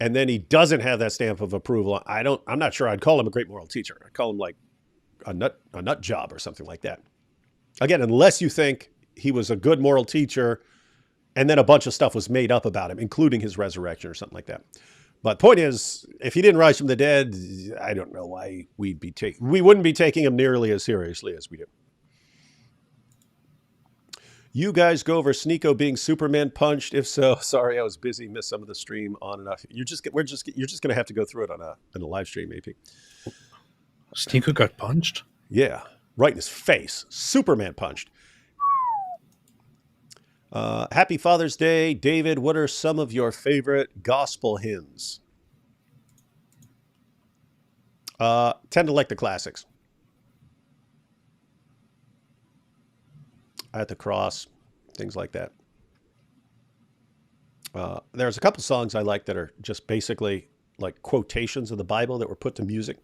A: and then he doesn't have that stamp of approval, I'm not sure I'd call him a great moral teacher. I'd call him like a nut job or something like that. Again, unless you think he was a good moral teacher and then a bunch of stuff was made up about him, including his resurrection or something like that. But the point is, if he didn't rise from the dead, I don't know why we wouldn't be taking him nearly as seriously as we do. You guys go over Sneeko being Superman punched? If so, sorry, I was busy, missed some of the stream on and off. You're just going to have to go through it on a live stream, maybe.
B: Sneeko got punched?
A: Yeah, right in his face. Superman punched. Happy Father's Day, David. What are some of your favorite gospel hymns? Tend to like the classics. At the Cross, things like that. There's a couple songs I like that are just basically like quotations of the Bible that were put to music.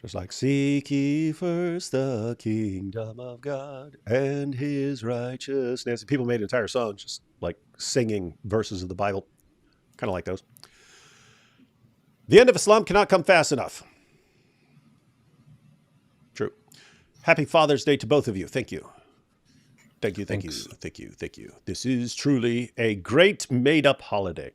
A: Just like, seek ye first the kingdom of God and his righteousness. People made entire songs just like singing verses of the Bible. Kind of like those. The end of Islam cannot come fast enough. True. Happy Father's Day to both of you. Thank you. Thank you. This is truly a great made-up holiday.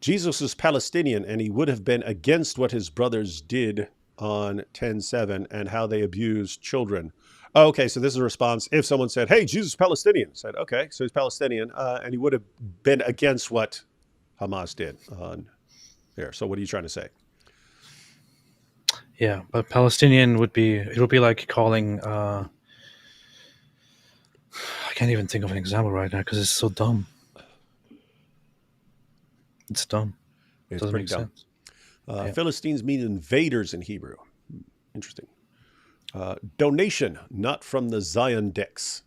A: Jesus was Palestinian, and he would have been against what his brothers did on 10/7 and how they abused children. Oh, okay, so this is a response. If someone said, hey, Jesus is Palestinian, said, okay, so he's Palestinian, and he would have been against what Hamas did on there. So what are you trying to say?
B: Yeah, but Palestinian would be like calling, I can't even think of an example right now because it's so dumb. It's dumb.
A: It's
B: Doesn't
A: pretty
B: make
A: dumb.
B: sense.
A: Philistines mean invaders in Hebrew. Interesting. Donation, not from the Zion Dex.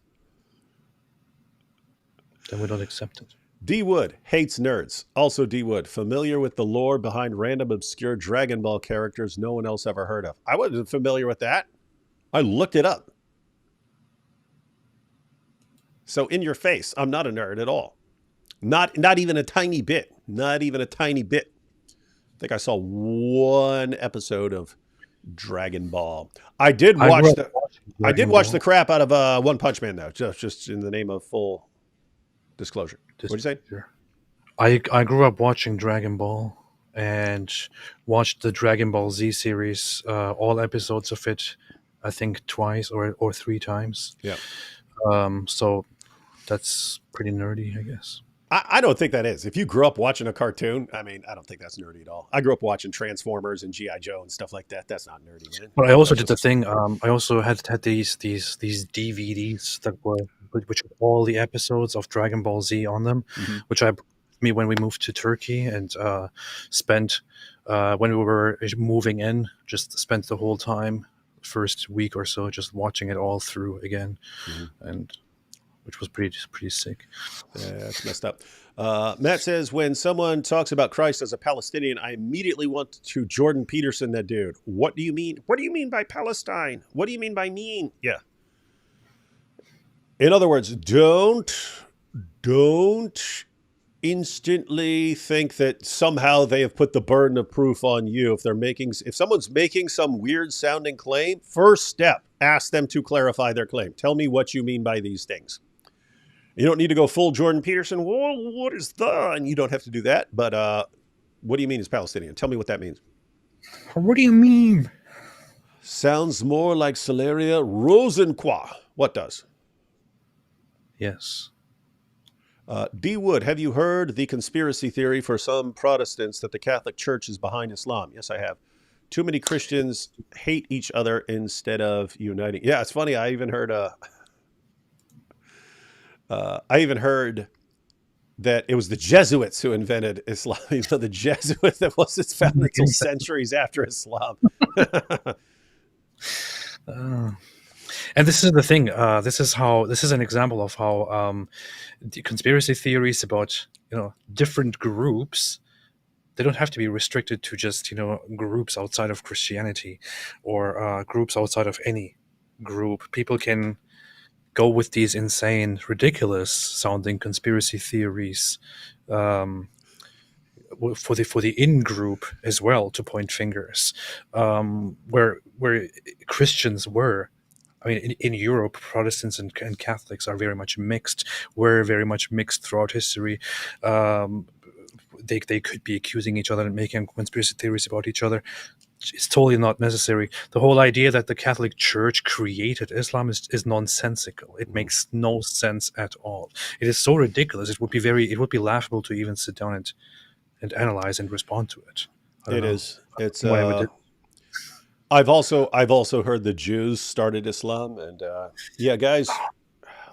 B: Then we don't accept it.
A: D. Wood hates nerds. Also D. Wood, familiar with the lore behind random obscure Dragon Ball characters no one else ever heard of. I wasn't familiar with that. I looked it up. So in your face, I'm not a nerd at all. Not even a tiny bit. Not even a tiny bit. I think I saw one episode of Dragon Ball. I did watch the crap out of One Punch Man though, just in the name of full disclosure. What'd you say?
B: I grew up watching Dragon Ball and watched the Dragon Ball Z series, all episodes of it, I think twice or three times.
A: Yeah.
B: So that's pretty nerdy, I guess.
A: I don't think that is. If you grew up watching a cartoon, I mean, I don't think that's nerdy at all. I grew up watching Transformers and G.I. Joe and stuff like that. That's not nerdy, man.
B: But I also did the thing. I also had these DVDs that were which had all the episodes of Dragon Ball Z on them, which I me when we moved to Turkey and spent when we were moving in, just spent the whole time, first week or so, just watching it all through again, and which was pretty sick.
A: Yeah, that's messed up. Matt says, when someone talks about Christ as a Palestinian, I immediately want to Jordan Peterson that dude. What do you mean? What do you mean by Palestine? What do you mean by mean? Yeah. In other words, don't instantly think that somehow they have put the burden of proof on you. If someone's making some weird sounding claim, first step, ask them to clarify their claim. Tell me what you mean by these things. You don't need to go full Jordan Peterson. Well, what is the? And you don't have to do that. But what do you mean is Palestinian? Tell me what that means.
B: What do you mean?
A: Sounds more like Celeria Rosenqua. What does?
B: Yes.
A: D. Wood, have you heard the conspiracy theory for some Protestants that the Catholic Church is behind Islam? Yes, I have. Too many Christians hate each other instead of uniting. Yeah, it's funny. I even heard that it was the Jesuits who invented Islam. You know, the Jesuits, that wasn't founded until centuries after Islam.
B: And this is the thing. This is an example of how the conspiracy theories about different groups, they don't have to be restricted to just groups outside of Christianity or groups outside of any group. People can go with these insane, ridiculous sounding conspiracy theories for the in group as well, to point fingers, where Christians were. I mean, in Europe, Protestants and Catholics are very much mixed. We're very much mixed throughout history. they could be accusing each other and making conspiracy theories about each other. It's totally not necessary. The whole idea that the Catholic Church created Islam is nonsensical. It makes no sense at all. It is so ridiculous. It would be laughable to even sit down and analyze and respond to it.
A: It is. It's
B: whatever.
A: I've also heard the Jews started Islam, and yeah, guys,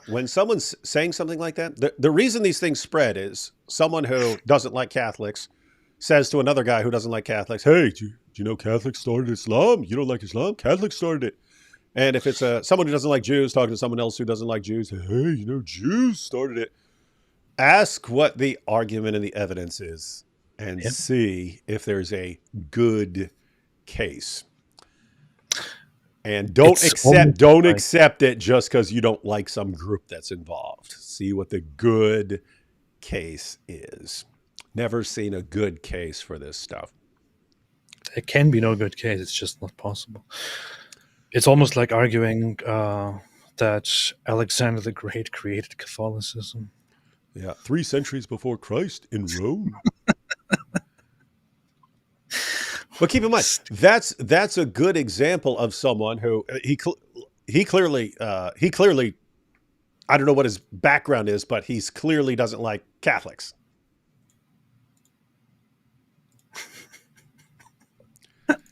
A: when someone's saying something like that, the reason these things spread is someone who doesn't like Catholics says to another guy who doesn't like Catholics, "Hey, do you know Catholics started Islam? You don't like Islam? Catholics started it." And if it's someone who doesn't like Jews talking to someone else who doesn't like Jews, "Hey, you know Jews started it." Ask what the argument and the evidence is, and see if there's a good case. And don't accept it just because you don't like some group that's involved. See what the good case is. Never seen a good case for this stuff.
B: There can be no good case. It's just not possible. It's almost like arguing that Alexander the Great created Catholicism.
A: Yeah, 3 centuries before Christ in Rome. But keep in mind, that's a good example of someone who he clearly I don't know what his background is, but he's clearly doesn't like Catholics.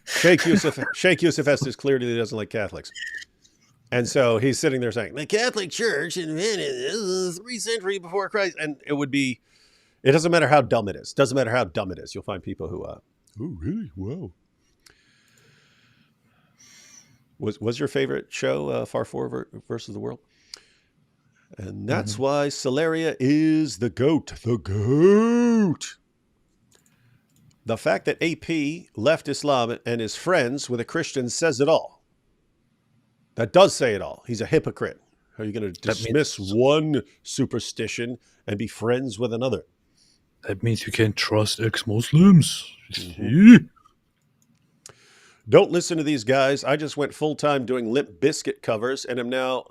A: Sheikh Yusuf Estes clearly doesn't like Catholics. And so he's sitting there saying, the Catholic Church invented this 3 centuries before Christ. And it doesn't matter how dumb it is. Doesn't matter how dumb it is. You'll find people who, oh, really? Wow. Was your favorite show Far 4 versus the World? And that's why Celeria is the GOAT. The GOAT. The fact that AP left Islam and is friends with a Christian says it all. That does say it all. He's a hypocrite. How are you going to dismiss one superstition and be friends with another?
B: That means you can't trust ex-Muslims. Mm-hmm.
A: Don't listen to these guys. I just went full-time doing Limp Bizkit covers and am now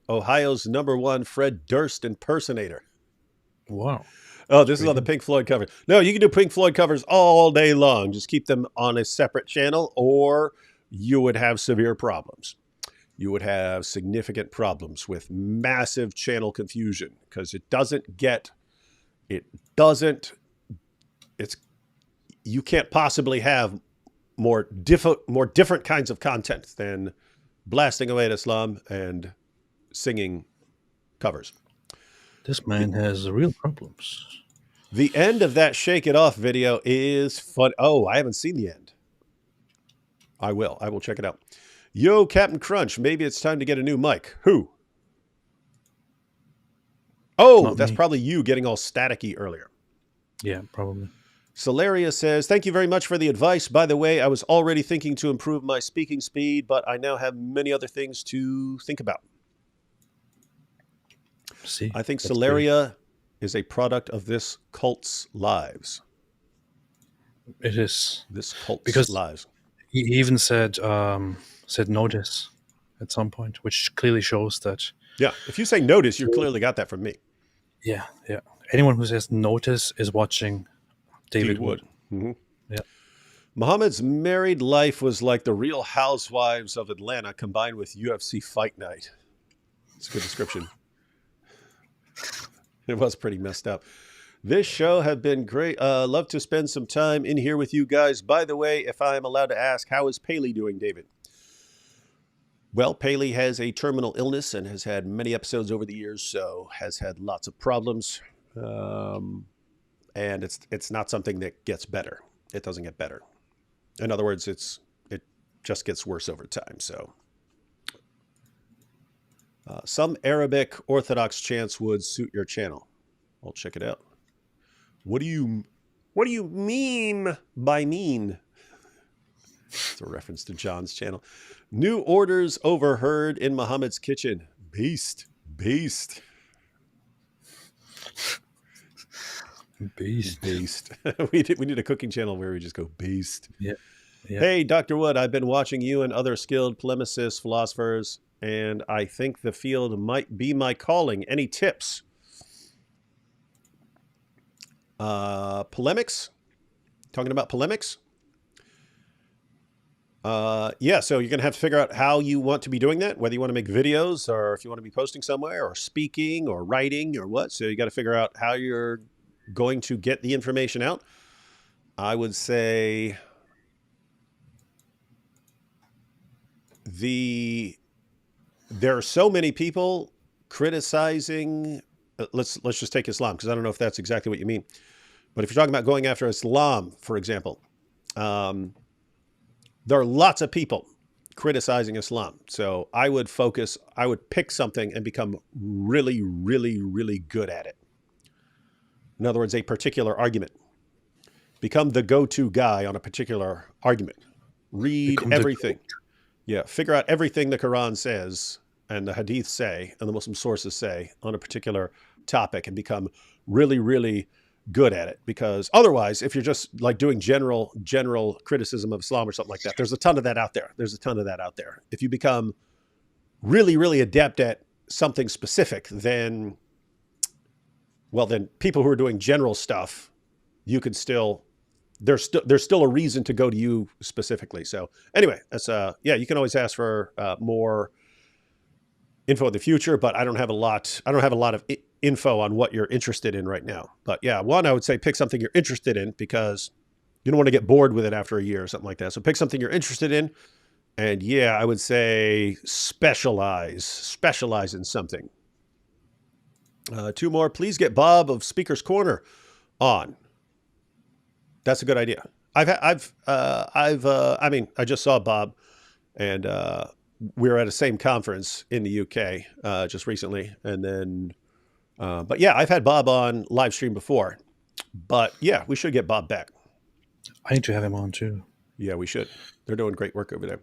A: Ohio's #1 Fred Durst impersonator.
B: Wow.
A: Oh, this is on the Pink Floyd cover. No, you can do Pink Floyd covers all day long. Just keep them on a separate channel or you would have severe problems. You would have significant problems with massive channel confusion because you can't possibly have more different kinds of content than blasting away at Islam and singing covers.
B: This man has real problems.
A: The end of that Shake It Off video is fun. Oh, I haven't seen the end. I will check it out. Yo, Captain Crunch, maybe it's time to get a new mic. Who? Oh, that's probably you getting all staticky earlier.
B: Yeah, probably.
A: Celeria says, thank you very much for the advice. By the way, I was already thinking to improve my speaking speed, but I now have many other things to think about.
B: See,
A: I think Celeria is a product of this cult's lives.
B: It is.
A: This cult's lives.
B: He even said notice at some point, which clearly shows that.
A: Yeah, if you say notice, you clearly got that from me.
B: Yeah. Anyone who says notice is watching David Wood.
A: Mm-hmm.
B: Yeah.
A: Muhammad's married life was like the Real Housewives of Atlanta combined with UFC Fight Night. It's a good description. It was pretty messed up. This show have been great. Love to spend some time in here with you guys. By the way, if I'm allowed to ask, how is Paley doing, David? Well, Paley has a terminal illness and has had many episodes over the years, so has had lots of problems. And it's not something that gets better. It doesn't get better. In other words, it just gets worse over time. So some Arabic Orthodox chants would suit your channel. I'll check it out. What do you mean by mean? It's a reference to John's channel. New orders overheard in Muhammad's kitchen. Beast.
B: Beast.
A: We need a cooking channel where we just go beast.
B: Yeah.
A: Hey, Dr. Wood, I've been watching you and other skilled polemicists, philosophers, and I think the field might be my calling. Any tips? Polemics. Talking about polemics. Yeah, so you're going to have to figure out how you want to be doing that, whether you want to make videos or if you want to be posting somewhere or speaking or writing or what. So you got to figure out how you're going to get the information out. I would say there are so many people criticizing. Let's just take Islam, because I don't know if that's exactly what you mean. But if you're talking about going after Islam, for example, there are lots of people criticizing Islam. So I would pick something and become really, really, really good at it. In other words, a particular argument. Become the go-to guy on a particular argument. Read everything. Yeah, figure out everything the Quran says and the Hadith say and the Muslim sources say on a particular topic and become really, really good at it. Because otherwise, if you're just like doing general criticism of Islam or something like that, there's a ton of that out there. If you become really, really adept at something specific, then people who are doing general stuff, you could still, there's still a reason to go to you specifically. So anyway, that's you can always ask for more info in the future, but I don't have a lot of info on what you're interested in right now. But yeah, I would say pick something you're interested in, because you don't want to get bored with it after a year or something like that. So pick something you're interested in. And yeah, I would say specialize in something. 2 more, please get Bob of Speaker's Corner on. That's a good idea. I just saw Bob, and we were at the same conference in the UK just recently. And then, but yeah, I've had Bob on live stream before, but yeah, we should get Bob back.
B: I need to have him on too.
A: Yeah, we should. They're doing great work over there.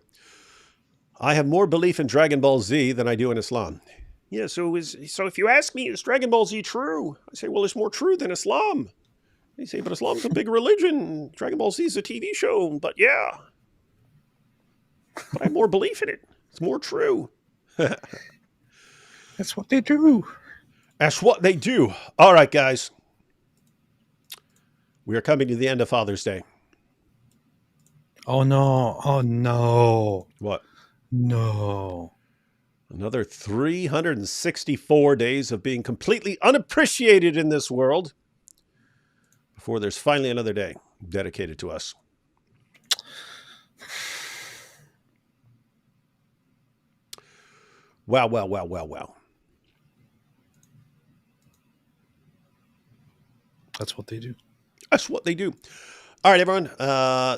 A: I have more belief in Dragon Ball Z than I do in Islam. Yeah, so if you ask me, is Dragon Ball Z true? I say, well, it's more true than Islam. They say, but Islam's a big religion. Dragon Ball Z is a TV show, but yeah. But I have more belief in it. It's more true.
B: That's what they do.
A: That's what they do. All right, guys. We are coming to the end of Father's Day.
B: Oh, no. Oh, no.
A: What?
B: No.
A: Another 364 days of being completely unappreciated in this world before there's finally another day dedicated to us. Wow.
B: That's what they do.
A: That's what they do. All right, everyone.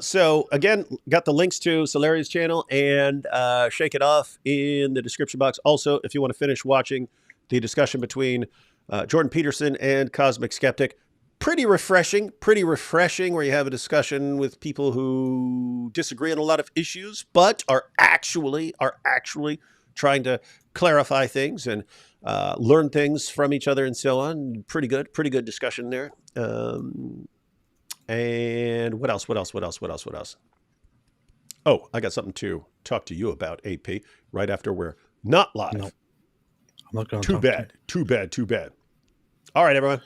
A: So again, got the links to Solari's channel and Shake It Off in the description box. Also, if you want to finish watching the discussion between Jordan Peterson and Cosmic Skeptic, pretty refreshing, where you have a discussion with people who disagree on a lot of issues, but are actually trying to clarify things and learn things from each other and so on. Pretty good discussion there. And what else? Oh, I got something to talk to you about, AP, right after we're not live.
B: No, I'm not going to.
A: Too bad. All right, everyone.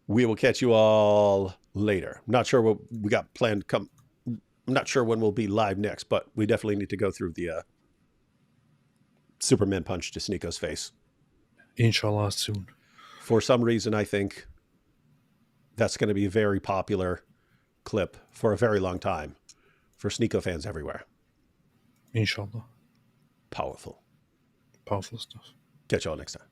A: We will catch you all later. I'm not sure what we got planned to come. I'm not sure when we'll be live next, but we definitely need to go through the Superman punch to Sneeko's face.
B: Inshallah, soon.
A: For some reason, I think that's going to be a very popular clip for a very long time for Sneeko fans everywhere.
B: Inshallah.
A: Powerful
B: stuff.
A: Catch y'all next time.